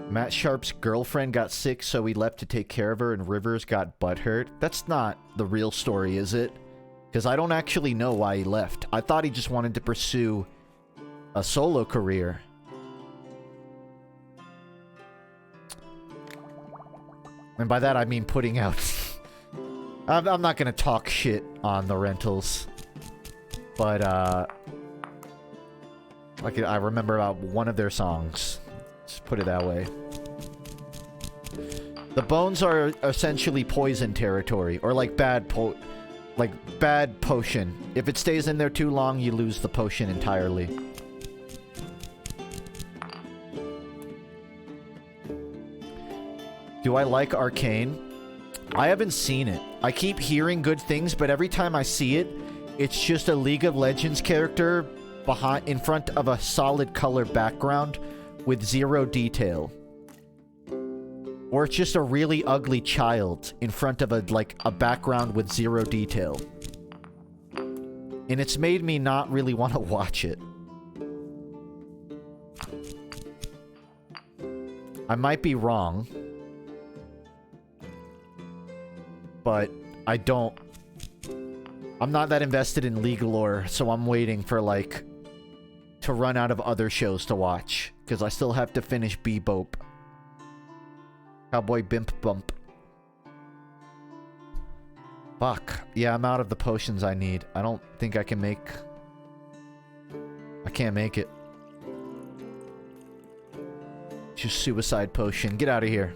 Matt Sharp's girlfriend got sick, so he left to take care of her, and Rivers got butthurt. That's not the real story, is it? Because I don't actually know why he left. I thought he just wanted to pursue a solo career. And by that I mean putting out... I'm not gonna talk shit on the rentals. But, like, I remember about one of their songs. Let's put it that way. The bones are essentially poison territory, or like bad potion. If it stays in there too long, you lose the potion entirely. Do I like Arcane? I haven't seen it. I keep hearing good things, but every time I see it, it's just a League of Legends character in front of a solid color background with zero detail. Or it's just a really ugly child in front of a background with zero detail. And it's made me not really want to watch it. I might be wrong. But I don't... I'm not that invested in League lore, so I'm waiting for, like, to run out of other shows to watch. Because I still have to finish Bebop. Cowboy Bimp Bump. Fuck. Yeah, I'm out of the potions I need. I don't think I can make... I can't make it. Just suicide potion. Get out of here.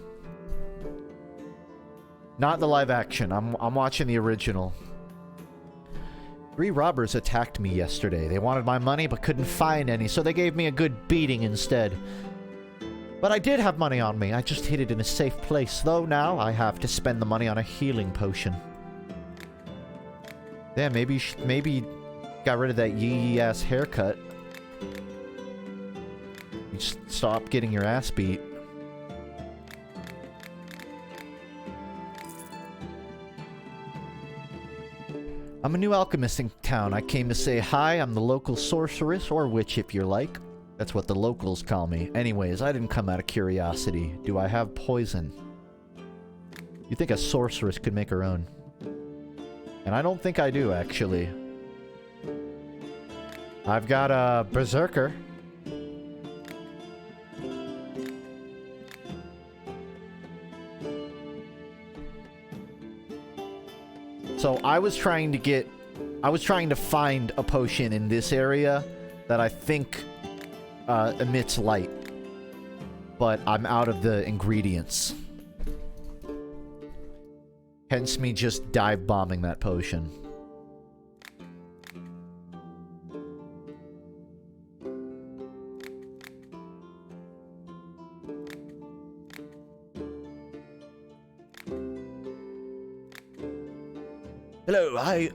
Not the live action. I'm watching the original. 3 robbers attacked me yesterday. They wanted my money but couldn't find any, so they gave me a good beating instead. But I did have money on me. I just hid it in a safe place, though now I have to spend the money on a healing potion. Yeah, maybe got rid of that yee-ass haircut. You stop getting your ass beat. I'm a new alchemist in town. I came to say hi. I'm the local sorceress, or witch if you like. That's what the locals call me. Anyways, I didn't come out of curiosity. Do I have poison? You think a sorceress could make her own? And I don't think I do, actually. I've got a berserker. So I was trying to find a potion in this area that I think emits light. But I'm out of the ingredients. Hence me just dive bombing that potion. Hello, I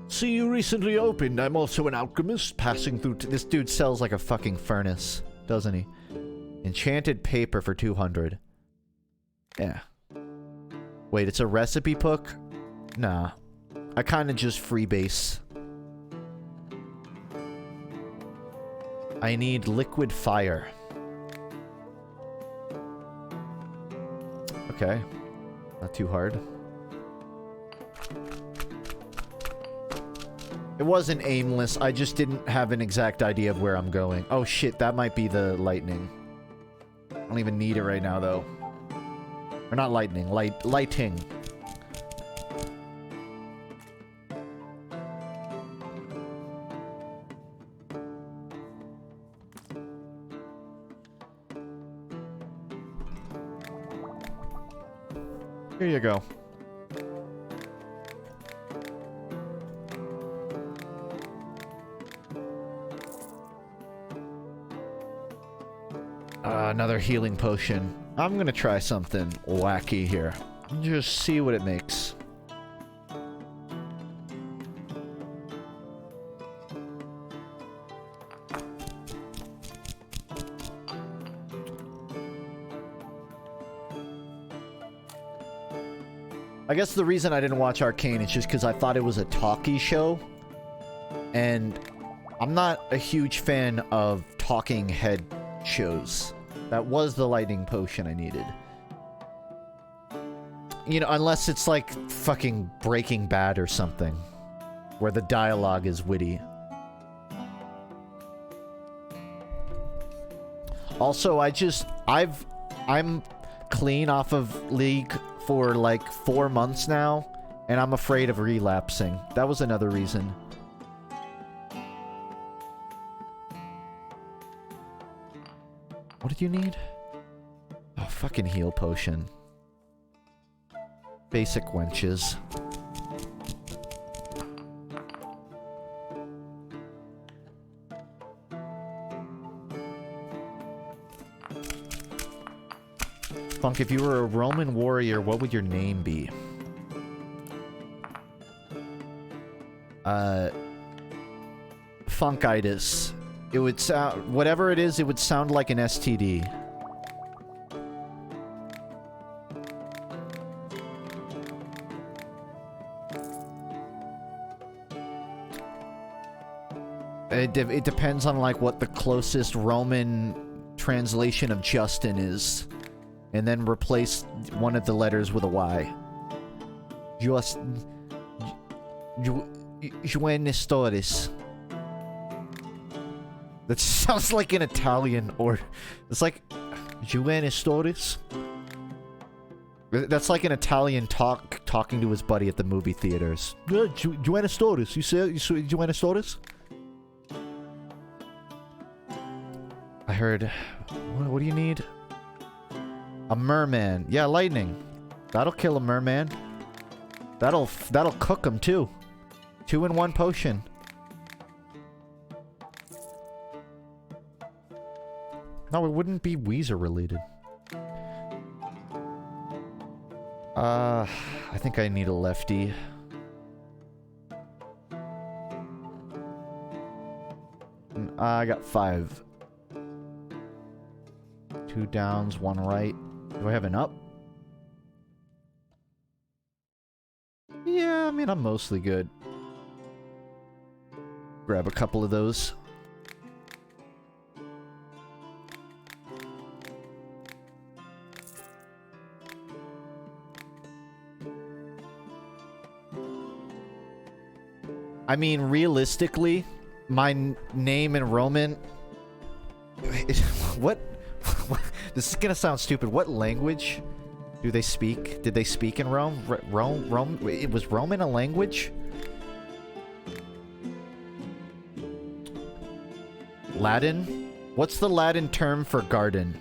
see you recently opened. I'm also an alchemist passing through to... This dude sells like a fucking furnace, doesn't he? Enchanted paper for 200. Yeah. Wait, it's a recipe book? Nah. I kind of just freebase. I need liquid fire. Okay. Not too hard. It wasn't aimless. I just didn't have an exact idea of where I'm going. Oh shit, that might be the lightning. I don't even need it right now, though. Or not lightning, lighting. Here you go. Another healing potion. I'm gonna try something wacky here. Just see what it makes. I guess the reason I didn't watch Arcane is just because I thought it was a talkie show. And I'm not a huge fan of talking head shows. That was the lightning potion I needed. You know, unless it's like fucking Breaking Bad or something. Where the dialogue is witty. Also, I'm clean off of League for like 4 months now. And I'm afraid of relapsing. That was another reason. What did you need? Oh, fucking heal potion. Basic wenches. Funk, if you were a Roman warrior, what would your name be? Funkitis. It would sound... Whatever it is, it would sound like an STD. It depends on, like, what the closest Roman translation of Justin is. And then replace one of the letters with a Y. Just... Juenistoris. That sounds like an Italian, or... It's like... Juenistoris? That's like an Italian talking to his buddy at the movie theaters. Juenistoris. You say Juenistoris? I heard... What do you need? A merman. Yeah, lightning. That'll kill a merman. That'll cook him, too. 2-in-1 potion. No, it wouldn't be Weezer related. I think I need a lefty. I got 5. 2 downs, 1 right. Do I have an up? Yeah, I mean, I'm mostly good. Grab a couple of those. I mean, realistically, my name in Roman... What? This is gonna sound stupid. What language do they speak? Did they speak in Rome? Rome? It was Roman a language? Latin? What's the Latin term for garden?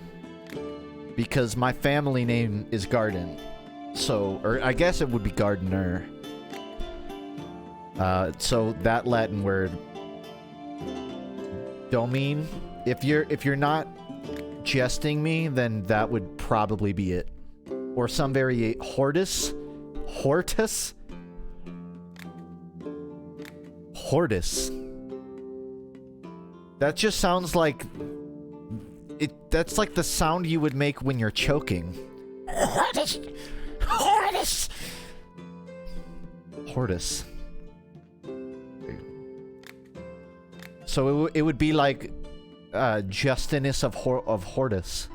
Because my family name is Garden. So, or I guess it would be gardener. So that Latin word, domine. If you're not jesting me, then that would probably be it, or some variation. Hortus. That just sounds like That's like the sound you would make when you're choking. Hortus! Hortus! Hortus. So it would be like Justinus of Hortus.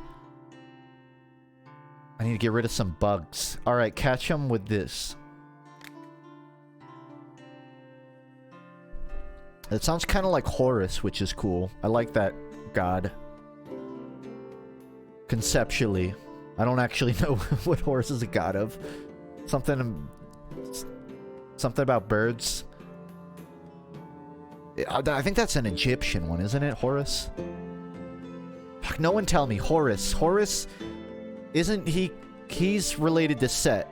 I need to get rid of some bugs. Alright, catch them with this. It sounds kind of like Horus, which is cool. I like that god. Conceptually. I don't actually know what Horus is a god of. Something about birds. I think that's an Egyptian one, isn't it? Horus? Fuck, no one tell me. Horus. Horus, isn't he... He's related to Set.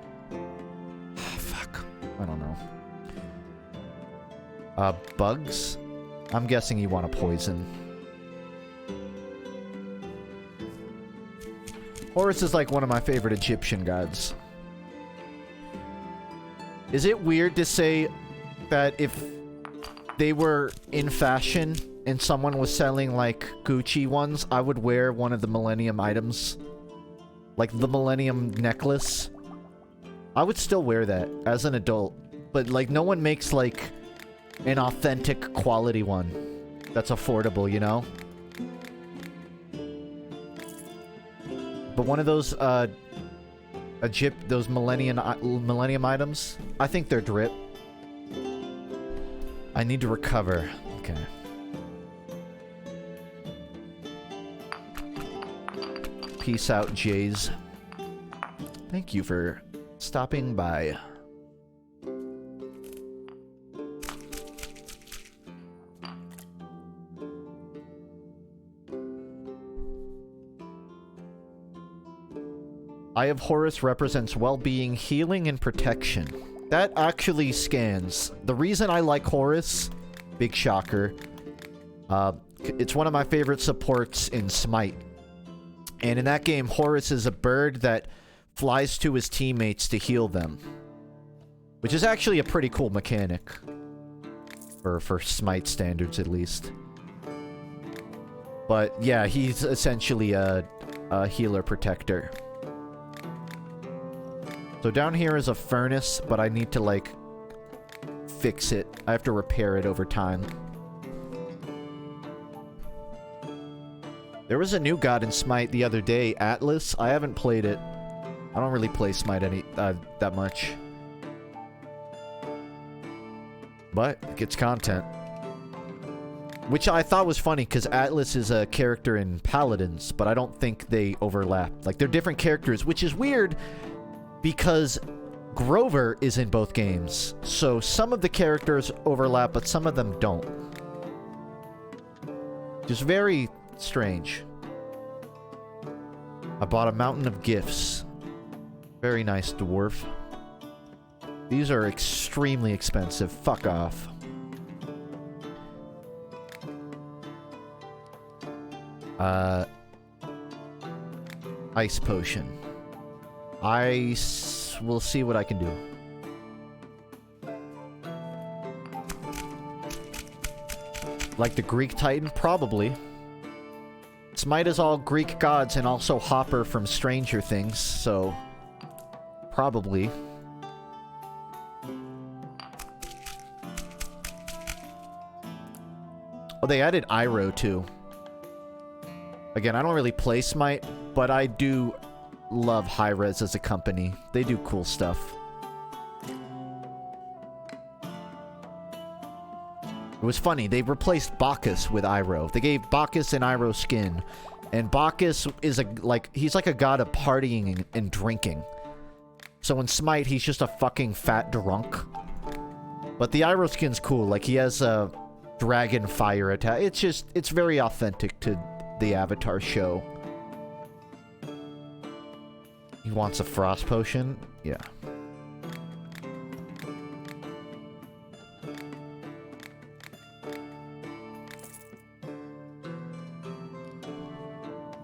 Fuck. I don't know. Bugs? I'm guessing you want a poison. Horus is like one of my favorite Egyptian gods. Is it weird to say that if they were in fashion and someone was selling like Gucci ones, I would wear one of the Millennium items? Like the Millennium necklace? I would still wear that as an adult. But like no one makes like an authentic quality one that's affordable, you know? But one of those those Millennium items, I think they're drip. I need to recover. Okay. Peace out, Jays. Thank you for stopping by. Eye of Horus represents well-being, healing, and protection. That actually scans. The reason I like Horus, big shocker, it's one of my favorite supports in Smite. And in that game, Horus is a bird that flies to his teammates to heal them. Which is actually a pretty cool mechanic. For Smite standards, at least. But yeah, he's essentially a healer protector. So down here is a furnace, but I need to, like, fix it. I have to repair it over time. There was a new god in Smite the other day, Atlas. I haven't played it. I don't really play Smite that much. But it gets content. Which I thought was funny, because Atlas is a character in Paladins, but I don't think they overlap. Like, they're different characters, which is weird, because Grover is in both games. So some of the characters overlap, but some of them don't. Just very strange. I bought a mountain of gifts. Very nice, dwarf. These are extremely expensive. Fuck off. Ice potion. I will see what I can do. Like the Greek Titan? Probably. Smite is all Greek gods and also Hopper from Stranger Things, so... Probably. Oh, they added Iroh, too. Again, I don't really play Smite, but I do love Hi-Rez as a company. They do cool stuff. It was funny, they replaced Bacchus with Iroh. They gave Bacchus an Iroh skin. And Bacchus is he's like a god of partying and drinking. So in Smite, he's just a fucking fat drunk. But the Iroh skin's cool. Like, he has a dragon fire attack. It's very authentic to the Avatar show. He wants a frost potion? Yeah.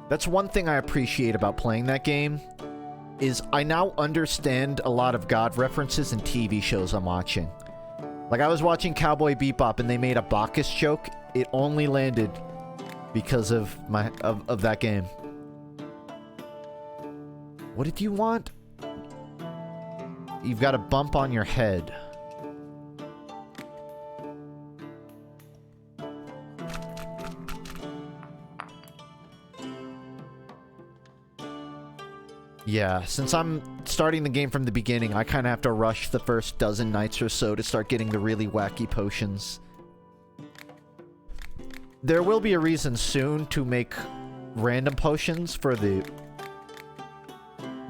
That's one thing I appreciate about playing that game, is I now understand a lot of god references in TV shows I'm watching. Like, I was watching Cowboy Bebop and they made a Bacchus joke. It only landed because of my of that game. What did you want? You've got a bump on your head. Yeah, since I'm starting the game from the beginning, I kind of have to rush the first dozen nights or so to start getting the really wacky potions. There will be a reason soon to make random potions for the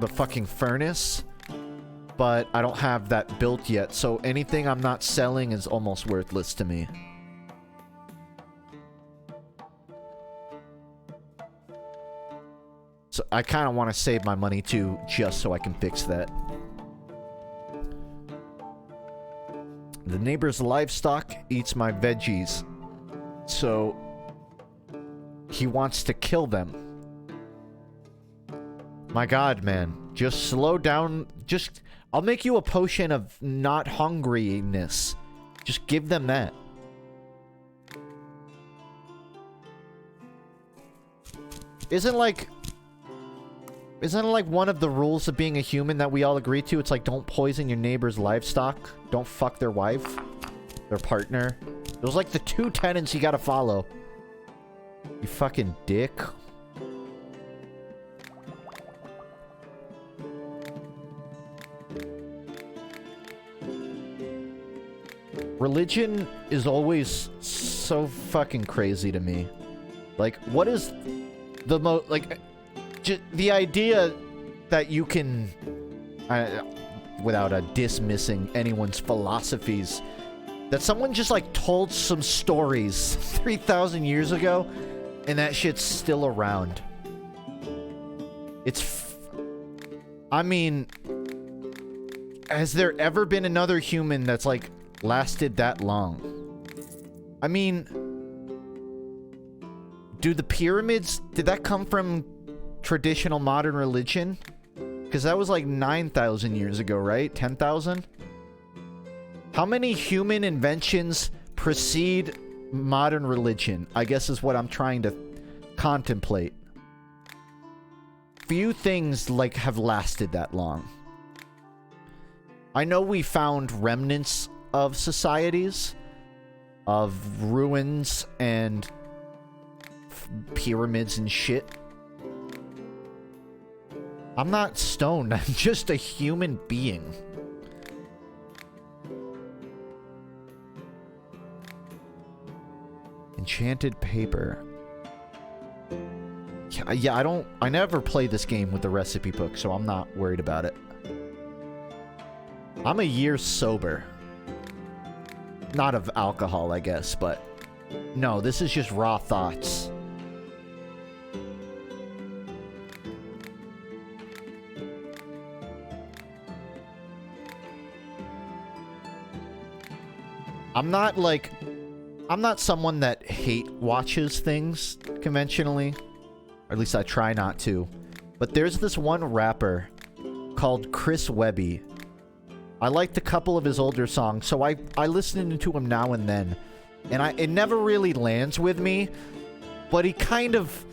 fucking furnace, but I don't have that built yet, so anything I'm not selling is almost worthless to me. So I kind of want to save my money too, just so I can fix that. The neighbor's livestock eats my veggies, so he wants to kill them. My god, man. Just slow down. Just, I'll make you a potion of not hungriness. Just give them that. Isn't like one of the rules of being a human that we all agree to? It's like, don't poison your neighbor's livestock. Don't fuck their wife. Their partner. Those are like the 2 tenets you gotta follow. You fucking dick. Religion is always so fucking crazy to me. Like, what is the most, like, the idea that you can, without dismissing anyone's philosophies, that someone just, like, told some stories 3,000 years ago, and that shit's still around. I mean, has there ever been another human that's, like, lasted that long? I mean, do the pyramids, did that come from traditional modern religion? Because that was like 9,000 years ago, right? 10,000? How many human inventions precede modern religion? I guess is what I'm trying to contemplate. Few things, like, have lasted that long. I know we found remnants of societies, of ruins and pyramids and shit. I'm not stoned. I'm just a human being. Enchanted paper. Yeah, I never play this game with the recipe book, so I'm not worried about it. I'm a year sober. Not of alcohol, I guess, but no, this is just raw thoughts. I'm not someone that hate watches things conventionally. Or at least I try not to. But there's this one rapper called Chris Webby. I liked a couple of his older songs, so I listen to him now and then. And it never really lands with me, but he kind of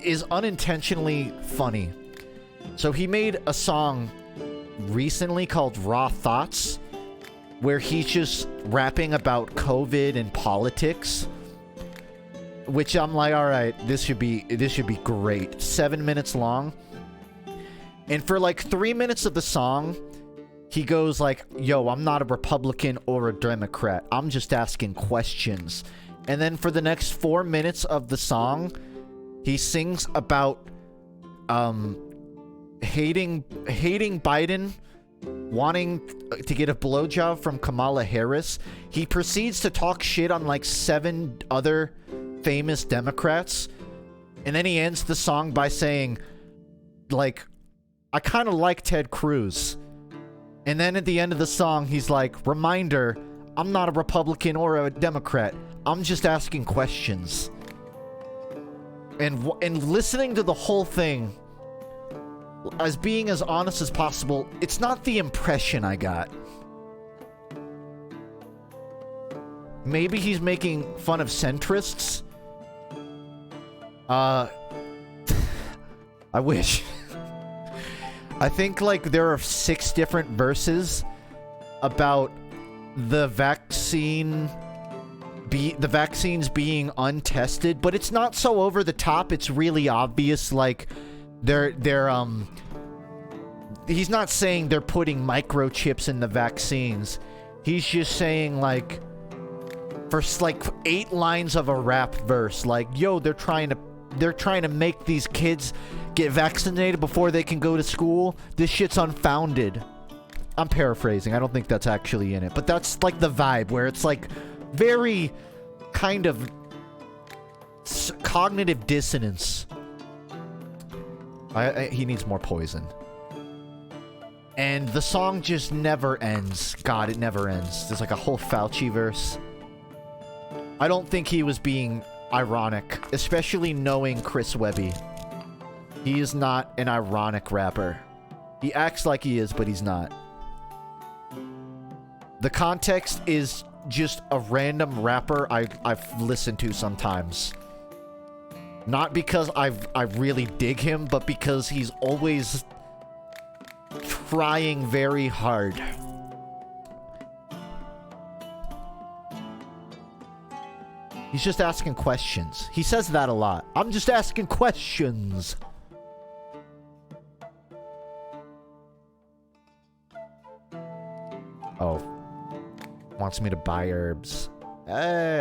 is unintentionally funny. So he made a song recently called Raw Thoughts, where he's just rapping about COVID and politics, which I'm like, all right, this should be great. 7 minutes long. And for like 3 minutes of the song, he goes like, yo, I'm not a Republican or a Democrat. I'm just asking questions. And then for the next 4 minutes of the song, he sings about hating Biden, wanting to get a blowjob from Kamala Harris. He proceeds to talk shit on like 7 other famous Democrats. And then he ends the song by saying, like, I kind of like Ted Cruz. And then at the end of the song, he's like, reminder, I'm not a Republican or a Democrat. I'm just asking questions. And listening to the whole thing, as being as honest as possible, it's not the impression I got. maybe he's making fun of centrists. I wish. I think, like, there are 6 different verses about the vaccines being untested, but it's not so over the top. It's really obvious. Like, he's not saying they're putting microchips in the vaccines. He's just saying, like, for like 8 lines of a rap verse, like, yo, they're trying to make these kids get vaccinated before they can go to school. This shit's unfounded. I'm paraphrasing. I don't think that's actually in it, but that's like the vibe, where it's like very kind of cognitive dissonance. He needs more poison. And the song just never ends. God, it never ends. There's like a whole Fauci verse. I don't think he was being ironic, especially knowing Chris Webby. He is not an ironic rapper. He acts like he is, but he's not. The context is just a random rapper I've listened to sometimes. Not because I really dig him, but because he's always trying very hard. He's just asking questions. He says that a lot. I'm just asking questions. Oh. Wants me to buy herbs. No.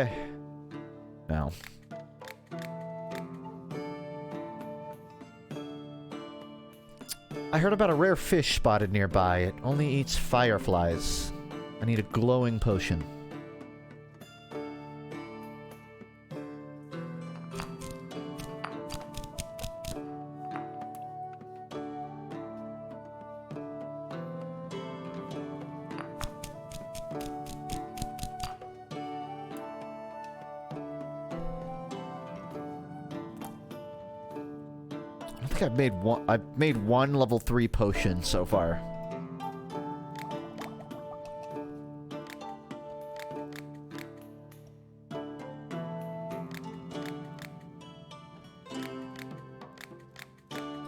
I heard about a rare fish spotted nearby. It only eats fireflies. I need a glowing potion. I've made one level 3 potion so far.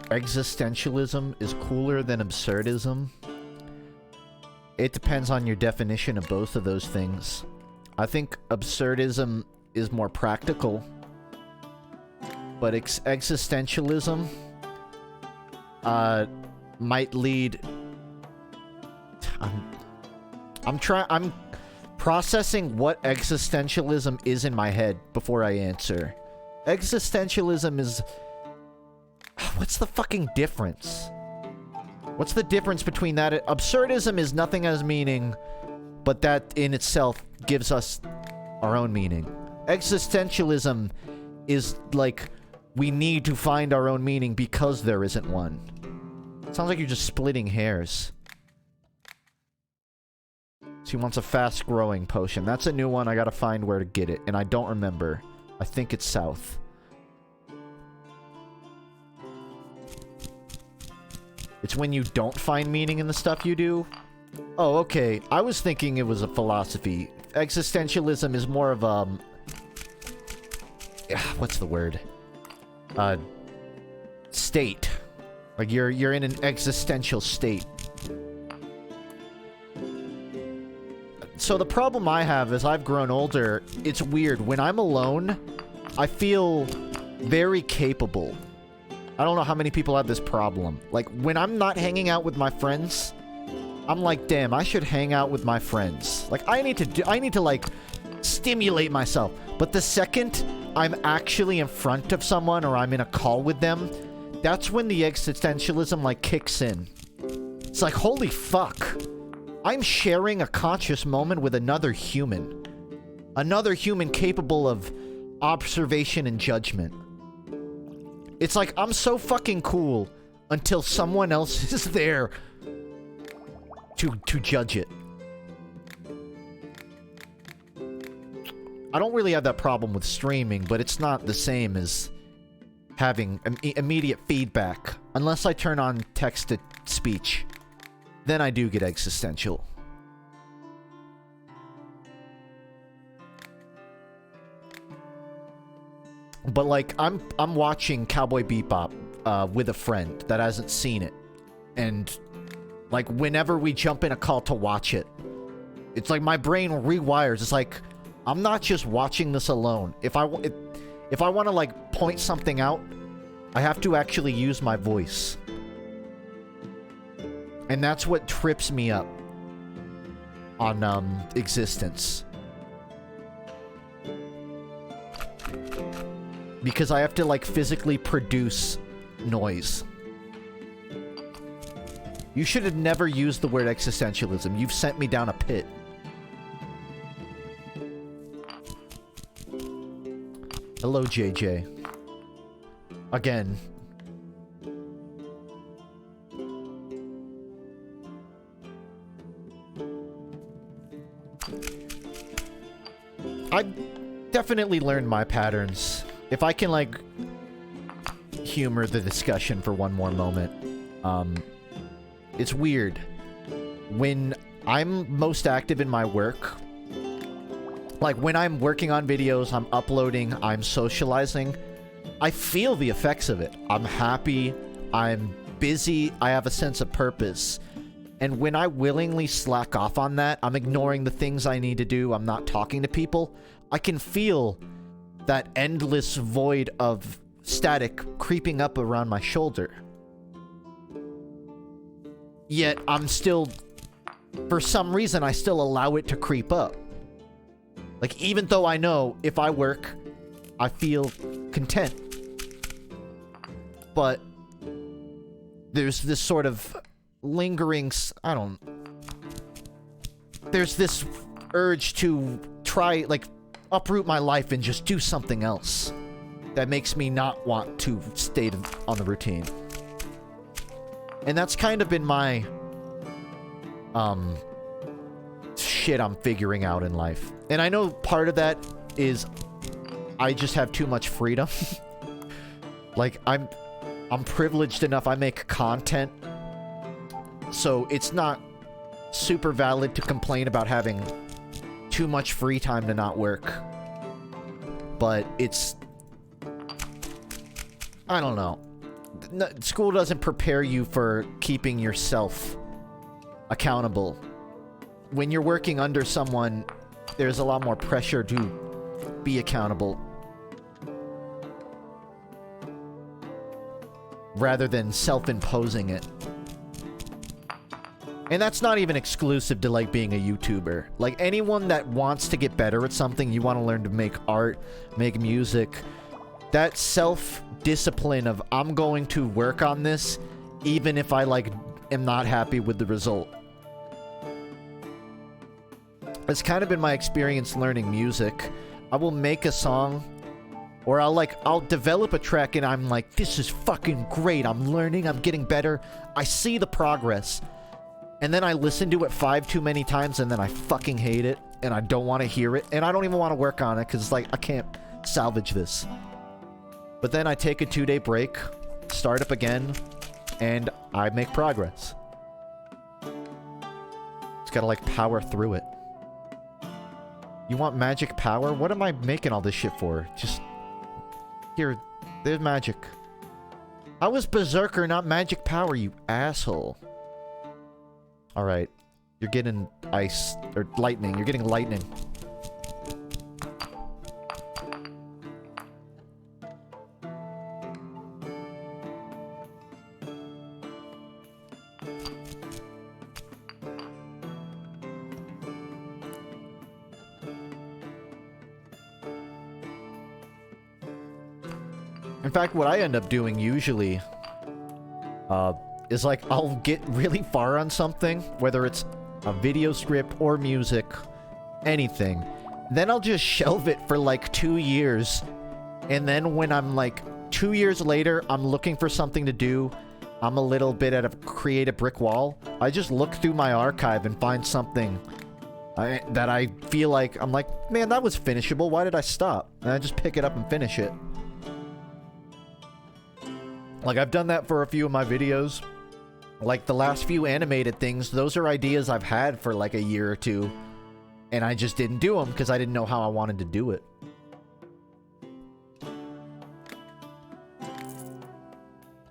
Existentialism is cooler than absurdism. It depends on your definition of both of those things. I think absurdism is more practical, but existentialism might lead... I'm processing what existentialism is in my head before I answer. Existentialism is... What's the fucking difference? What's the difference between that? Absurdism is nothing as meaning, but that in itself gives us our own meaning. Existentialism is like, we need to find our own meaning because there isn't one. Sounds like you're just splitting hairs. So he wants a fast-growing potion. That's a new one. I gotta find where to get it, and I don't remember. I think it's south. It's when you don't find meaning in the stuff you do. Oh, okay. I was thinking it was a philosophy. Existentialism is more of a... what's the word? State. Like, you're in an existential state. So the problem I have is I've grown older. It's weird. When I'm alone, I feel very capable. I don't know how many people have this problem. Like, when I'm not hanging out with my friends, I'm like, damn, I should hang out with my friends. Like, I need to, like, stimulate myself. But the second I'm actually in front of someone or I'm in a call with them, that's when the existentialism, like, kicks in. It's like, holy fuck. I'm sharing a conscious moment with another human. Another human capable of observation and judgment. It's like, I'm so fucking cool until someone else is there to judge it. I don't really have that problem with streaming, but it's not the same as having immediate feedback. Unless I turn on text-to-speech. Then I do get existential. But like I'm watching Cowboy Bebop with a friend that hasn't seen it, and like whenever we jump in a call to watch it, it's like my brain rewires. It's like I'm not just watching this alone. If I want to like point something out, I have to actually use my voice. And that's what trips me up on existence. Because I have to like physically produce noise. You should have never used the word existentialism. You've sent me down a pit. Hello, JJ. Again. I definitely learned my patterns. If I can, like, humor the discussion for one more moment. It's weird. When I'm most active in my work, like when I'm working on videos, I'm uploading, I'm socializing, I feel the effects of it. I'm happy, I'm busy, I have a sense of purpose. And when I willingly slack off on that, I'm ignoring the things I need to do, I'm not talking to people, I can feel that endless void of static creeping up around my shoulder. Yet, I'm still... For some reason, I still allow it to creep up. Like, even though I know if I work, I feel content. But there's this sort of lingering... There's this urge to try, like, uproot my life and just do something else. That makes me not want to stay on the routine. And that's kind of been my... shit I'm figuring out in life. And I know part of that is I just have too much freedom. Like, I'm privileged enough, I make content. So it's not super valid to complain about having too much free time to not work. But it's... I don't know. School doesn't prepare you for keeping yourself accountable. When you're working under someone, there's a lot more pressure to be accountable. Rather than self-imposing it. And that's not even exclusive to, like, being a YouTuber. Like, anyone that wants to get better at something, you want to learn to make art, make music, that self-discipline of, I'm going to work on this, even if I, like, am not happy with the result. It's kind of been my experience learning music. I will make a song, or I'll develop a track and I'm like, this is fucking great, I'm learning, I'm getting better, I see the progress. And then I listen to it 5 too many times and then I fucking hate it, and I don't want to hear it, and I don't even want to work on it, because it's like, I can't salvage this. But then I take a 2-day break, start up again, and I make progress. Just gotta, like, power through it. You want magic power? What am I making all this shit for? Just... Here, there's magic. How is Berserker not magic power, you asshole? Alright. You're getting ice. Or lightning. You're getting lightning. In fact, what I end up doing usually is like, I'll get really far on something, whether it's a video script or music, anything. Then I'll just shelve it for like 2 years. And then when I'm like 2 years later, I'm looking for something to do, I'm a little bit at a creative brick wall, I just look through my archive and find something that I feel like, I'm like, man, that was finishable, why did I stop? And I just pick it up and finish it. Like, I've done that for a few of my videos. Like, the last few animated things, those are ideas I've had for like a year or two. And I just didn't do them because I didn't know how I wanted to do it.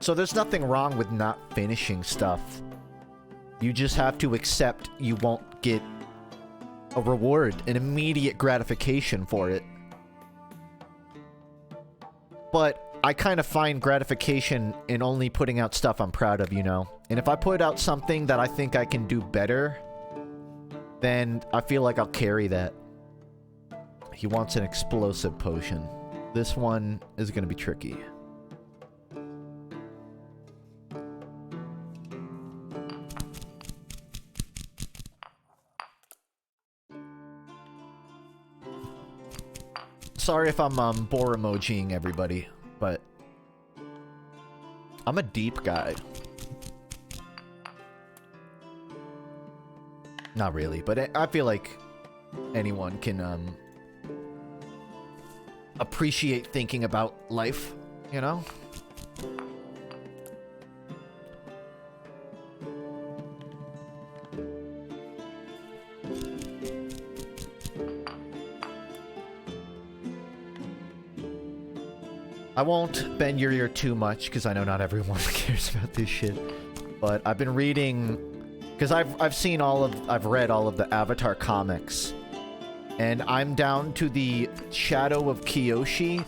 So there's nothing wrong with not finishing stuff. You just have to accept you won't get a reward, an immediate gratification for it. But I kind of find gratification in only putting out stuff I'm proud of, you know? And if I put out something that I think I can do better, then I feel like I'll carry that. He wants an explosive potion. This one is going to be tricky. Sorry if I'm bore emojiing everybody, but I'm a deep guy. Not really, but I feel like anyone can appreciate thinking about life, you know? I won't bend your ear too much, because I know not everyone cares about this shit. But I've been reading... Because I've read all of the Avatar comics. And I'm down to the Shadow of Kyoshi.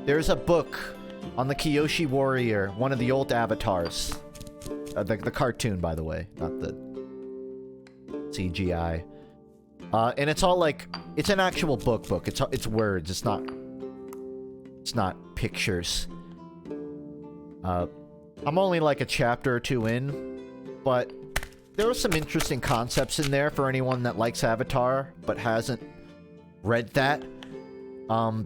There's a book on the Kyoshi warrior, one of the old avatars. The cartoon, by the way, not the CGI. And it's all like... It's an actual book. It's words. It's not pictures. I'm only like a chapter or two in, but there are some interesting concepts in there for anyone that likes Avatar but hasn't read that. I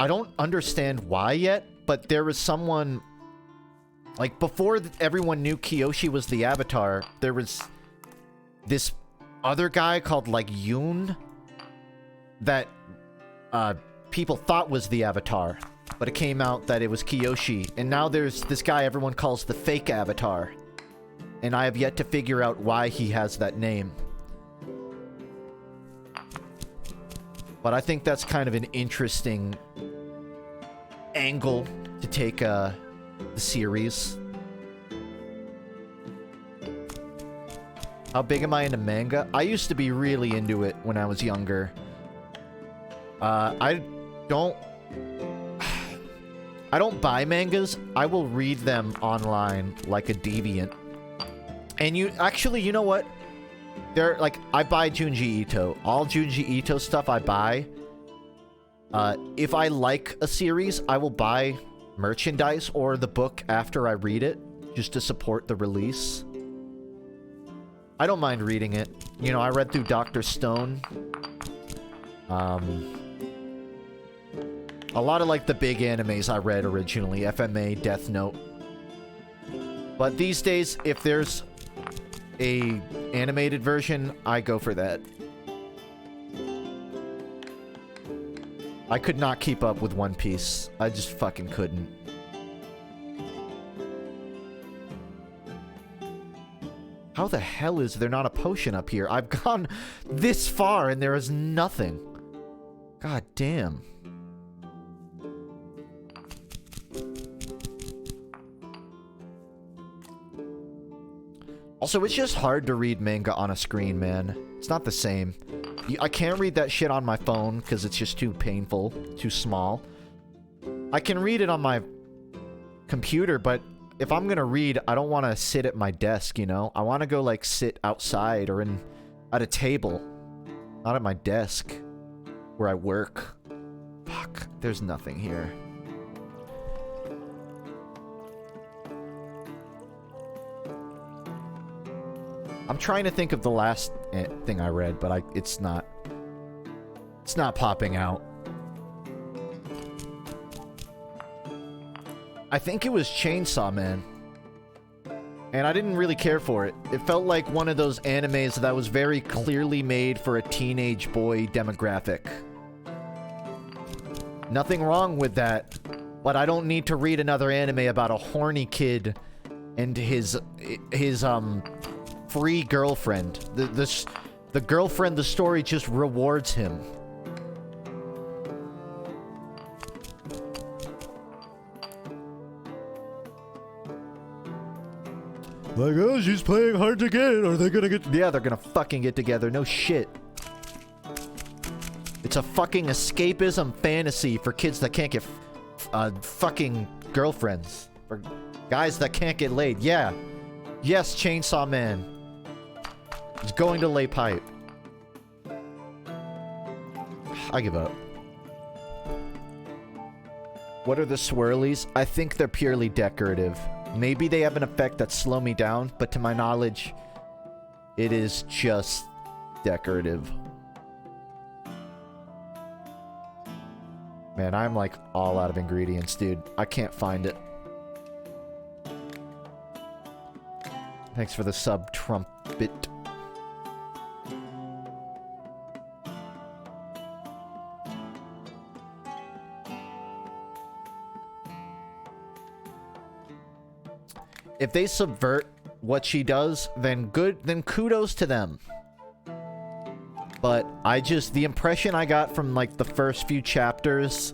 don't understand why yet, but there was someone like before everyone knew Kyoshi was the Avatar, there was this other guy called like Yoon that people thought was the Avatar, but it came out that it was Kyoshi. And now there's this guy everyone calls the fake Avatar. And I have yet to figure out why he has that name. But I think that's kind of an interesting angle to take the series. How big am I into manga? I used to be really into it when I was younger. I don't buy mangas. I will read them online like a deviant. And you know what? They're like, I buy Junji Ito. All Junji Ito stuff I buy. If I like a series, I will buy merchandise or the book after I read it, just to support the release. I don't mind reading it. You know, I read through Dr. Stone. A lot of, like, the big animes I read originally. FMA, Death Note. But these days, if there's a animated version, I go for that. I could not keep up with One Piece. I just fucking couldn't. How the hell is there not a potion up here? I've gone this far and there is nothing. God damn. Also, it's just hard to read manga on a screen, man. It's not the same. I can't read that shit on my phone because it's just too painful, too small. I can read it on my computer, but if I'm gonna read, I don't want to sit at my desk, you know? I want to go, like, sit outside or at a table. Not at my desk where I work. Fuck, there's nothing here. I'm trying to think of the last thing I read, but it's not popping out. I think it was Chainsaw Man. And I didn't really care for it. It felt like one of those animes that was very clearly made for a teenage boy demographic. Nothing wrong with that, but I don't need to read another anime about a horny kid and his free girlfriend. The girlfriend, the story just rewards him. Like, oh, she's playing hard to get. Are they gonna get... Yeah, they're gonna fucking get together. No shit. It's a fucking escapism fantasy for kids that can't get fucking girlfriends. For guys that can't get laid. Yeah. Yes, Chainsaw Man. He's going to lay pipe. I give up. What are the swirlies? I think they're purely decorative. Maybe they have an effect that slow me down, but to my knowledge, it is just decorative. Man, I'm like all out of ingredients, dude. I can't find it. Thanks for the sub, Trumpet. If they subvert what she does, then good, then kudos to them. But the impression I got from like the first few chapters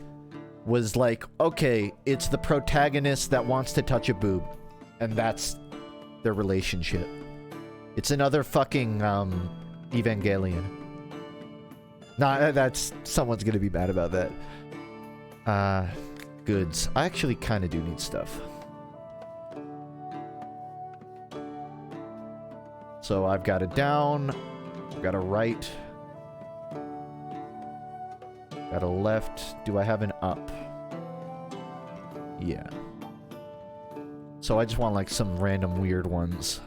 was like, okay, it's the protagonist that wants to touch a boob. And that's their relationship. It's another fucking, Evangelion. Nah, that's, someone's gonna be mad about that. Goods. I actually kind of do need stuff. So I've got a down, I've got a right, got a left. Do I have an up? Yeah. So I just want like some random weird ones.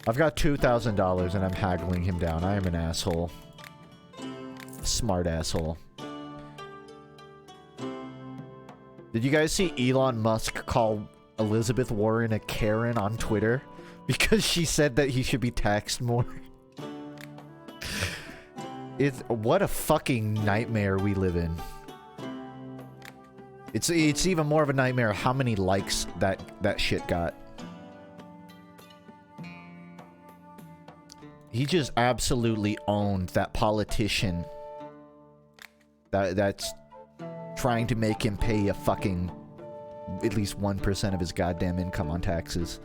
I've got $2,000 and I'm haggling him down. I am an asshole. Smart asshole. Did you guys see Elon Musk call Elizabeth Warren a Karen on Twitter? Because she said that he should be taxed more. What a fucking nightmare we live in. It's even more of a nightmare how many likes that shit got. He just absolutely owned that politician that's trying to make him pay a fucking at least 1% of his goddamn income on taxes.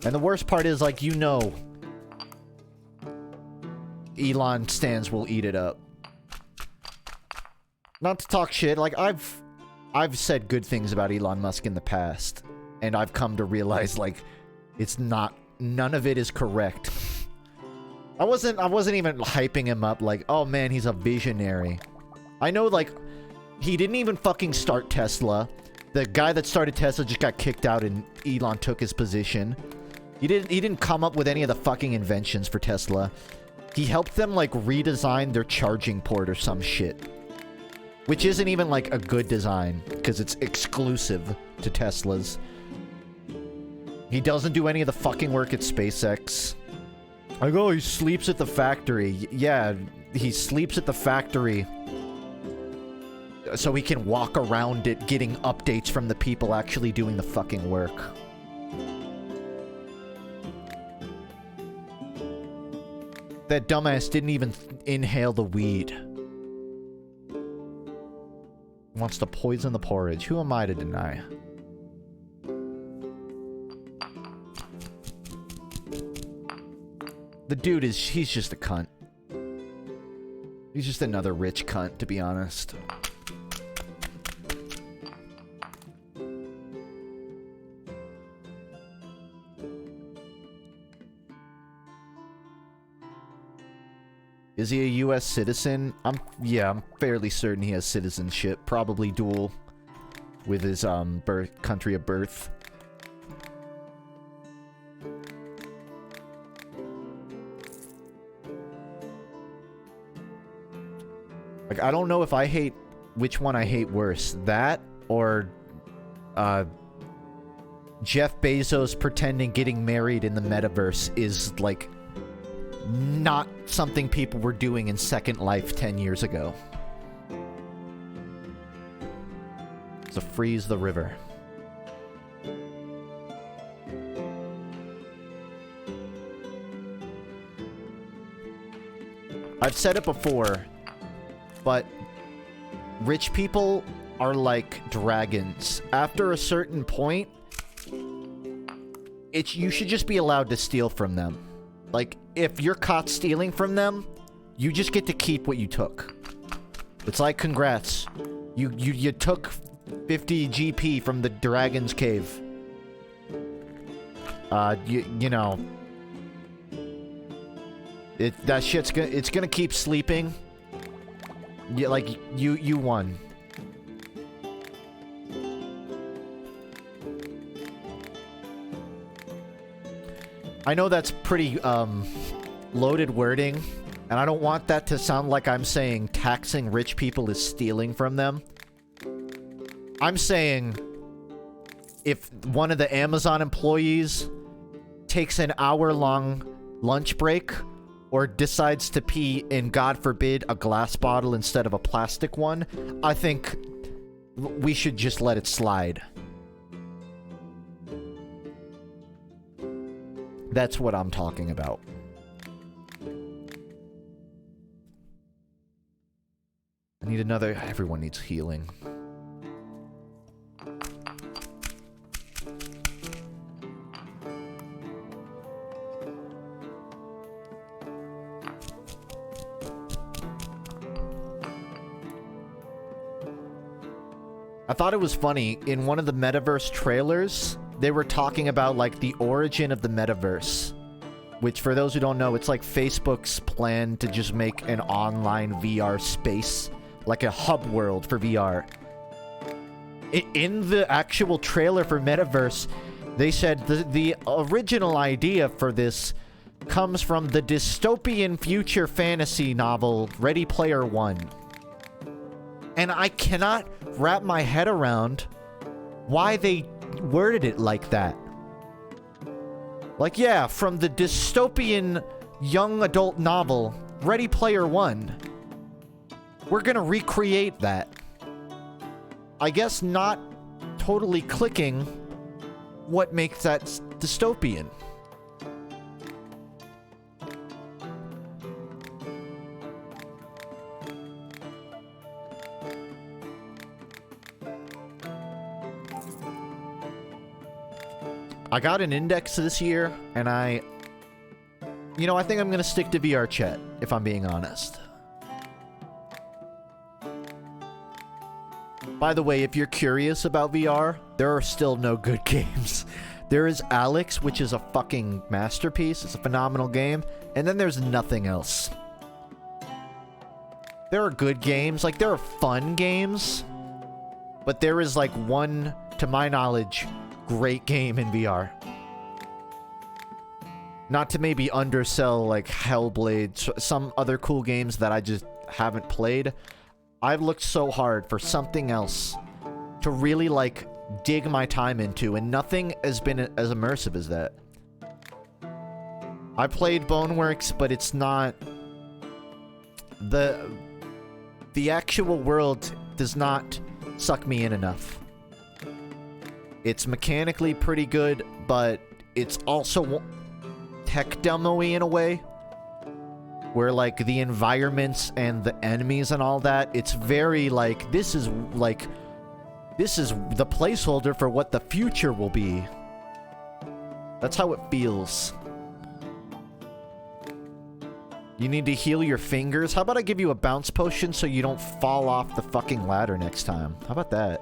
And the worst part is, like, you know, Elon stans will eat it up. Not to talk shit, like, I've said good things about Elon Musk in the past, and I've come to realize, like, it's not, none of it is correct. I wasn't even hyping him up like, oh man, he's a visionary. I know, like, he didn't even fucking start Tesla. The guy that started Tesla just got kicked out and Elon took his position. He didn't come up with any of the fucking inventions for Tesla. He helped them, like, redesign their charging port or some shit. Which isn't even, like, a good design, because it's exclusive to Teslas. He doesn't do any of the fucking work at SpaceX. Like, oh, he sleeps at the factory. Yeah, he sleeps at the factory so he can walk around it getting updates from the people actually doing the fucking work. That dumbass didn't even inhale the weed. Wants to poison the porridge. Who am I to deny? The dude he's just a cunt. He's just another rich cunt, to be honest. Is he a US citizen? Yeah, I'm fairly certain he has citizenship. Probably dual with his country of birth. Like, I don't know if I hate which one I hate worse. That or Jeff Bezos pretending getting married in the metaverse is like not something people were doing in Second Life 10 years ago. So freeze the river. I've said it before, but rich people are like dragons. After a certain point, you should just be allowed to steal from them. Like, if you're caught stealing from them, you just get to keep what you took. It's like, congrats. You took 50 GP from the dragon's cave. You know... that shit's gonna keep sleeping. Yeah, like, you won. I know that's pretty, loaded wording, and I don't want that to sound like I'm saying taxing rich people is stealing from them. I'm saying if one of the Amazon employees takes an hour-long lunch break or decides to pee in, God forbid, a glass bottle instead of a plastic one, I think we should just let it slide. That's what I'm talking about. I need another... Everyone needs healing. I thought it was funny, in one of the metaverse trailers, they were talking about, like, the origin of the metaverse. Which, for those who don't know, it's like Facebook's plan to just make an online VR space. Like a hub world for VR. In the actual trailer for metaverse, they said the original idea for this comes from the dystopian future fantasy novel Ready Player One. And I cannot wrap my head around why they worded it like that. Like, yeah, from the dystopian young adult novel Ready Player One. We're gonna recreate that. I guess not totally clicking what makes that dystopian. I got an index this year, and you know, I think I'm gonna stick to VR chat, if I'm being honest. By the way, if you're curious about VR, there are still no good games. There is Alex, which is a fucking masterpiece. It's a phenomenal game. And then there's nothing else. There are good games. Like, there are fun games. But there is, like, one, to my knowledge, great game in VR. Not to maybe undersell, like, Hellblade, some other cool games that I just haven't played. I've looked so hard for something else to really, like, dig my time into, and nothing has been as immersive as that. I played Boneworks, but it's not... The actual world does not suck me in enough. It's mechanically pretty good, but it's also tech demo-y in a way. Where, like, the environments and the enemies and all that, it's very, like, this is the placeholder for what the future will be. That's how it feels. You need to heal your fingers. How about I give you a bounce potion so you don't fall off the fucking ladder next time? How about that?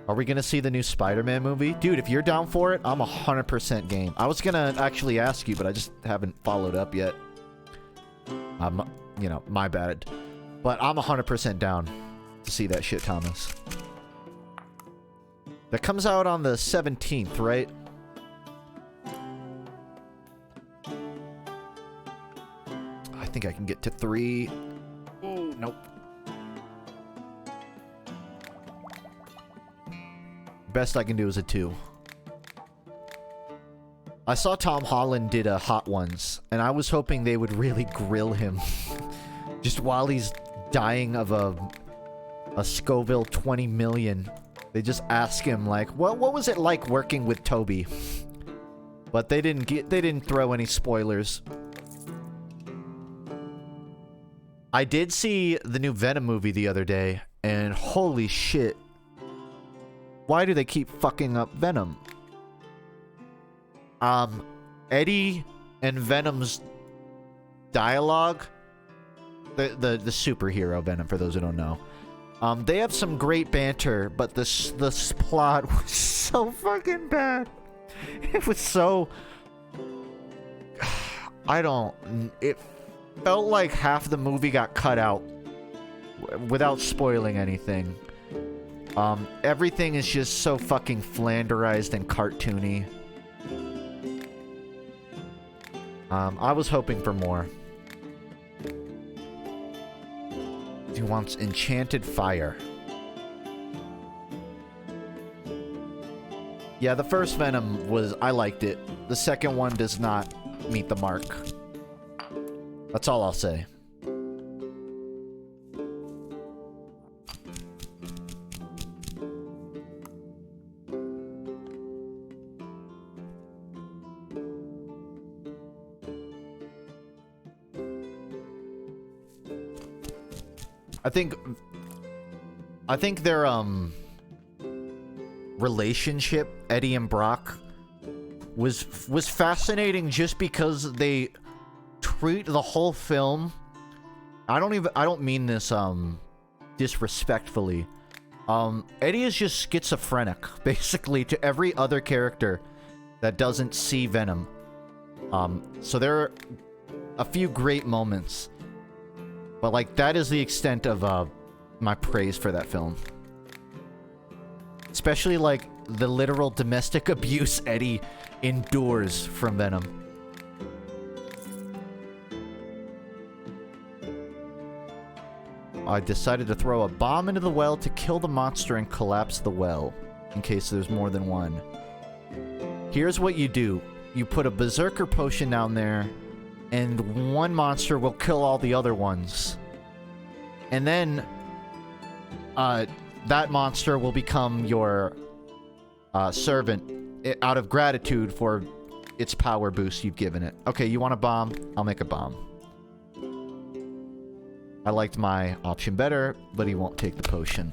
Are we gonna see the new Spider-Man movie? Dude, if you're down for it, I'm 100% game. I was gonna actually ask you, but I just haven't followed up yet. You know, my bad. But I'm 100% down to see that shit, Thomas. That comes out on the 17th, right? I think I can get to 3. Oh, nope. Best I can do is a 2. I saw Tom Holland did a Hot Ones, and I was hoping they would really grill him. Just while he's dying of a Scoville 20 million. They just ask him, like, what was it like working with Toby? But they didn't throw any spoilers. I did see the new Venom movie the other day, and holy shit. Why do they keep fucking up Venom? Eddie and Venom's dialogue, the superhero Venom, for those who don't know, they have some great banter, but the plot was so fucking bad. It was so... It felt like half the movie got cut out without spoiling anything. Everything is just so fucking flanderized and cartoony. I was hoping for more. He wants enchanted fire. Yeah, the first Venom I liked it. The second one does not meet the mark. That's all I'll say. I think their relationship, Eddie and Brock, was fascinating just because they treat the whole film. I don't mean this disrespectfully. Eddie is just schizophrenic basically to every other character that doesn't see Venom. So there are a few great moments, but like that is the extent of my praise for that film. Especially like the literal domestic abuse Eddie endures from Venom. I decided to throw a bomb into the well to kill the monster and collapse the well, in case there's more than one. Here's what you do. You put a berserker potion down there, and one monster will kill all the other ones. And then, that monster will become your servant out of gratitude for its power boost you've given it. Okay, you want a bomb? I'll make a bomb. I liked my option better, but he won't take the potion.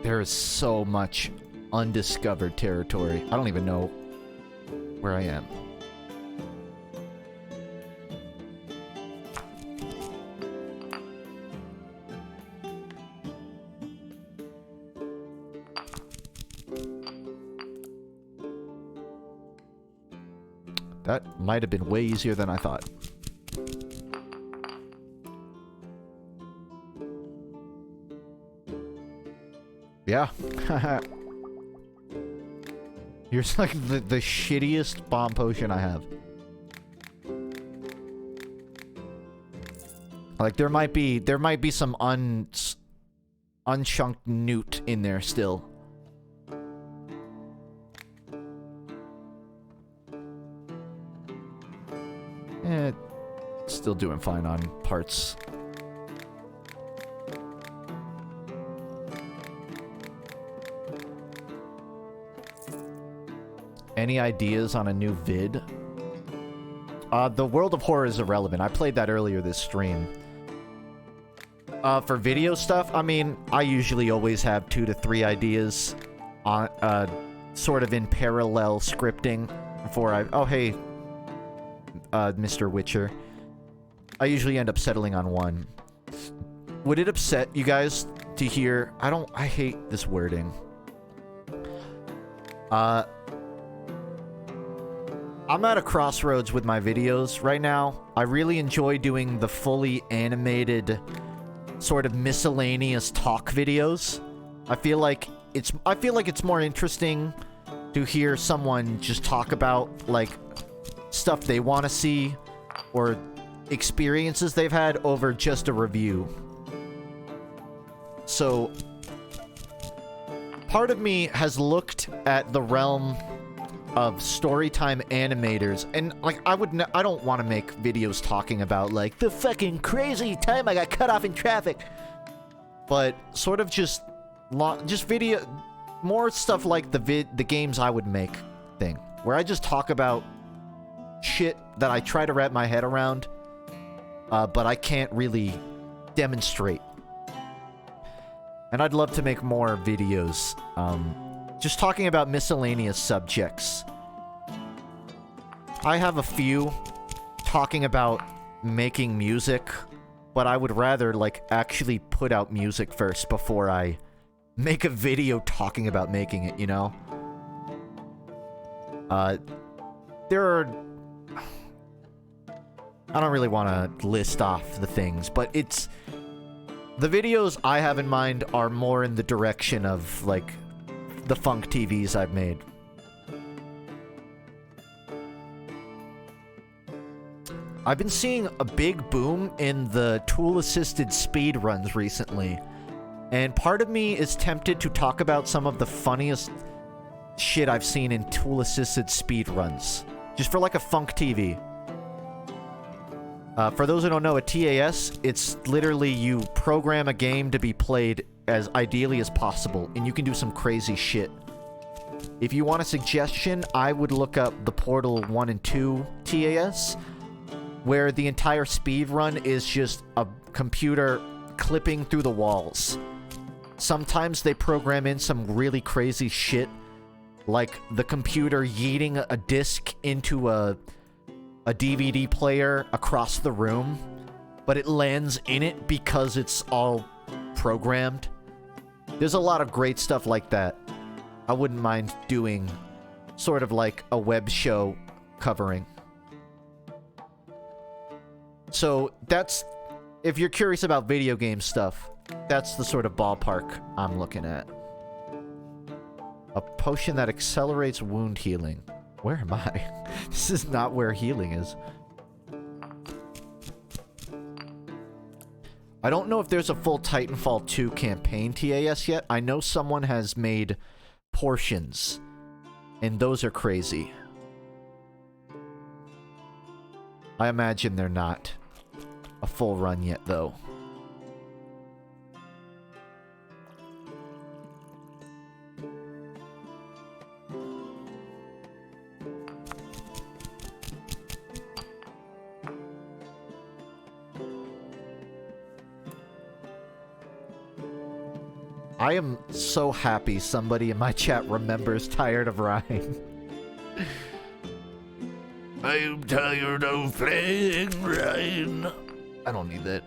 There is so much undiscovered territory. I don't even know where I am. That might have been way easier than I thought. Yeah. Here's like the shittiest bomb potion I have. Like there might be some unchunked newt in there still. Still doing fine on parts. Any ideas on a new vid? The World of Horror is irrelevant. I played that earlier this stream. For video stuff, I mean, I usually always have 2 to 3 ideas on, sort of in parallel scripting before I... Oh, hey, Mr. Witcher. I usually end up settling on one. Would it upset you guys to hear... I hate this wording. I'm at a crossroads with my videos right now. I really enjoy doing the fully animated, sort of miscellaneous talk videos. I feel like it's more interesting to hear someone just talk about like stuff they want to see or experiences they've had over just a review. So part of me has looked at the realm of storytime animators, and like I don't want to make videos talking about like the fucking crazy time I got cut off in traffic. but sort of just video, more stuff like the games I would make thing, where I just talk about shit that I try to wrap my head around, but I can't really demonstrate. And I'd love to make more videos, just talking about miscellaneous subjects. I have a few talking about making music, but I would rather, like, actually put out music first before I make a video talking about making it, you know? There are... I don't really want to list off the things, but it's... The videos I have in mind are more in the direction of, like, the FUNKe TVs I've made. I've been seeing a big boom in the tool-assisted speedruns recently, and part of me is tempted to talk about some of the funniest shit I've seen in tool-assisted speedruns, just for like a FUNKe TV. For those who don't know, a TAS, it's literally you program a game to be played as ideally as possible, and you can do some crazy shit. If you want a suggestion, I would look up the Portal 1 and 2 TAS, where the entire speedrun is just a computer clipping through the walls. Sometimes they program in some really crazy shit, like the computer yeeting a disc into a DVD player across the room, but it lands in it because it's all programmed. There's a lot of great stuff like that. I wouldn't mind doing sort of like a web show covering. So that's, if you're curious about video game stuff, that's the sort of ballpark I'm looking at. A potion that accelerates wound healing. Where am I? This is not where healing is. I don't know if there's a full Titanfall 2 campaign TAS yet. I know someone has made portions, and those are crazy. I imagine they're not a full run yet, though. I am so happy somebody in my chat remembers Tired of Ryan. I'm tired of playing Ryan. I don't need that.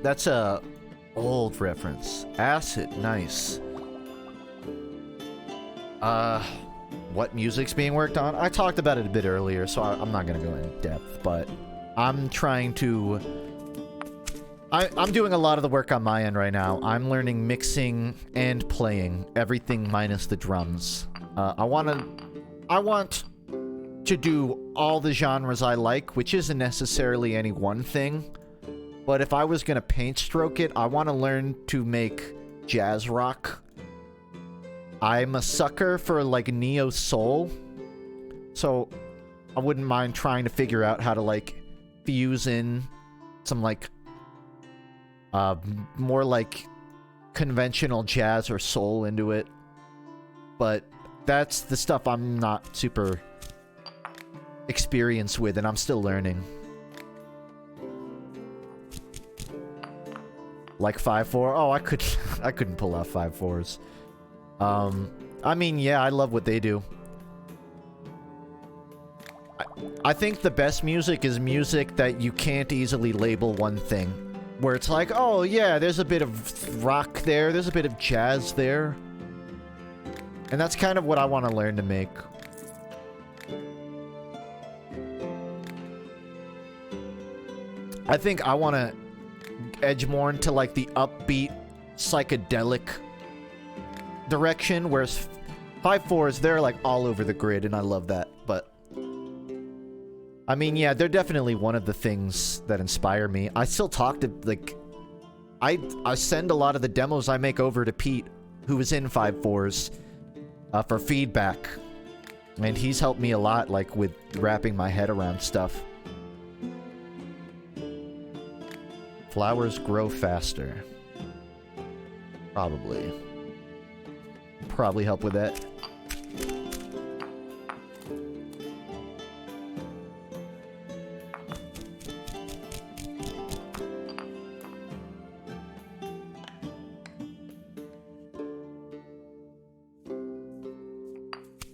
That's a old reference. Acid, nice. What music's being worked on? I talked about it a bit earlier, so I'm not gonna go in depth, but I'm trying to... I'm doing a lot of the work on my end right now. I'm learning mixing and playing, everything minus the drums. I want to do all the genres I like, which isn't necessarily any one thing. But if I was gonna paint stroke it, I want to learn to make jazz rock. I'm a sucker for like neo soul, so I wouldn't mind trying to figure out how to like fuse in some like more like conventional jazz or soul into it. But that's the stuff I'm not super experienced with, and I'm still learning. Like 5/4. Oh, I couldn't pull off 5/4s. I mean, yeah, I love what they do. I think the best music is music that you can't easily label one thing. Where it's like, oh yeah, there's a bit of rock there, there's a bit of jazz there. And that's kind of what I want to learn to make. I think I want to edge more into like the upbeat, psychedelic direction, whereas 5/4s, they're like all over the grid, and I love that. But I mean, yeah, they're definitely one of the things that inspire me. I still talk to, like, I send a lot of the demos I make over to Pete, who is in 5/4s, for feedback. And he's helped me a lot, like, with wrapping my head around stuff. Flowers grow faster. Probably. Probably help with that.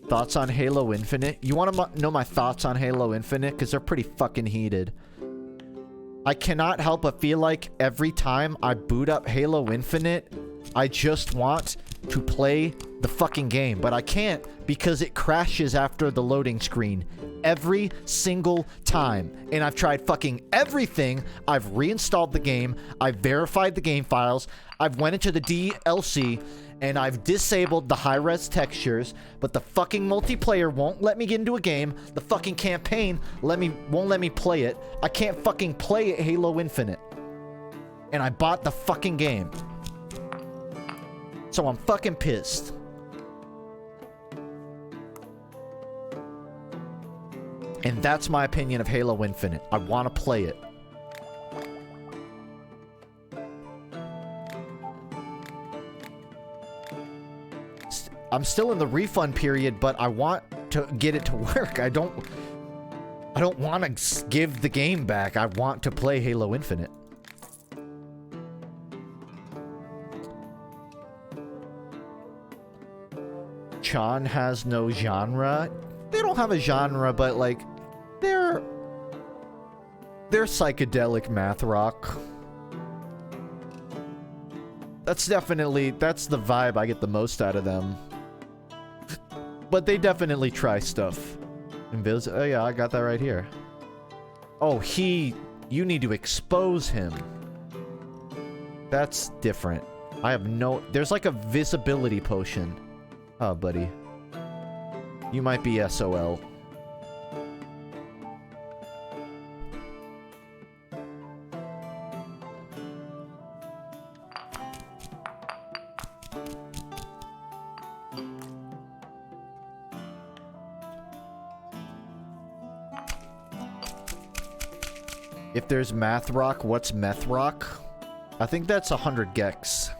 Thoughts on Halo Infinite? You want to know my thoughts on Halo Infinite? Because they're pretty fucking heated. I cannot help but feel like every time I boot up Halo Infinite, I just want to play the fucking game. But I can't because it crashes after the loading screen. Every single time. And I've tried fucking everything. I've reinstalled the game. I've verified the game files. I've went into the DLC and I've disabled the high-res textures, but the fucking multiplayer won't let me get into a game. The fucking campaign won't let me play it. I can't fucking play Halo Infinite. And I bought the fucking game. So I'm fucking pissed. And that's my opinion of Halo Infinite. I want to play it. I'm still in the refund period, but I want to get it to work. I don't want to give the game back. I want to play Halo Infinite. Chan has no genre. They don't have a genre, but like they're psychedelic math rock. That's the vibe I get the most out of them. But they definitely try stuff. Oh yeah, I got that right here. Oh, you need to expose him. That's different. There's like a visibility potion. Oh, buddy. You might be SOL. If there's math rock, what's meth rock? I think that's 100 gex.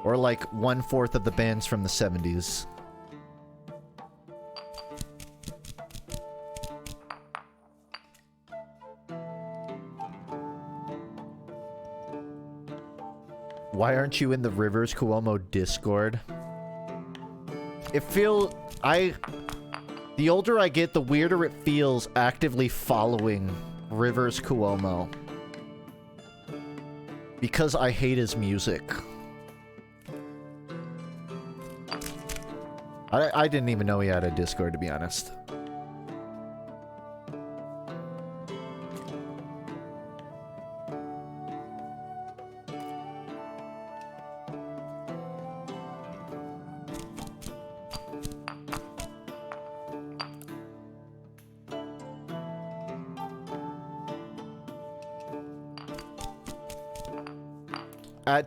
Or like 1/4 of the bands from the 70s. Why aren't you in the Rivers Cuomo Discord? The older I get, the weirder it feels actively following Rivers Cuomo. Because I hate his music. I didn't even know he had a Discord, to be honest.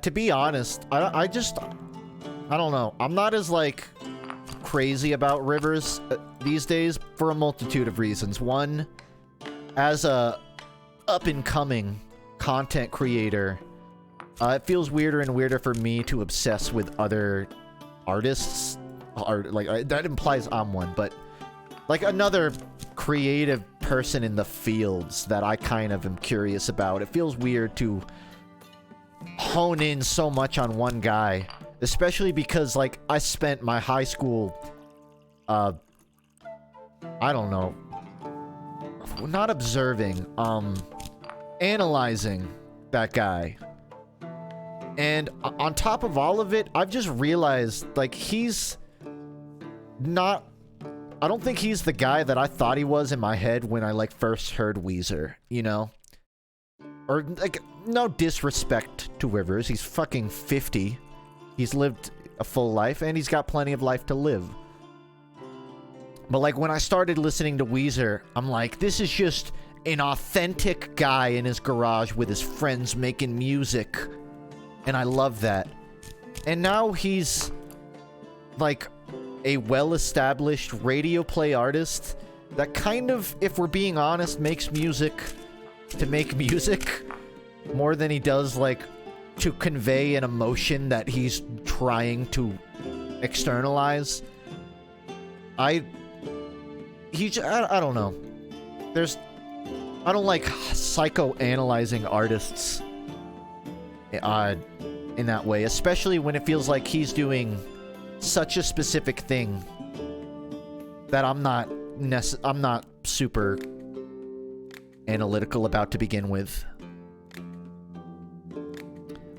To be honest, I don't know. I'm not as, like, crazy about Rivers these days for a multitude of reasons. One, as a up-and-coming content creator, it feels weirder and weirder for me to obsess with other artists. That implies I'm one, but like another creative person in the fields that I kind of am curious about. It feels weird to hone in so much on one guy, especially because like I spent my high school I don't know, not observing, analyzing that guy. And on top of all of it, I've just realized like he's not, I don't think he's the guy that I thought he was in my head when I like first heard Weezer, you know? Or like, no disrespect to Rivers, he's fucking 50. He's lived a full life and he's got plenty of life to live. But like when I started listening to Weezer, I'm like, this is just an authentic guy in his garage with his friends making music. And I love that. And now he's like a well-established radio play artist that kind of, if we're being honest, makes music to make music more than he does, like, to convey an emotion that he's trying to externalize. I don't know. I don't like psychoanalyzing artists in that way, especially when it feels like he's doing such a specific thing that I'm not super analytical about to begin with.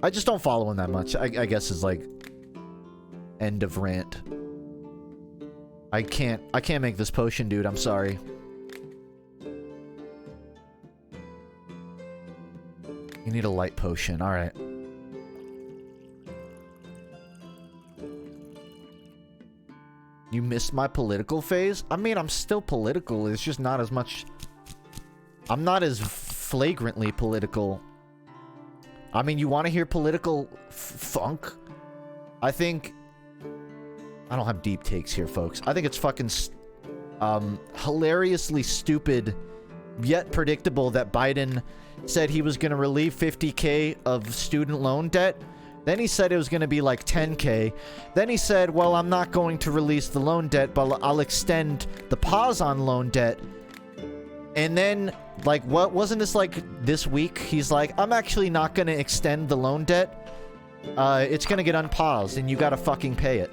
I just don't follow him that much, I guess is like end of rant. I can't make this potion, dude. I'm sorry. You need a light potion. All right. You missed my political phase? I mean, I'm still political. It's just not as much... I'm not as flagrantly political. I mean, you want to hear political funk? I think... I don't have deep takes here, folks. I think it's fucking... hilariously stupid, yet predictable that Biden said he was going to relieve 50K of student loan debt. Then he said it was going to be like 10K. Then he said, well, I'm not going to release the loan debt, but I'll extend the pause on loan debt. And then, like, what? Wasn't this like this week? He's like, I'm actually not going to extend the loan debt. It's going to get unpaused, and you got to fucking pay it.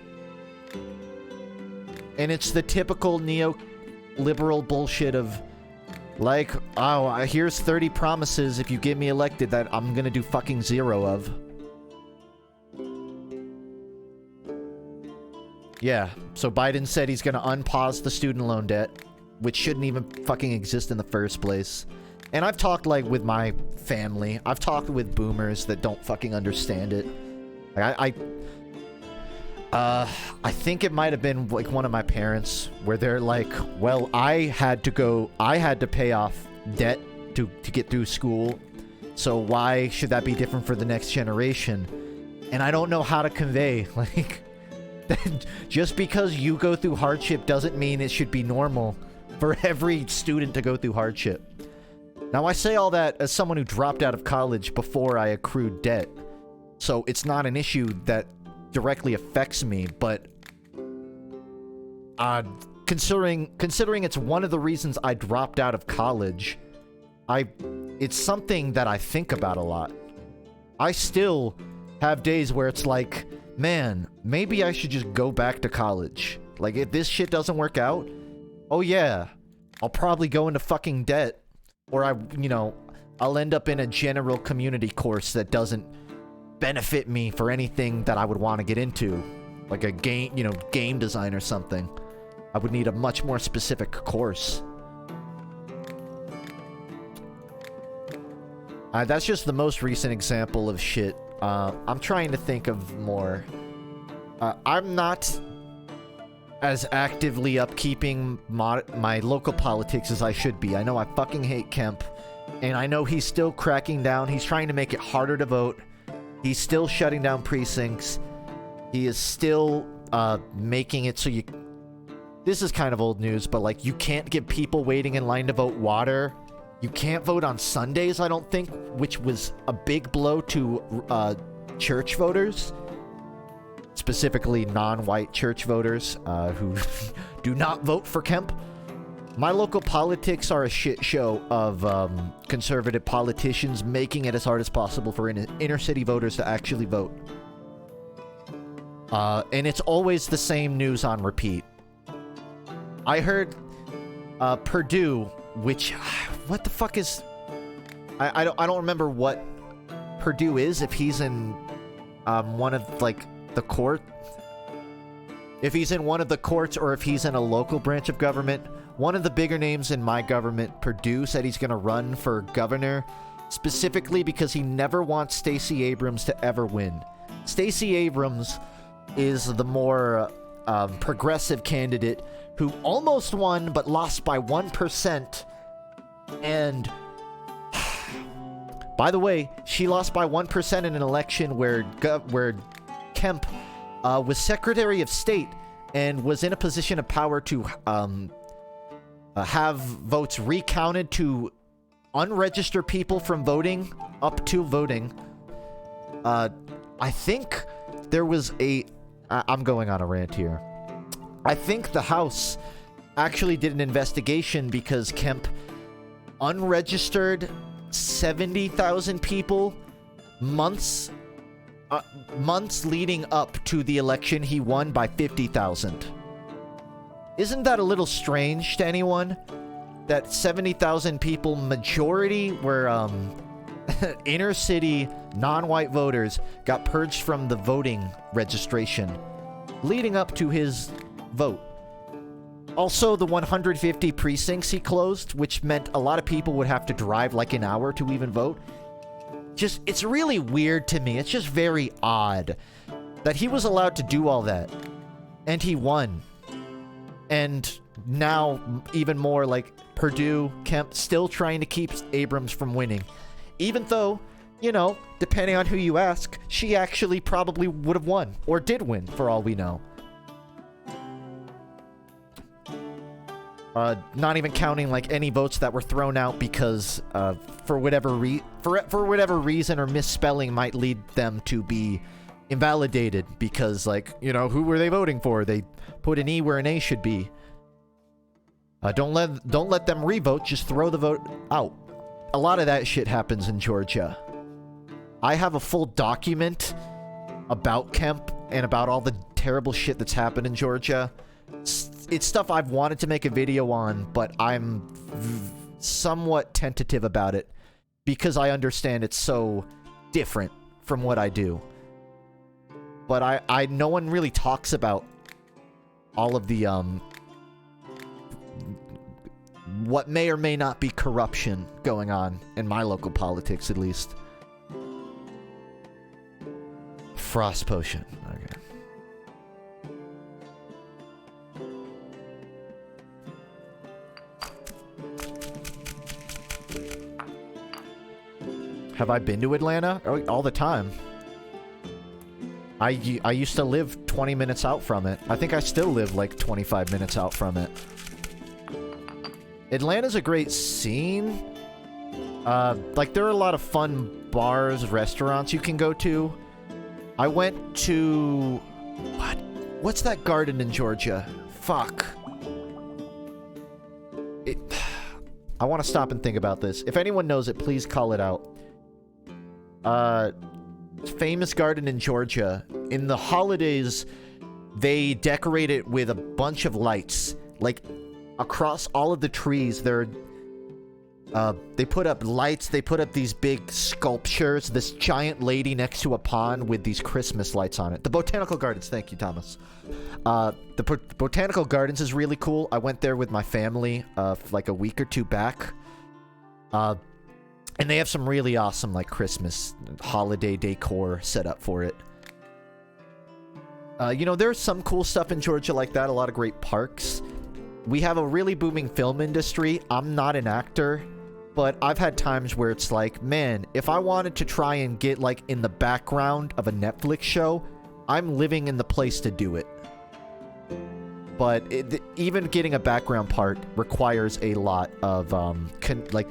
And it's the typical neoliberal bullshit of, like, oh, here's 30 promises if you get me elected that I'm going to do fucking 0 of. Yeah, so Biden said he's gonna unpause the student loan debt, which shouldn't even fucking exist in the first place. And I've talked, like, with my family. I've talked with boomers that don't fucking understand it. Like, I think it might have been, like, one of my parents, where they're like, well, I had to pay off debt to get through school, so why should that be different for the next generation? And I don't know how to convey, like... Just because you go through hardship doesn't mean it should be normal for every student to go through hardship. Now, I say all that as someone who dropped out of college before I accrued debt, so it's not an issue that directly affects me, but considering it's one of the reasons I dropped out of college, it's something that I think about a lot. I still have days where it's like, man, maybe I should just go back to college. Like, if this shit doesn't work out, oh yeah, I'll probably go into fucking debt. Or I'll end up in a general community course that doesn't benefit me for anything that I would want to get into. Like a game design or something. I would need a much more specific course. That's just the most recent example of shit. I'm trying to think of more. I'm not as actively upkeeping my local politics as I should be. I know I fucking hate Kemp, and I know he's still cracking down. He's trying to make it harder to vote. He's still shutting down precincts. He is still making it so you... This is kind of old news, but, like, you can't get people waiting in line to vote water. You can't vote on Sundays, I don't think, which was a big blow to church voters. Specifically non-white church voters who do not vote for Kemp. My local politics are a shit show of conservative politicians making it as hard as possible for inner city voters to actually vote. And it's always the same news on repeat. I heard Purdue, which... What the fuck is... I don't remember what Purdue is, if he's in one of, like, the court. If he's in one of the courts or if he's in a local branch of government. One of the bigger names in my government, Purdue, said he's going to run for governor, specifically because he never wants Stacey Abrams to ever win. Stacey Abrams is the more progressive candidate who almost won but lost by 1%. And by the way, she lost by 1% in an election where Kemp was Secretary of State and was in a position of power to have votes recounted to unregister people from voting up to voting. I think there was I'm going on a rant here. I think the House actually did an investigation because Kemp unregistered 70,000 people months leading up to the election he won by 50,000. Isn't that a little strange to anyone? That 70,000 people, majority were inner city non-white voters, got purged from the voting registration leading up to his vote. Also, the 150 precincts he closed, which meant a lot of people would have to drive like an hour to even vote. Just, it's really weird to me. It's just very odd that he was allowed to do all that. And he won. And now, even more, like, Perdue, Kemp, still trying to keep Abrams from winning. Even though, you know, depending on who you ask, she actually probably would have won. Or did win, for all we know. Not even counting like any votes that were thrown out because for whatever reason or misspelling might lead them to be invalidated because, like, you know, who were they voting for? They put an E where an A should be. Don't let them revote, just throw the vote out. A lot of that shit happens in Georgia. I have a full document about Kemp and about all the terrible shit that's happened in Georgia. It's stuff I've wanted to make a video on, but I'm somewhat tentative about it because I understand it's so different from what I do. But no one really talks about all of the what may or may not be corruption going on in my local politics, at least. Frost potion. Okay. Have I been to Atlanta? Oh, all the time. I used to live 20 minutes out from it. I think I still live like 25 minutes out from it. Atlanta's a great scene. Like, there are a lot of fun bars, restaurants you can go to. I went to... What's that garden in Georgia? Fuck. I want to stop and think about this. If anyone knows it, please call it out. Famous garden in Georgia. In the holidays, they decorate it with a bunch of lights. Like, across all of the trees, they put up lights, they put up these big sculptures, this giant lady next to a pond with these Christmas lights on it. The Botanical Gardens, thank you, Thomas. The Botanical Gardens is really cool. I went there with my family, like a week or two back. And they have some really awesome, like, Christmas holiday decor set up for it. You know, there's some cool stuff in Georgia like that, a lot of great parks. We have a really booming film industry. I'm not an actor, but I've had times where it's like, man, if I wanted to try and get, like, in the background of a Netflix show, I'm living in the place to do it. But even getting a background part requires a lot of, like,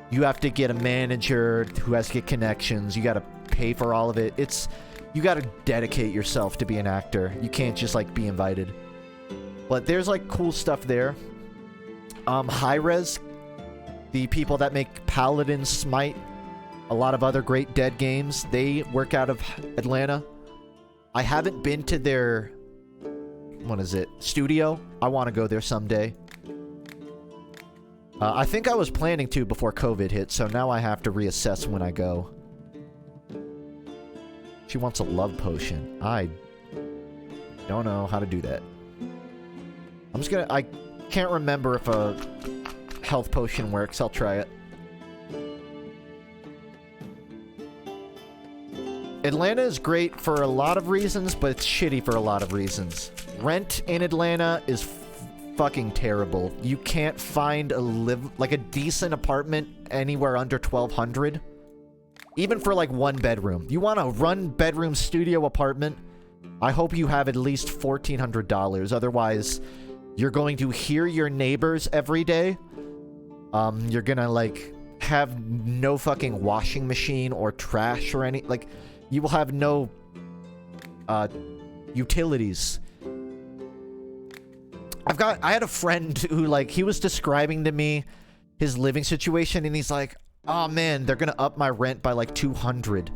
you have to get a manager who has to get connections. You got to pay for all of it. You got to dedicate yourself to be an actor. You can't just, like, be invited. But there's, like, cool stuff there. Hi-Rez, the people that make Paladin, Smite, a lot of other great dead games, they work out of Atlanta. I haven't been to their, what is it, studio. I want to go there someday. I think I was planning to before COVID hit, so now I have to reassess when I go. She wants a love potion. I don't know how to do that. I can't remember if a health potion works. I'll try it. Atlanta is great for a lot of reasons, but it's shitty for a lot of reasons. Rent in Atlanta is fucking terrible. You can't find a decent apartment anywhere under $1,200. Even for, like, one bedroom. You want a one-bedroom studio apartment? I hope you have at least $1,400. Otherwise, you're going to hear your neighbors every day. You're gonna, like, have no fucking washing machine or trash or any... Like, you will have no, utilities. I had a friend who, like, he was describing to me his living situation, and he's like, oh man, they're gonna up my rent by like 200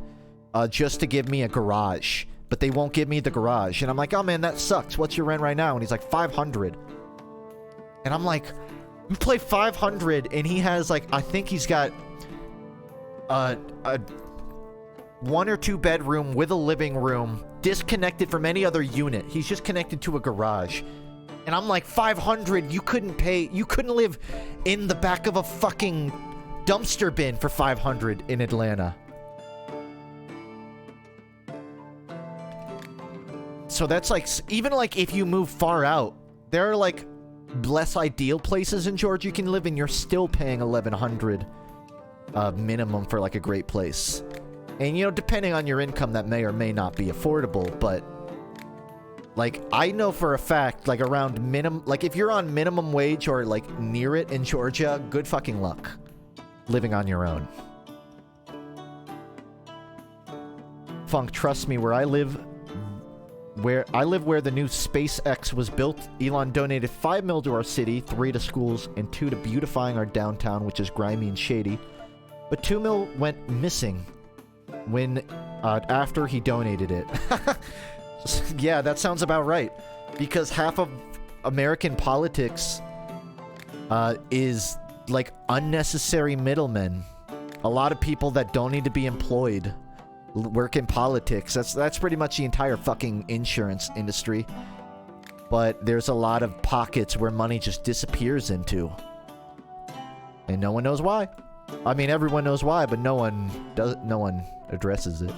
just to give me a garage, but they won't give me the garage. And I'm like, oh man, that sucks. What's your rent right now? And he's like, 500. And I'm like, you play 500, and he has, like, I think he's got a 1 or 2 bedroom with a living room disconnected from any other unit. He's just connected to a garage. And I'm like, 500, you couldn't live in the back of a fucking dumpster bin for 500 in Atlanta. So that's like, even like if you move far out, there are like less ideal places in Georgia you can live in. You're still paying $1,100 minimum for like a great place. And you know, depending on your income, that may or may not be affordable, but like, I know for a fact, like, around like, if you're on minimum wage or, like, near it in Georgia, good fucking luck living on your own. Funk, trust me, where I live where the new SpaceX was built, Elon donated $5 million to our city, 3 to schools, and 2 to beautifying our downtown, which is grimy and shady. But $2 million went missing when, after he donated it. Yeah, that sounds about right. Because half of American politics is, like, unnecessary middlemen. A lot of people that don't need to be employed work in politics. That's pretty much the entire fucking insurance industry. But there's a lot of pockets where money just disappears into. And no one knows why. I mean, everyone knows why, but no one addresses it.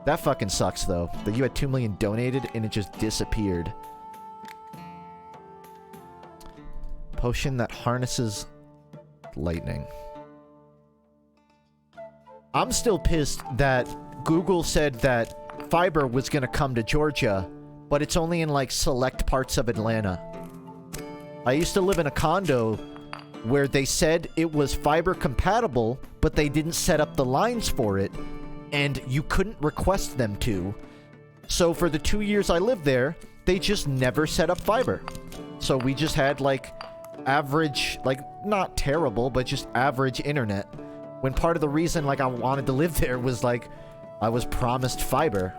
That fucking sucks, though. That you had $2 million donated and it just disappeared. Potion that harnesses lightning. I'm still pissed that Google said that fiber was gonna come to Georgia, but it's only in, like, select parts of Atlanta. I used to live in a condo where they said it was fiber compatible, but they didn't set up the lines for it. And you couldn't request them to. So for the 2 years I lived there, they just never set up fiber. So we just had, like, average, like, not terrible, but just average internet. When part of the reason, like, I wanted to live there was, like, I was promised fiber.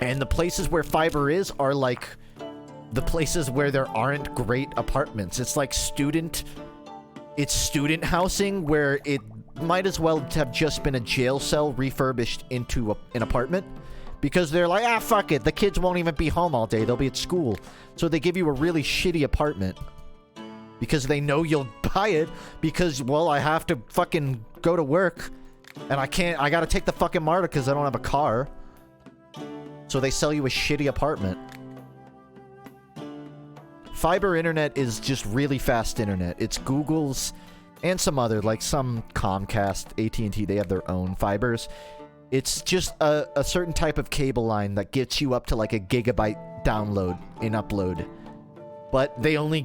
And the places where fiber is are, like, the places where there aren't great apartments. It's like student housing where it might as well have just been a jail cell refurbished into an apartment. Because they're like, ah, fuck it. The kids won't even be home all day. They'll be at school. So they give you a really shitty apartment. Because they know you'll buy it. Because, well, I have to fucking go to work. And I gotta take the fucking MARTA because I don't have a car. So they sell you a shitty apartment. Fiber internet is just really fast internet. It's Google's and some other, like some Comcast, AT&T, they have their own fibers. It's just a certain type of cable line that gets you up to like a gigabyte download and upload. But they only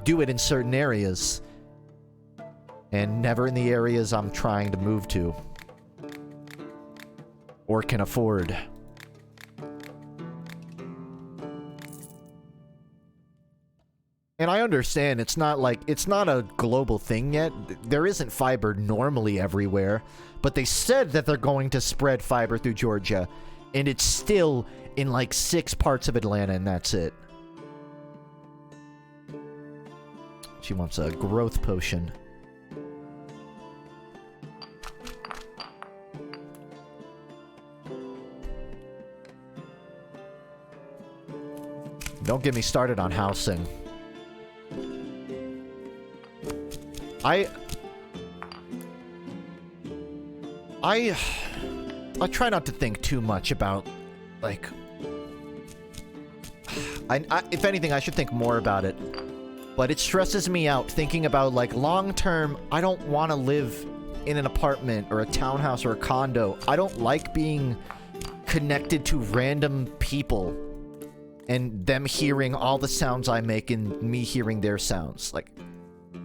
do it in certain areas. And never in the areas I'm trying to move to. Or can afford. And I understand it's not a global thing yet. There isn't fiber normally everywhere, but they said that they're going to spread fiber through Georgia, and it's still in like 6 parts of Atlanta, and that's it. She wants a growth potion. Don't get me started on housing. I try not to think too much about, like, if anything, I should think more about it. But it stresses me out thinking about, like, long term, I don't want to live in an apartment or a townhouse or a condo, I don't like being connected to random people and them hearing all the sounds I make and me hearing their sounds. Like,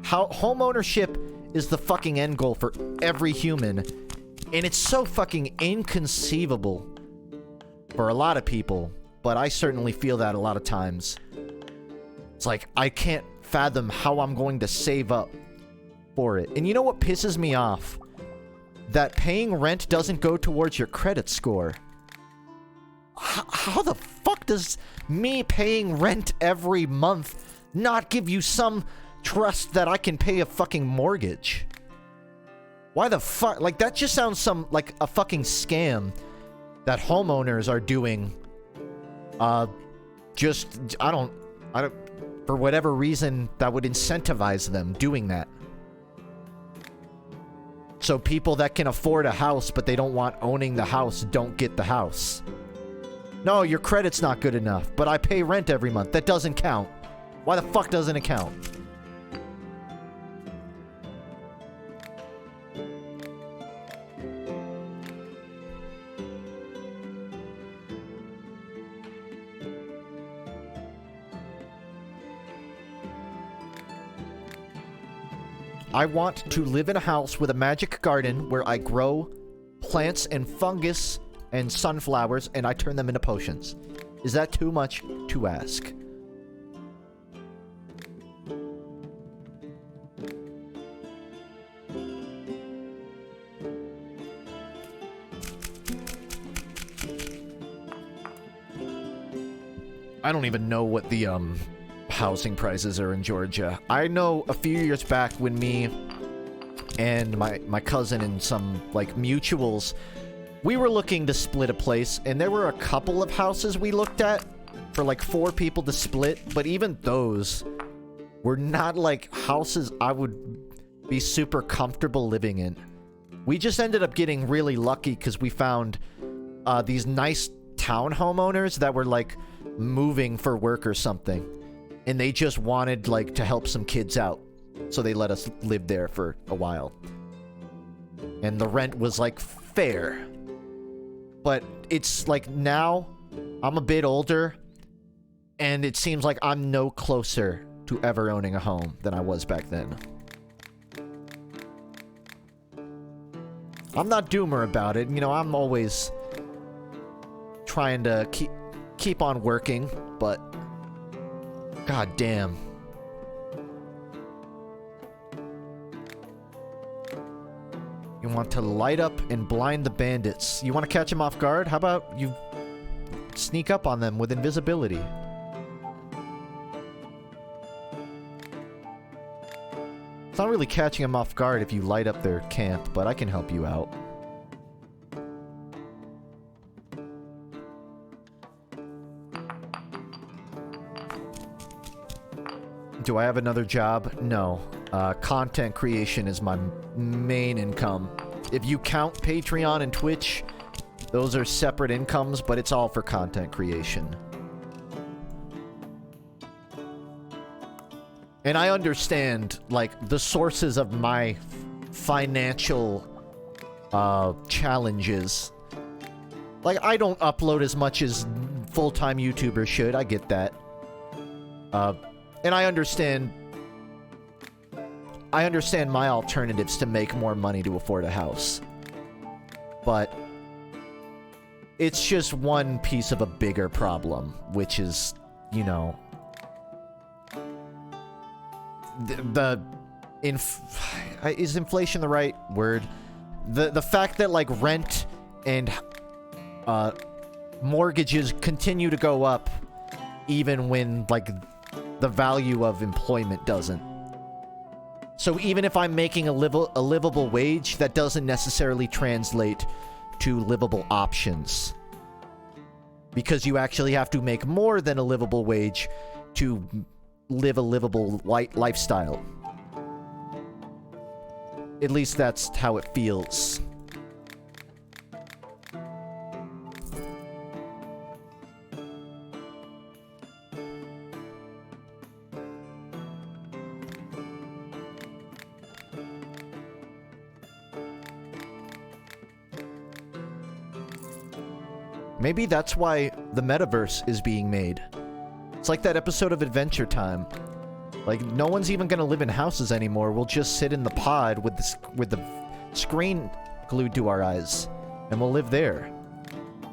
how home ownership is the fucking end goal for every human, and it's so fucking inconceivable for a lot of people, but I certainly feel that a lot of times. It's like, I can't fathom how I'm going to save up for it. And you know what pisses me off? That paying rent doesn't go towards your credit score. How the fuck does me paying rent every month not give you some trust that I can pay a fucking mortgage? Why the fuck? Like, that just sounds like a fucking scam that homeowners are doing. I don't, for whatever reason that would incentivize them doing that. So people that can afford a house but they don't want owning the house don't get the house. No, your credit's not good enough, but I pay rent every month. That doesn't count. Why the fuck doesn't it count? I want to live in a house with a magic garden where I grow plants and fungus and sunflowers and I turn them into potions. Is that too much to ask? I don't even know what the housing prices are in Georgia. I know a few years back when me and my cousin and some like mutuals, we were looking to split a place, and there were a couple of houses we looked at for like 4 people to split, but even those were not like houses I would be super comfortable living in. We just ended up getting really lucky because we found these nice town homeowners that were like moving for work or something, and they just wanted like to help some kids out, so they let us live there for a while, and the rent was like fair. But it's like now I'm a bit older, and it seems like I'm no closer to ever owning a home than I was back then. I'm not doomer about it, you know, I'm always trying to keep on working, but god damn. You want to light up and blind the bandits. You want to catch them off guard? How about you sneak up on them with invisibility? It's not really catching them off guard if you light up their camp, but I can help you out. Do I have another job? No. Content creation is my main income. If you count Patreon and Twitch, those are separate incomes, but it's all for content creation. And I understand, like, the sources of my financial challenges. Like, I don't upload as much as full-time YouTubers should. I get that. And I understand my alternatives to make more money to afford a house. But it's just one piece of a bigger problem, which is, you know, is inflation the right word? The fact that like rent and mortgages continue to go up even when like the value of employment doesn't. So even if I'm making a livable wage, that doesn't necessarily translate to livable options. Because you actually have to make more than a livable wage to live a livable lifestyle. At least that's how it feels. Maybe that's why the metaverse is being made. It's like that episode of Adventure Time. Like, no one's even gonna live in houses anymore. We'll just sit in the pod with the screen glued to our eyes, and we'll live there.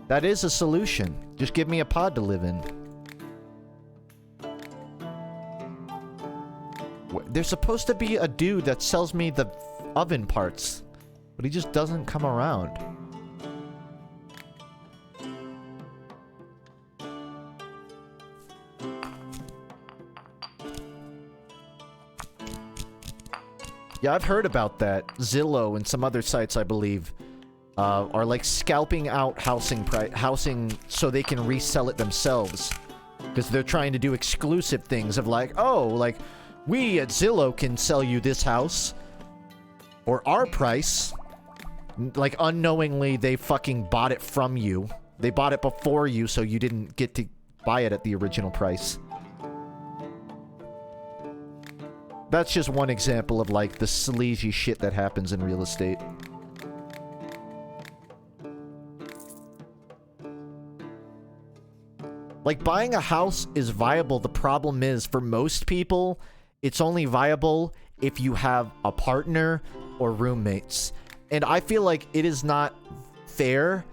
That is a solution. Just give me a pod to live in. There's supposed to be a dude that sells me the oven parts, but he just doesn't come around. Yeah, I've heard about that. Zillow and some other sites, I believe, are like scalping out housing so they can resell it themselves. Because they're trying to do exclusive things of like, oh, like, we at Zillow can sell you this house or our price. Like, unknowingly, they fucking bought it from you. They bought it before you, so you didn't get to buy it at the original price. That's just one example of, like, the sleazy shit that happens in real estate. Like, buying a house is viable. The problem is, for most people, it's only viable if you have a partner or roommates. And I feel like it is not fair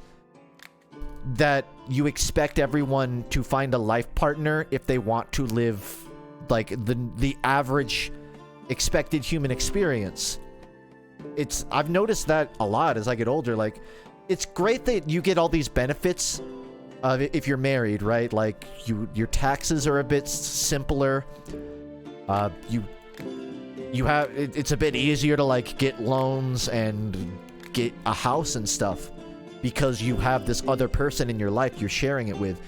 that you expect everyone to find a life partner if they want to live, like, the average expected human experience. I've noticed that a lot as I get older. Like, it's great that you get all these benefits if you're married, right? Like, your taxes are a bit simpler. It's a bit easier to, like, get loans and get a house and stuff because you have this other person in your life you're sharing it with.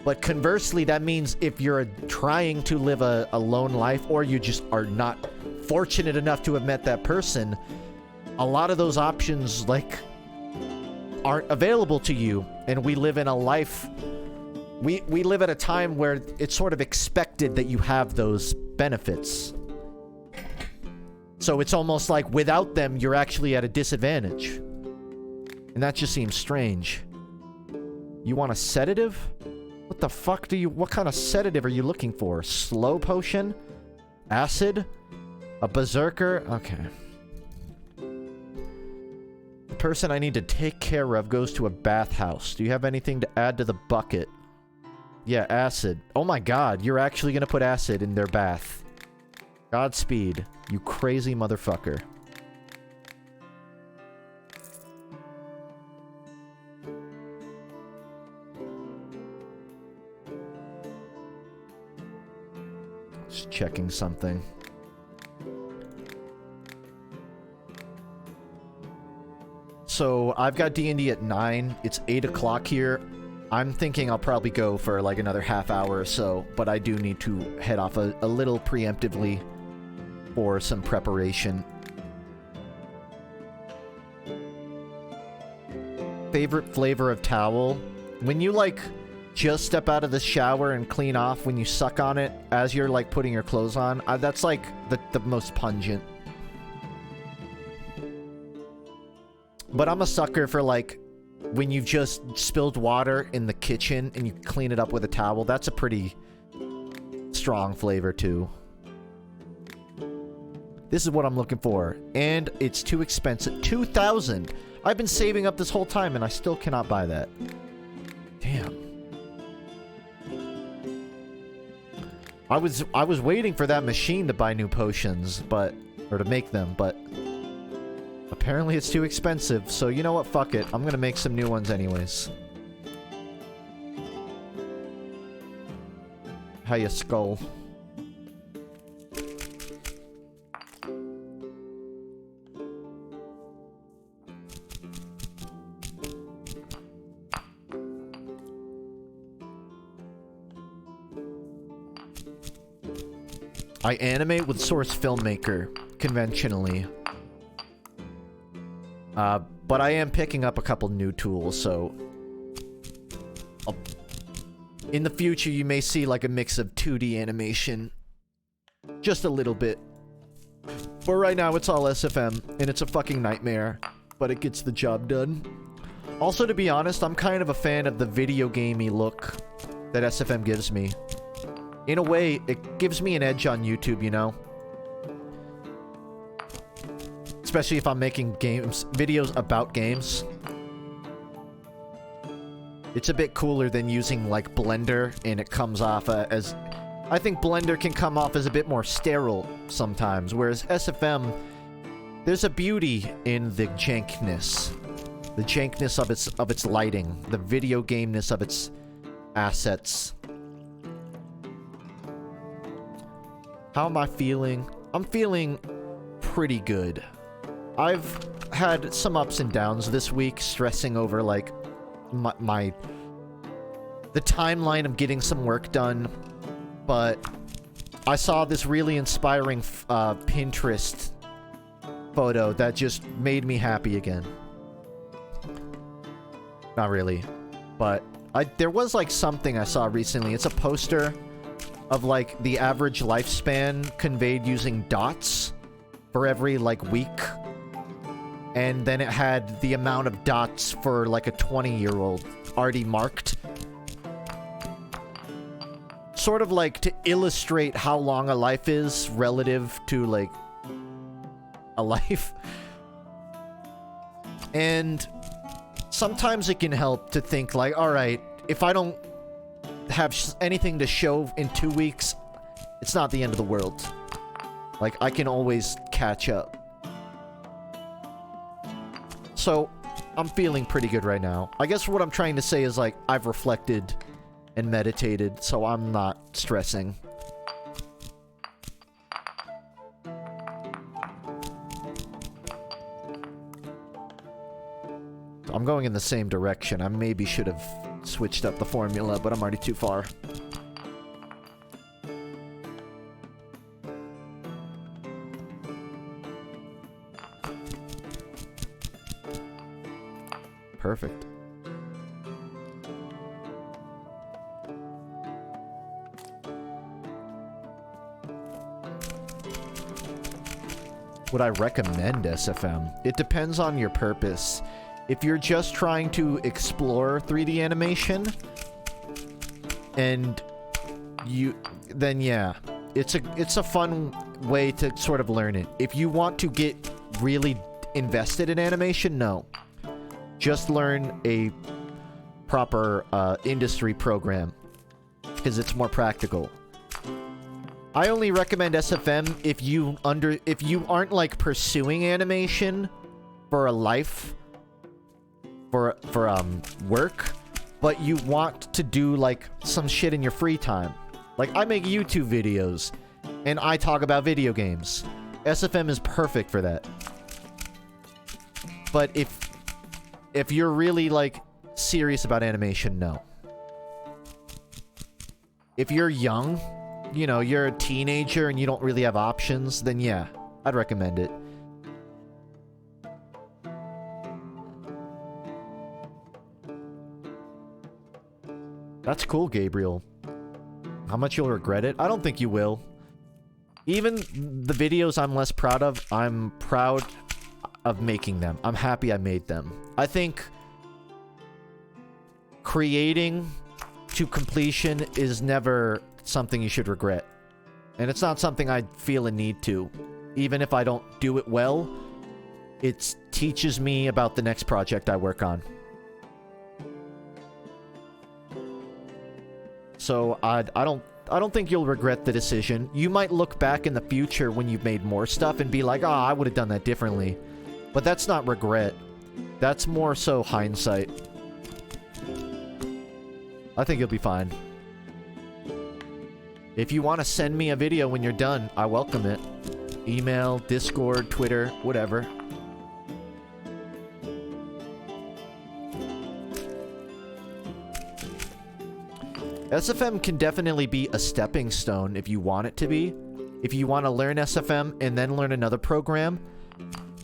But conversely, that means if you're trying to live a lone life, or you just are not fortunate enough to have met that person, a lot of those options, like, aren't available to you. And we live in a life, we live at a time where it's sort of expected that you have those benefits. So it's almost like without them, you're actually at a disadvantage. And that just seems strange. You want a sedative? What the fuck what kind of sedative are you looking for? Slow potion? Acid? A berserker? Okay. The person I need to take care of goes to a bathhouse. Do you have anything to add to the bucket? Yeah, acid. Oh my god, you're actually gonna put acid in their bath. Godspeed, you crazy motherfucker. Just checking something. So, I've got D&D at 9. It's 8 o'clock here. I'm thinking I'll probably go for like another half hour or so, but I do need to head off a little preemptively for some preparation. Favorite flavor of towel? When you, like, just step out of the shower and clean off, when you suck on it as you're, like, putting your clothes on, that's, like, the most pungent. But I'm a sucker for, like, when you've just spilled water in the kitchen and you clean it up with a towel. That's a pretty strong flavor, too. This is what I'm looking for. And it's too expensive. 2,000! I've been saving up this whole time and I still cannot buy that. Damn. I was waiting for that machine to buy new potions, or to make them, but apparently it's too expensive, so you know what, fuck it. I'm gonna make some new ones anyways. Hiya, skull. I animate with Source Filmmaker, conventionally. But I am picking up a couple new tools, so in the future you may see like a mix of 2D animation. Just a little bit. But right now it's all SFM, and it's a fucking nightmare. But it gets the job done. Also, to be honest, I'm kind of a fan of the video gamey look that SFM gives me. In a way, it gives me an edge on YouTube, you know? Especially if I'm making videos about games. It's a bit cooler than using, like, Blender, and it comes off as... I think Blender can come off as a bit more sterile sometimes, whereas SFM, there's a beauty in the jankness. The jankness of its lighting, the video gameness of its assets. How am I feeling? I'm feeling pretty good. I've had some ups and downs this week, stressing over, like, the timeline of getting some work done, but I saw this really inspiring Pinterest photo that just made me happy again. Not really, but there was, like, something I saw recently. It's a poster of, like, the average lifespan conveyed using dots for every, like, week. And then it had the amount of dots for, like, a 20-year-old already marked. Sort of, like, to illustrate how long a life is relative to, like, a life. And sometimes it can help to think, like, alright, if I don't have anything to show in 2 weeks, it's not the end of the world. Like, I can always catch up. So, I'm feeling pretty good right now. I guess what I'm trying to say is, like, I've reflected and meditated, so I'm not stressing. I'm going in the same direction. I maybe should have switched up the formula, but I'm already too far. Perfect. Would I recommend SFM? It depends on your purpose. If you're just trying to explore 3D animation, and then yeah, it's a fun way to sort of learn it. If you want to get really invested in animation, no. Just learn a proper industry program, because it's more practical. I only recommend SFM if you aren't, like, pursuing animation for a life, for work, but you want to do, like, some shit in your free time. Like, I make YouTube videos, and I talk about video games. SFM is perfect for that. But if you're really, like, serious about animation, no. If you're young, you know, you're a teenager and you don't really have options, then yeah, I'd recommend it. That's cool, Gabriel. How much you'll regret it? I don't think you will. Even the videos I'm less proud of, I'm proud of making them. I'm happy I made them. I think creating to completion is never something you should regret. And it's not something I feel a need to. Even if I don't do it well, it teaches me about the next project I work on. So I don't think you'll regret the decision. You might look back in the future when you've made more stuff and be like, "Oh, I would have done that differently." But that's not regret. That's more so hindsight. I think you'll be fine. If you want to send me a video when you're done, I welcome it. Email, Discord, Twitter, whatever. SFM can definitely be a stepping stone if you want it to be. If you want to learn SFM and then learn another program,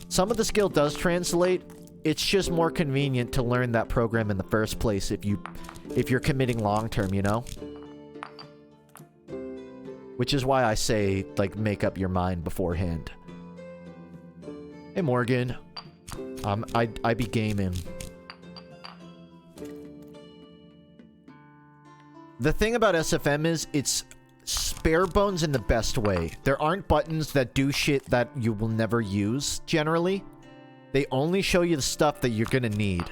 some of the skill does translate. It's just more convenient to learn that program in the first place if you're committing long term, you know? Which is why I say, like, make up your mind beforehand. Hey, Morgan. I be gaming. The thing about SFM is it's bare bones in the best way. There aren't buttons that do shit that you will never use, generally. They only show you the stuff that you're gonna need.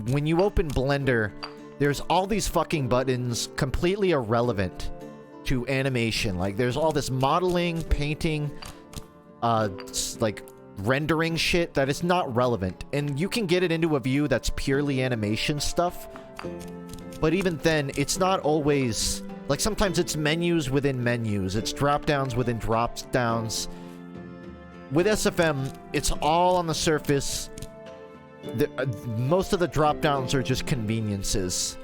When you open Blender, there's all these fucking buttons completely irrelevant to animation. Like, there's all this modeling, painting, like, rendering shit that is not relevant. And you can get it into a view that's purely animation stuff. But even then, it's not always... Like, sometimes it's menus within menus. It's drop-downs within drop-downs. With SFM, it's all on the surface. Most of the drop-downs are just conveniences.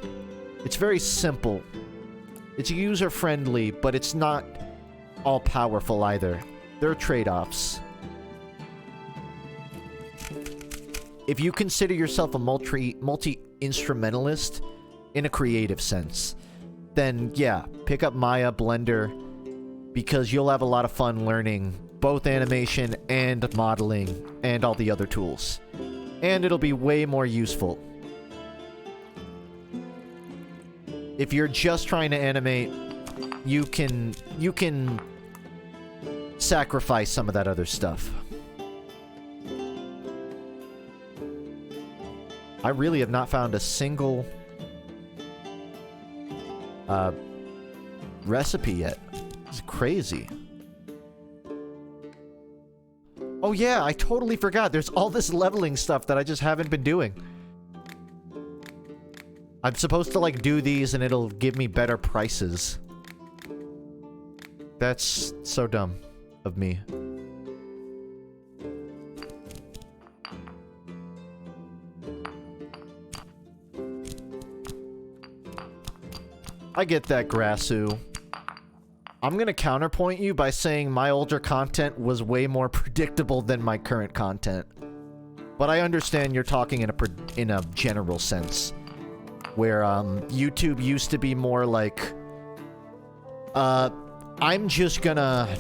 It's very simple. It's user-friendly, but it's not all-powerful either. There are trade-offs. If you consider yourself a multi-instrumentalist in a creative sense, then yeah, pick up Maya, Blender, because you'll have a lot of fun learning both animation and modeling and all the other tools. And it'll be way more useful. If you're just trying to animate, you can sacrifice some of that other stuff. I really have not found a single recipe yet. It's crazy. Oh yeah, I totally forgot. There's all this leveling stuff that I just haven't been doing. I'm supposed to, like, do these and it'll give me better prices. That's so dumb of me. I get that, Grassu. I'm gonna counterpoint you by saying my older content was way more predictable than my current content. But I understand you're talking in a general sense. Where, YouTube used to be more like... I'm just gonna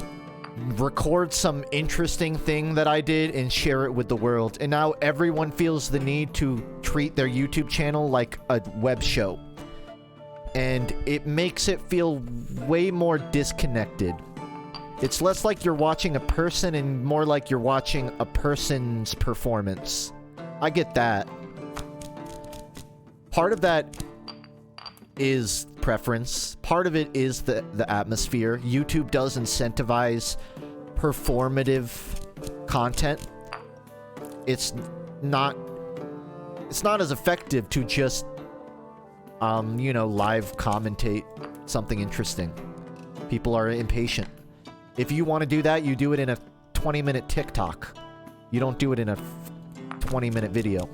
record some interesting thing that I did and share it with the world. And now everyone feels the need to treat their YouTube channel like a web show. And it makes it feel way more disconnected. It's less like you're watching a person and more like you're watching a person's performance. I get that. Part of that is preference. Part of it is the atmosphere. YouTube does incentivize performative content. It's not as effective to just you know, live commentate something interesting. People are impatient. If you want to do that, you do it in a 20-minute TikTok. You don't do it in a 20-minute video.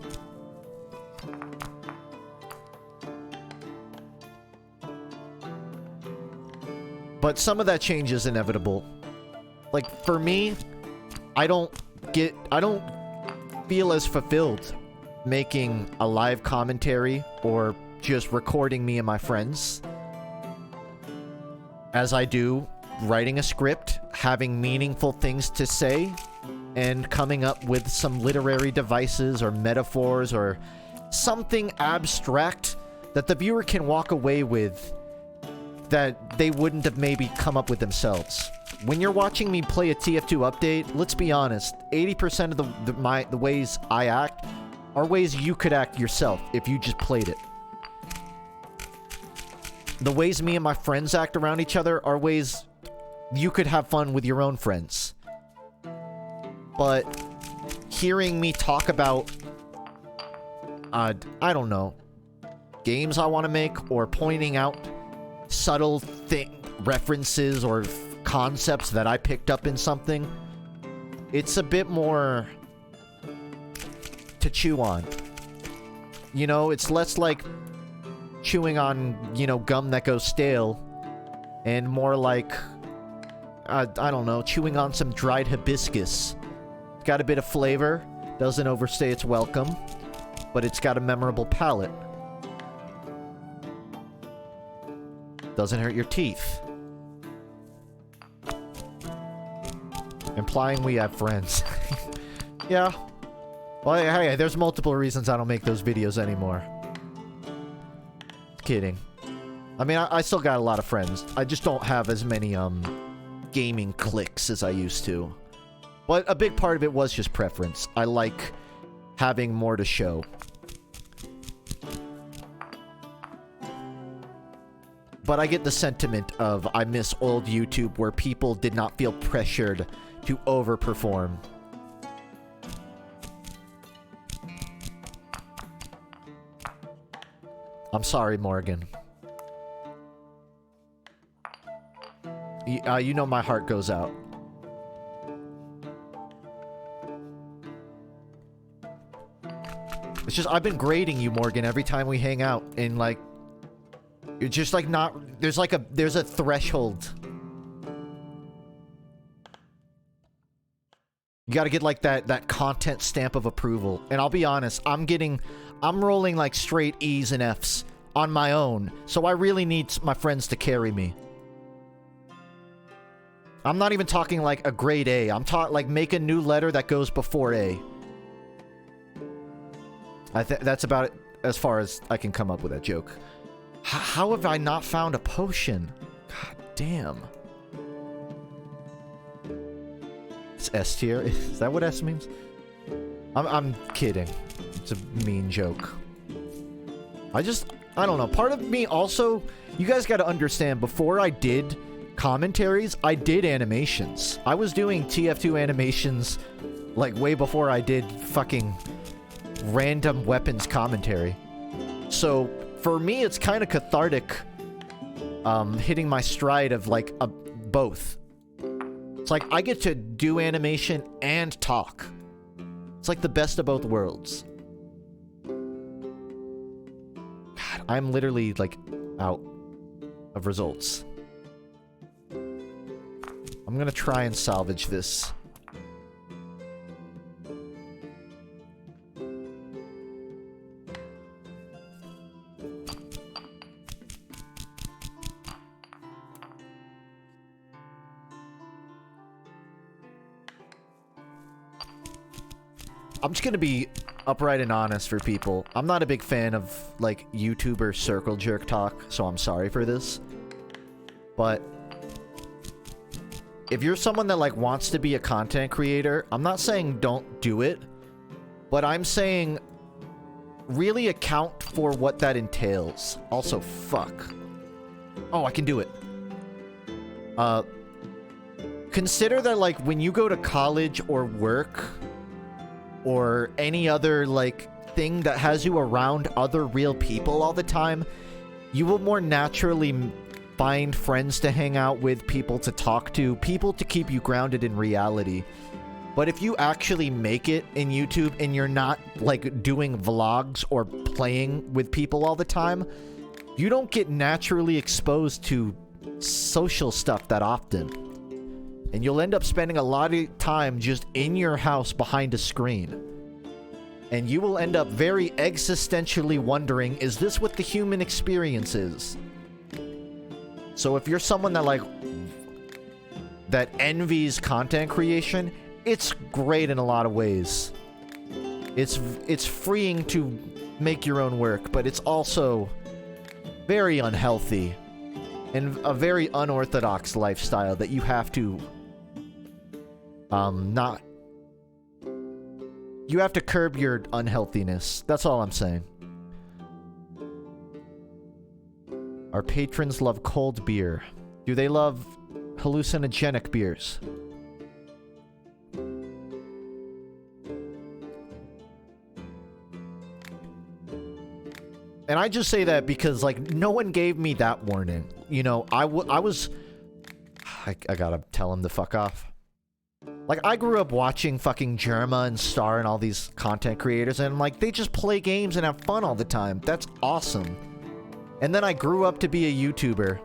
But some of that change is inevitable. Like, for me, I don't feel as fulfilled making a live commentary or just recording me and my friends as I do writing a script, having meaningful things to say, and coming up with some literary devices or metaphors or something abstract that the viewer can walk away with that they wouldn't have maybe come up with themselves. When you're watching me play a TF2 update, let's be honest, 80% of the ways I act are ways you could act yourself if you just played it. The ways me and my friends act around each other are ways you could have fun with your own friends. But hearing me talk about, I don't know, games I want to make, or pointing out subtle references or concepts that I picked up in something, it's a bit more to chew on. You know, it's less like chewing on, you know, gum that goes stale, and more like, I don't know, chewing on some dried hibiscus. It's got a bit of flavor, doesn't overstay its welcome, but it's got a memorable palate. Doesn't hurt your teeth. Implying we have friends. Yeah. Well, hey, there's multiple reasons I don't make those videos anymore. Kidding. I mean, I still got a lot of friends. I just don't have as many, gaming cliques as I used to. But a big part of it was just preference. I like having more to show. But I get the sentiment of I miss old YouTube where people did not feel pressured to overperform. I'm sorry, Morgan. You know my heart goes out. It's just, I've been grading you, Morgan, every time we hang out, and, like, you're just, like, not... There's a threshold. You gotta get, like, that content stamp of approval. And I'll be honest, I'm rolling, like, straight E's and F's on my own, so I really need my friends to carry me. I'm not even talking, like, a grade A. I'm talking, like, make a new letter that goes before A. That's about it as far as I can come up with that joke. How have I not found a potion? God damn. It's S tier? Is that what S means? I'm kidding. It's a mean joke. I don't know. Part of me also... You guys gotta understand, before I did commentaries, I did animations. I was doing TF2 animations, like, way before I did fucking... random weapons commentary. So for me it's kind of cathartic hitting my stride of like both. It's like I get to do animation and talk. It's like the best of both worlds. God, I'm literally like out of results. I'm gonna try and salvage this. I'm just gonna be upright and honest for people. I'm not a big fan of, like, YouTuber circle jerk talk, so I'm sorry for this. But if you're someone that, like, wants to be a content creator, I'm not saying don't do it, but I'm saying really account for what that entails. Also, fuck. Oh, I can do it. Consider that, like, when you go to college or work... or any other, like, thing that has you around other real people all the time, you will more naturally find friends to hang out with, people to talk to, people to keep you grounded in reality. But if you actually make it in YouTube and you're not, like, doing vlogs or playing with people all the time, you don't get naturally exposed to social stuff that often. And you'll end up spending a lot of time just in your house behind a screen. And you will end up very existentially wondering, is this what the human experience is? So if you're someone that, like, that envies content creation, it's great in a lot of ways. It's freeing to make your own work, but it's also very unhealthy and a very unorthodox lifestyle that you have to not... You have to curb your unhealthiness. That's all I'm saying. Our patrons love cold beer. Do they love hallucinogenic beers? And I just say that because, like, no one gave me that warning. You know, I gotta tell him to fuck off. Like, I grew up watching fucking Jerma and Star and all these content creators, and, like, they just play games and have fun all the time. That's awesome. And then I grew up to be a YouTuber.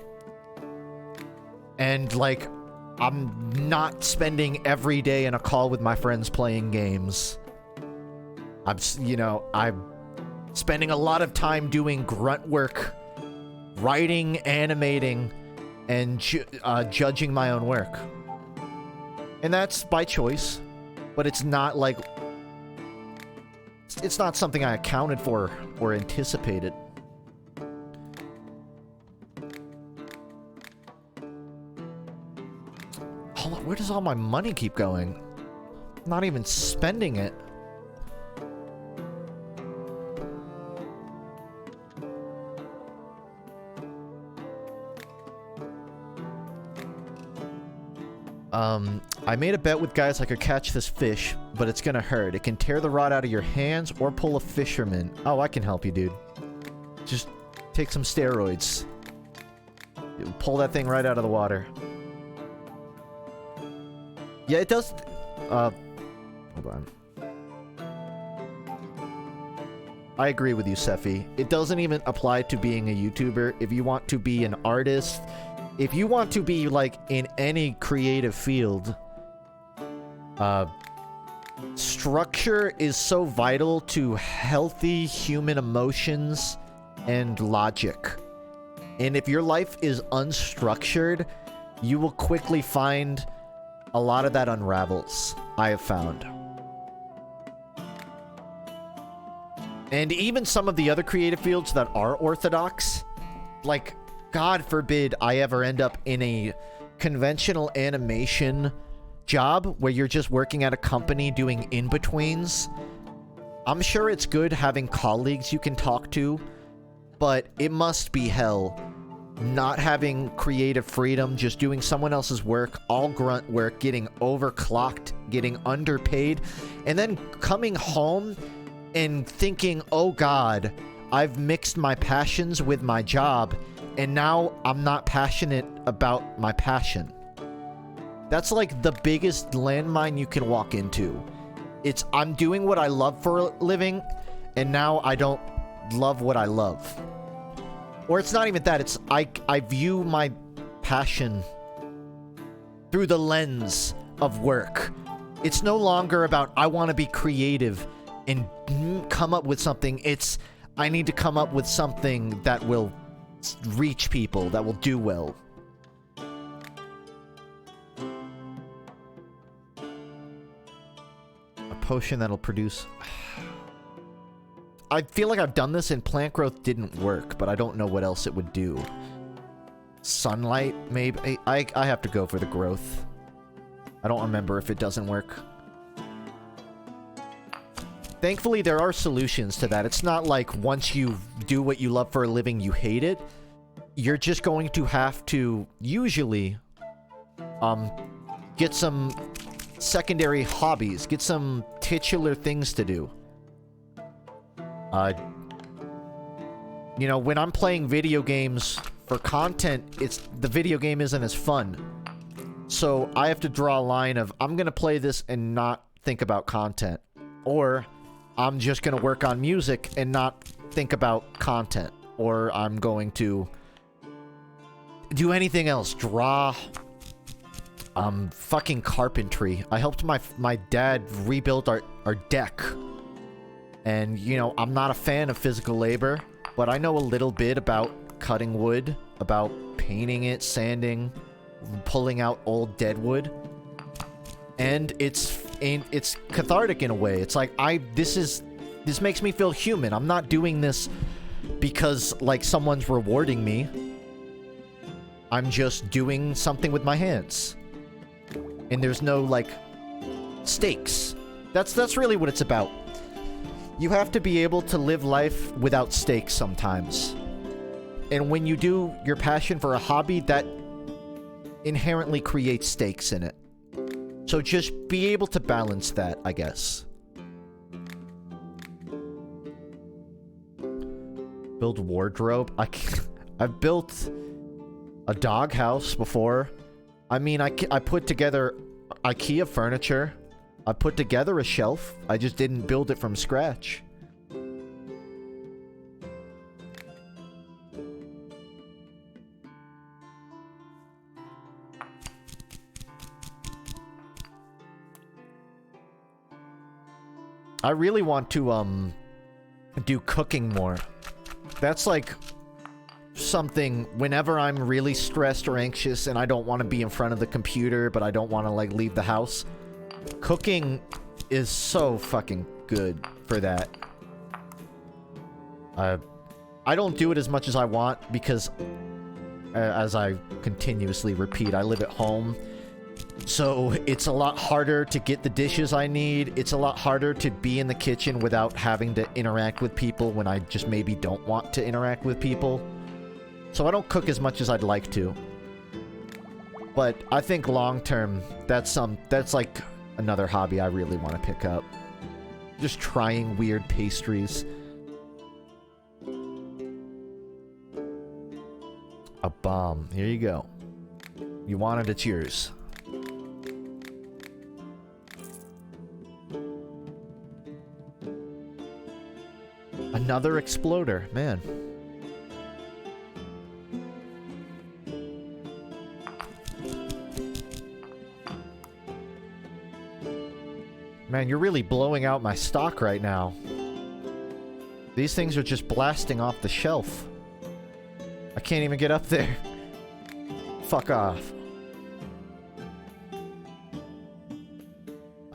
And, like, I'm not spending every day in a call with my friends playing games. I'm spending a lot of time doing grunt work, writing, animating, and judging my own work. And that's by choice, but it's not like... It's not something I accounted for or anticipated. Where does all my money keep going? I'm not even spending it. I made a bet with guys I could catch this fish, but it's gonna hurt. It can tear the rod out of your hands or pull a fisherman. Oh, I can help you, dude. Just take some steroids. It'll pull that thing right out of the water. Yeah, it does... hold on. I agree with you, Sephi. It doesn't even apply to being a YouTuber. If you want to be an artist... If you want to be, like, in any creative field, structure is so vital to healthy human emotions and logic. And if your life is unstructured, you will quickly find a lot of that unravels, I have found. And even some of the other creative fields that are orthodox, like... God forbid I ever end up in a conventional animation job where you're just working at a company doing in-betweens. I'm sure it's good having colleagues you can talk to, but it must be hell not having creative freedom, just doing someone else's work, all grunt work, getting overclocked, getting underpaid, and then coming home and thinking, oh God, I've mixed my passions with my job, and now I'm not passionate about my passion. That's like the biggest landmine you can walk into. It's, I'm doing what I love for a living, and now I don't love what I love. Or it's not even that, it's I view my passion through the lens of work. It's no longer about, I want to be creative and come up with something. It's, I need to come up with something that will reach people, that will do well. A potion that'll produce... I feel like I've done this and plant growth didn't work, but I don't know what else it would do. Sunlight, maybe? I have to go for the growth. I don't remember if it doesn't work. Thankfully, there are solutions to that. It's not like once you do what you love for a living, you hate it. You're just going to have to, usually, get some secondary hobbies. Get some titular things to do. You know, when I'm playing video games for content, the video game isn't as fun. So I have to draw a line of, I'm gonna play this and not think about content. Or... I'm just going to work on music and not think about content. Or I'm going to do anything else. Draw. Fucking carpentry. I helped my dad rebuild our deck. And, you know, I'm not a fan of physical labor. But I know a little bit about cutting wood. About painting it, sanding, pulling out old dead wood. And it's cathartic in a way. It's like, this makes me feel human. I'm not doing this because, like, someone's rewarding me. I'm just doing something with my hands. And there's no, like, stakes. That's really what it's about. You have to be able to live life without stakes sometimes. And when you do your passion for a hobby, that inherently creates stakes in it. So just be able to balance that, I guess. Build wardrobe. I've built a doghouse before. I mean, I put together IKEA furniture. I put together a shelf. I just didn't build it from scratch. I really want to, do cooking more. That's like something whenever I'm really stressed or anxious and I don't want to be in front of the computer, but I don't want to, like, leave the house. Cooking is so fucking good for that. I don't do it as much as I want because, as I continuously repeat, I live at home. So it's a lot harder to get the dishes I need. It's a lot harder to be in the kitchen without having to interact with people when I just maybe don't want to interact with people. So I don't cook as much as I'd like to. But I think long term, that's like another hobby I really want to pick up. Just trying weird pastries. A bomb. Here you go. You want it, it's yours. Another exploder, man. Man, you're really blowing out my stock right now. These things are just blasting off the shelf. I can't even get up there. Fuck off.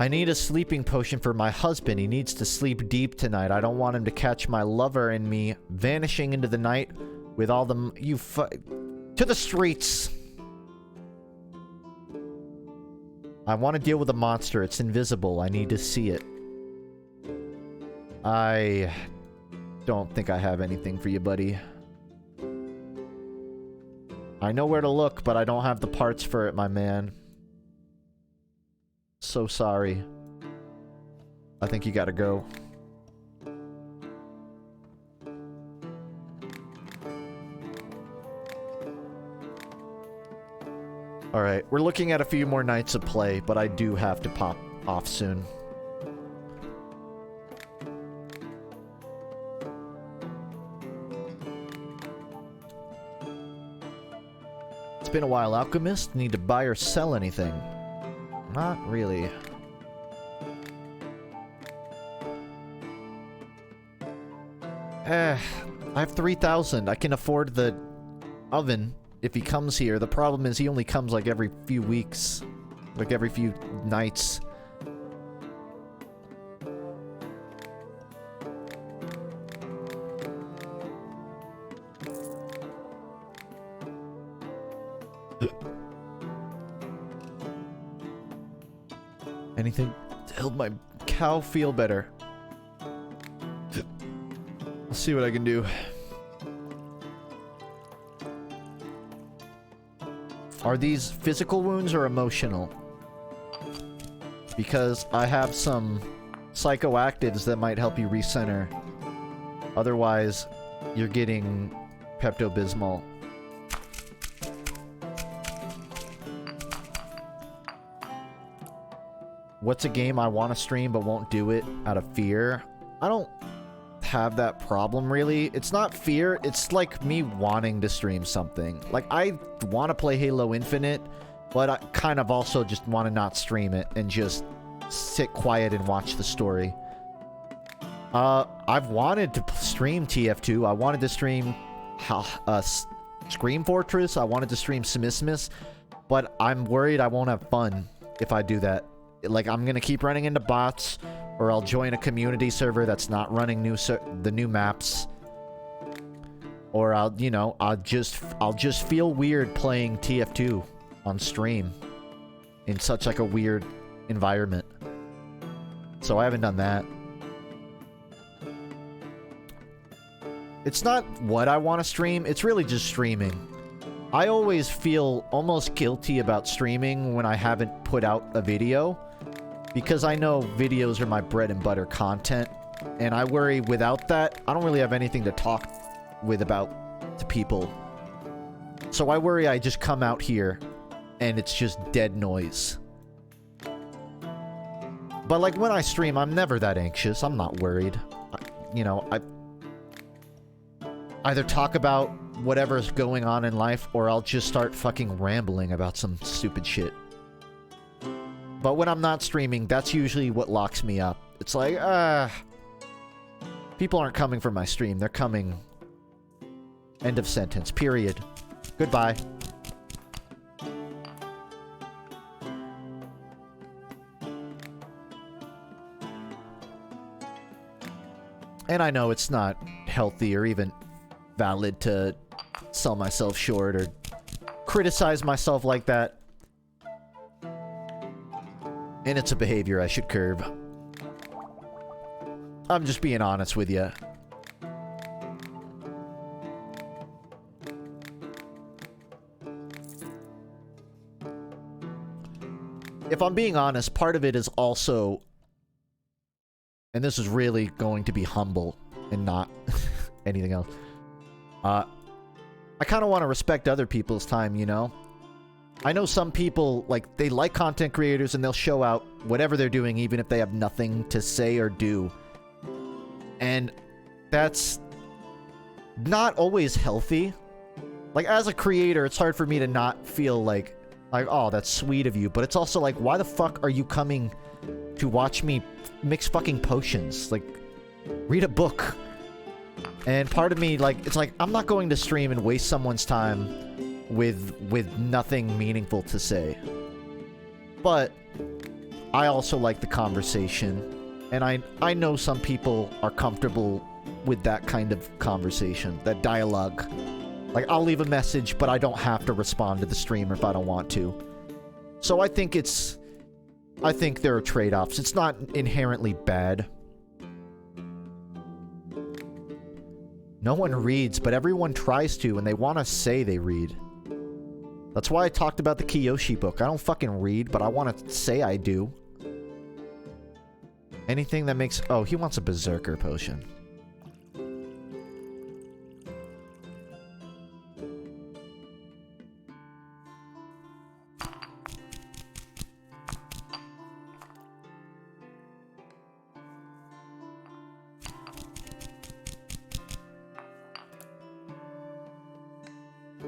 I need a sleeping potion for my husband. He needs to sleep deep tonight. I don't want him to catch my lover and me vanishing into the night with all the... to the streets! I want to deal with a monster. It's invisible. I need to see it. I don't think I have anything for you, buddy. I know where to look, but I don't have the parts for it, my man. So sorry. I think you gotta go. Alright, we're looking at a few more nights of play, but I do have to pop off soon. It's been a while, Alchemist. Need to buy or sell anything? Not really. I have 3,000. I can afford the oven if he comes here. The problem is he only comes like every few weeks. Like every few nights. Anything to help my cow feel better. I'll see what I can do. Are these physical wounds or emotional? Because I have some psychoactives that might help you recenter. Otherwise, you're getting Pepto-Bismol. What's a game I want to stream but won't do it out of fear? I don't have that problem, really. It's not fear, it's like me wanting to stream something. Like, I want to play Halo Infinite, but I kind of also just want to not stream it and just sit quiet and watch the story. I've wanted to stream TF2. I wanted to stream Scream Fortress. I wanted to stream Simismus, but I'm worried I won't have fun if I do that. Like, I'm gonna keep running into bots, or I'll join a community server that's not running the new maps, or I'll just feel weird playing TF2 on stream in such like a weird environment. So I haven't done that. It's not what I want to stream, it's really just streaming. I always feel almost guilty about streaming when I haven't put out a video, because I know videos are my bread and butter content, and I worry without that, I don't really have anything to talk with about to people. So I worry I just come out here, and it's just dead noise. But like when I stream, I'm never that anxious, I'm not worried. I either talk about whatever's going on in life, or I'll just start fucking rambling about some stupid shit. But when I'm not streaming, that's usually what locks me up. It's like, people aren't coming for my stream. They're coming... End of sentence. Period. Goodbye. And I know it's not healthy or even valid to sell myself short or criticize myself like that. And it's a behavior I should curb. I'm just being honest with you. If I'm being honest, part of it is also... And this is really going to be humble and not anything else. I kind of want to respect other people's time, you know? I know some people, like, they like content creators and they'll show out whatever they're doing even if they have nothing to say or do. And that's not always healthy. Like, as a creator, it's hard for me to not feel like, oh, that's sweet of you. But it's also like, why the fuck are you coming to watch me mix fucking potions? Like, read a book. And part of me, like, it's like, I'm not going to stream and waste someone's time with nothing meaningful to say. But I also like the conversation. And I know some people are comfortable with that kind of conversation, that dialogue. Like, I'll leave a message, but I don't have to respond to the streamer if I don't want to. So I think there are trade-offs. It's not inherently bad. No one reads, but everyone tries to, and they want to say they read. That's why I talked about the Kiyoshi book. I don't fucking read, but I want to say I do. Anything that makes... Oh, he wants a Berserker potion.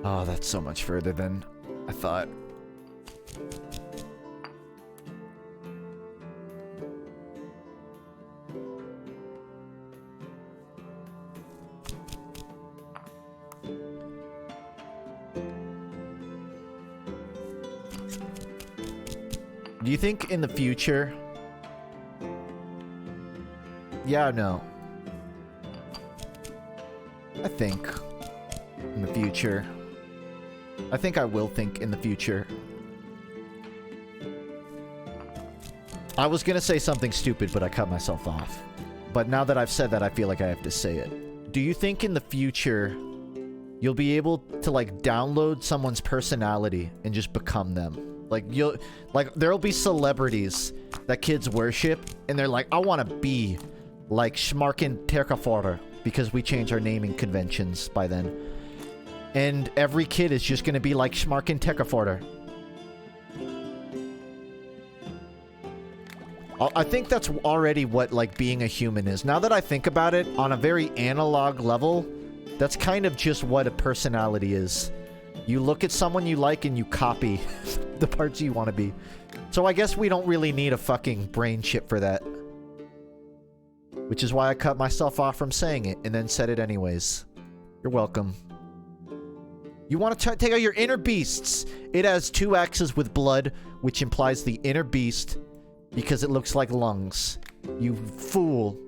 Oh, that's so much further than I thought. Do you think in the future... Yeah or no? I think in the future... I think I will think in the future. I was gonna say something stupid, but I cut myself off. But now that I've said that, I feel like I have to say it. Do you think in the future you'll be able to, like, download someone's personality and just become them? Like, there'll be celebrities that kids worship, and they're like, I want to be like Schmarkin Terkaforder, because we change our naming conventions by then. And every kid is just going to be like Schmarkin Terkaforder. I think that's already what, like, being a human is. Now that I think about it, on a very analog level, that's kind of just what a personality is. You look at someone you like and you copy the parts you want to be. So I guess we don't really need a fucking brain chip for that. Which is why I cut myself off from saying it and then said it anyways. You're welcome. You want to take out your inner beasts. It has 2 axes with blood, which implies the inner beast because it looks like lungs. You fool.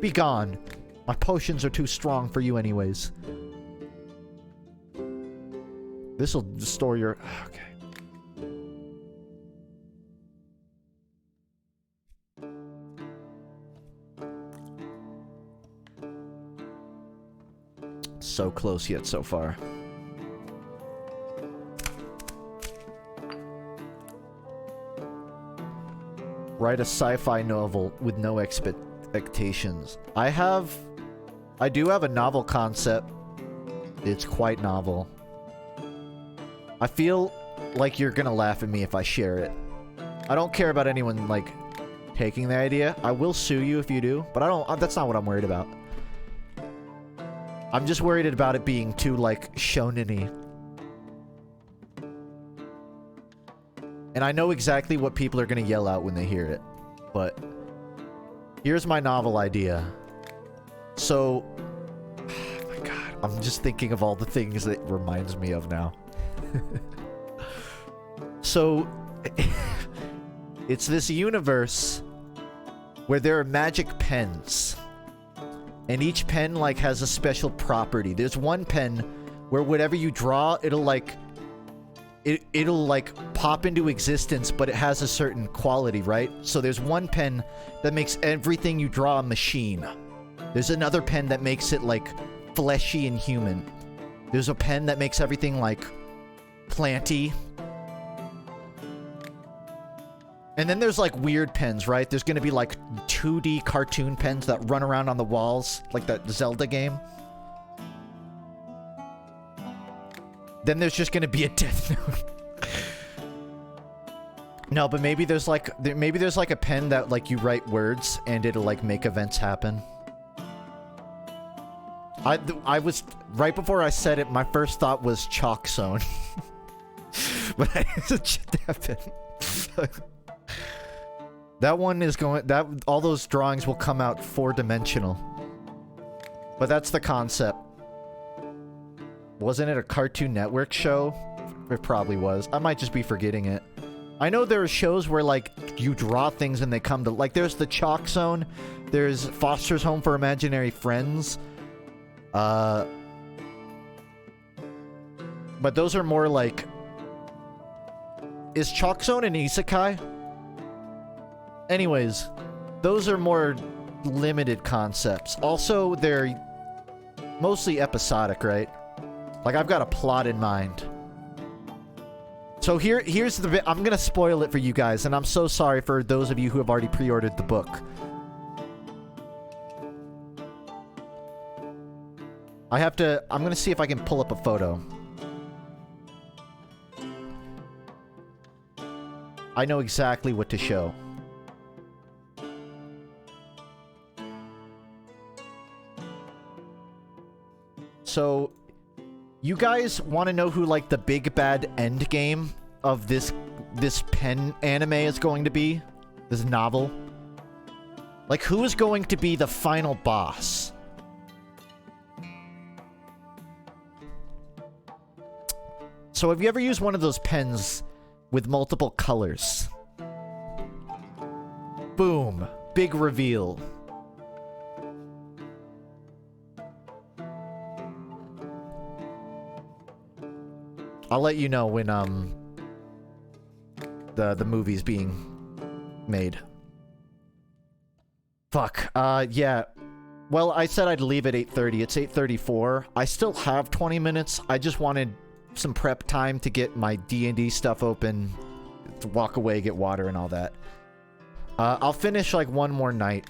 Be gone. My potions are too strong for you anyways. This'll store your... Okay. So close yet so far. Write a sci-fi novel with no expectations. I do have a novel concept. It's quite novel. I feel like you're gonna laugh at me if I share it. I don't care about anyone, like, taking the idea. I will sue you if you do, but I don't... That's not what I'm worried about. I'm just worried about it being too, like, shonen-y. And I know exactly what people are gonna yell out when they hear it. But here's my novel idea. So... Oh my god. I'm just thinking of all the things that it reminds me of now. So... It's this universe where there are magic pens. And each pen, like, has a special property. There's one pen where whatever you draw, it'll, like, it'll like pop into existence, but it has a certain quality, right? So there's one pen that makes everything you draw a machine. There's another pen that makes it like fleshy and human. There's a pen that makes everything like planty. And then there's like weird pens, right? There's gonna be like 2D cartoon pens that run around on the walls, like that Zelda game. Then there's just gonna be a Death Note. No, but maybe there's like a pen that like you write words and it'll like make events happen. I was right before I said it. My first thought was Chalk Zone, but that pen. That one is going. That all those drawings will come out 4-dimensional. But that's the concept. Wasn't it a Cartoon Network show? It probably was. I might just be forgetting it. I know there are shows where, like, you draw things and they come to... Like, there's the Chalk Zone. There's Foster's Home for Imaginary Friends. But those are more like... Is Chalk Zone an isekai? Anyways, those are more limited concepts. Also, they're mostly episodic, right? Like, I've got a plot in mind. So here's the bit. I'm gonna spoil it for you guys, and I'm so sorry for those of you who have already pre-ordered the book. I'm gonna see if I can pull up a photo. I know exactly what to show. So, you guys want to know who, like, the big bad end game of this pen anime is going to be? This novel? Like, who is going to be the final boss? So, have you ever used one of those pens with multiple colors? Boom. Big reveal. I'll let you know when, the movie's being made. Fuck. Yeah. Well, I said I'd leave at 8:30. It's 8:34. I still have 20 minutes. I just wanted some prep time to get my D&D stuff open, to walk away, get water and all that. I'll finish, like, one more night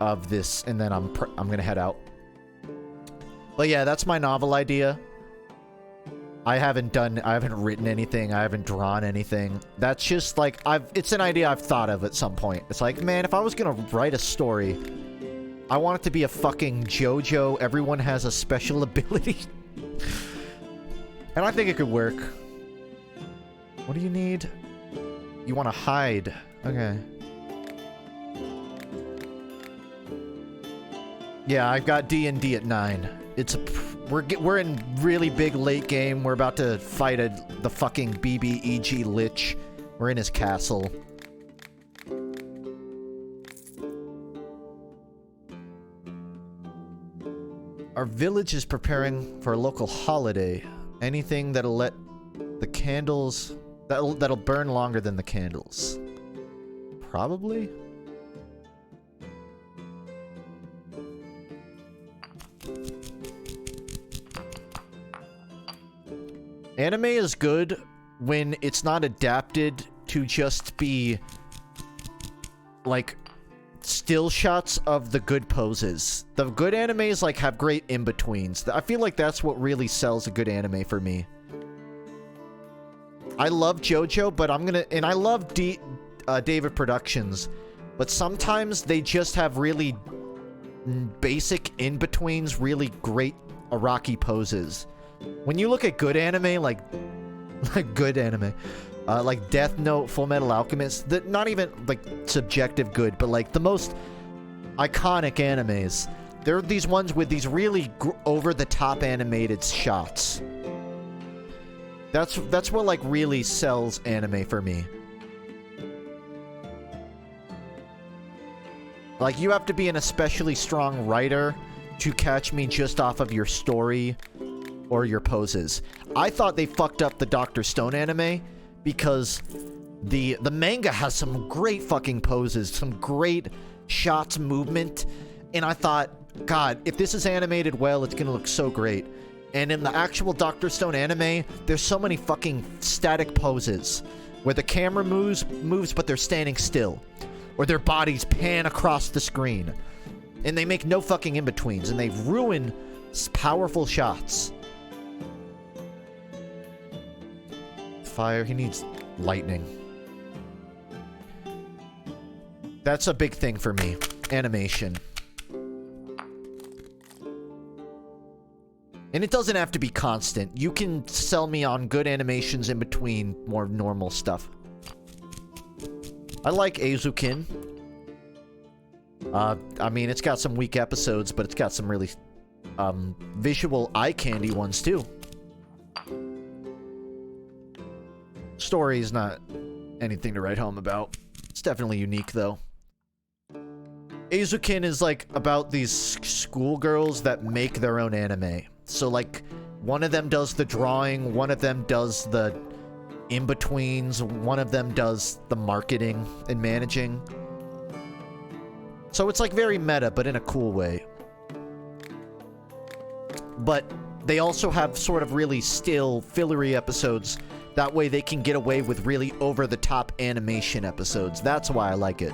of this, and then I'm gonna head out. But yeah, that's my novel idea. I haven't written anything. I haven't drawn anything. That's just like, it's an idea I've thought of at some point. It's like, man, if I was gonna write a story, I want it to be a fucking JoJo. Everyone has a special ability. And I think it could work. What do you need? You want to hide. Okay. Yeah, I've got D&D at 9. We're in really big late game. We're about to fight the fucking BBEG Lich. We're in his castle. Our village is preparing for a local holiday. Anything that'll let the candles... That'll burn longer than the candles. Probably? Anime is good when it's not adapted to just be, like, still shots of the good poses. The good animes, like, have great in-betweens. I feel like that's what really sells a good anime for me. I love JoJo, but and I love David Productions, but sometimes they just have really basic in-betweens, really great Araki poses. When you look at good anime, like good anime, like Death Note, Full Metal Alchemist, that not even like subjective good, but like the most iconic animes, they're these ones with these really over-the-top animated shots. That's what like really sells anime for me. Like, you have to be an especially strong writer to catch me just off of your story or your poses. I thought they fucked up the Dr. Stone anime because the manga has some great fucking poses, some great shots, movement, and I thought, God, if this is animated well, it's gonna look so great. And in the actual Dr. Stone anime, there's so many fucking static poses where the camera moves, but they're standing still, or their bodies pan across the screen, and they make no fucking in-betweens, and they ruin powerful shots. Fire, he needs lightning. That's a big thing for me. Animation. And it doesn't have to be constant. You can sell me on good animations in between more normal stuff. I like Azukin. I mean, it's got some weak episodes, but it's got some really visual eye candy ones too. Story is not anything to write home about. It's definitely unique though. Azukin is like about these schoolgirls that make their own anime. So like one of them does the drawing, one of them does the in-betweens, one of them does the marketing and managing. So it's like very meta, but in a cool way. But they also have sort of really still, fillery episodes. That way they can get away with really over-the-top animation episodes. That's why I like it.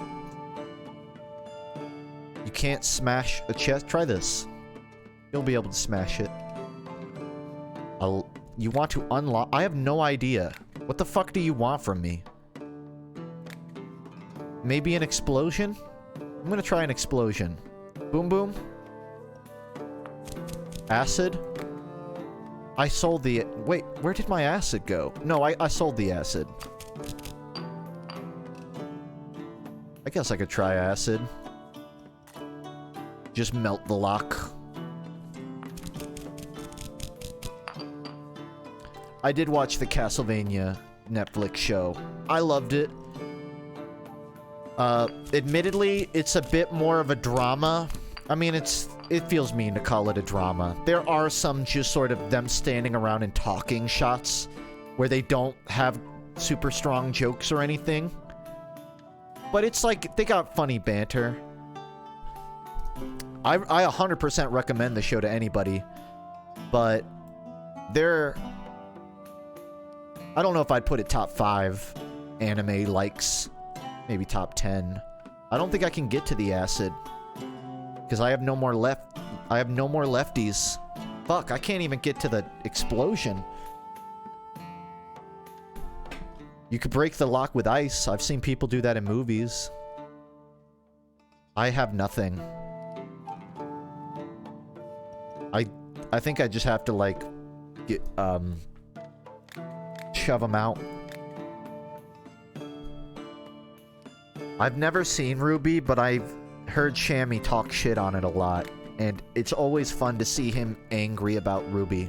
You can't smash a chest? Try this. You'll be able to smash it. You want to unlock? I have no idea. What the fuck do you want from me? Maybe an explosion? I'm gonna try an explosion. Boom boom. Acid? I sold the... Wait, where did my acid go? No, I sold the acid. I guess I could try acid. Just melt the lock. I did watch the Castlevania Netflix show. I loved it. Admittedly, it's a bit more of a drama. I mean, it feels mean to call it a drama. There are some just sort of them standing around and talking shots where they don't have super strong jokes or anything. But it's like, they got funny banter. I 100% recommend the show to anybody. But they're... I don't know if I'd put it top 5 anime likes. Maybe top 10. I don't think I can get to the acid. Because I have no more left. I have no more lefties. Fuck, I can't even get to the explosion. You could break the lock with ice. I've seen people do that in movies. I have nothing. I think I just have to, like, get, shove them out. I've never seen Ruby, but I've heard Shammy talk shit on it a lot. And it's always fun to see him angry about Ruby.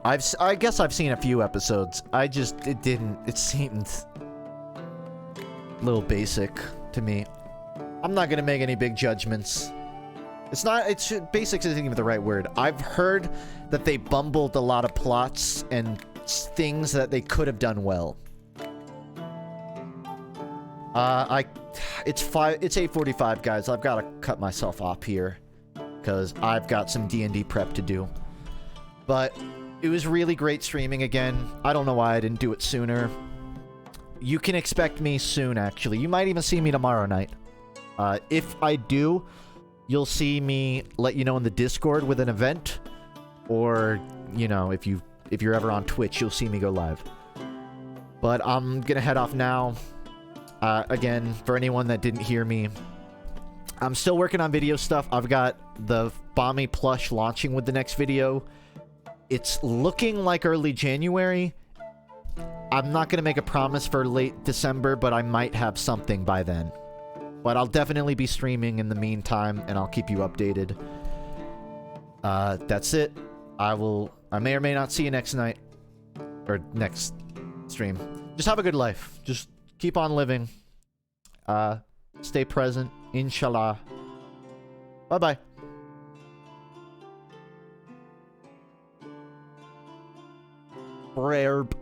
I guess I've seen a few episodes. It seemed a little basic to me. I'm not gonna make any big judgments. Basic isn't even the right word. I've heard that they bumbled a lot of plots and things that they could have done well. It's 8:45, guys. I've got to cut myself off here because I've got some D&D prep to do. But it was really great streaming again. I don't know why I didn't do it sooner. You can expect me soon, actually. You might even see me tomorrow night. If I do, you'll see me let you know in the Discord with an event, or, you know, if you're ever on Twitch, you'll see me go live. But I'm gonna head off now. Again, for anyone that didn't hear me, I'm still working on video stuff. I've got the Bommy plush launching with the next video. It's looking like early January. I'm not gonna make a promise for late December, but I might have something by then. But I'll definitely be streaming in the meantime, and I'll keep you updated. That's it. I may or may not see you next night. Or next stream. Just have a good life. Just keep on living. Stay present. Inshallah. Bye-bye. Brerb.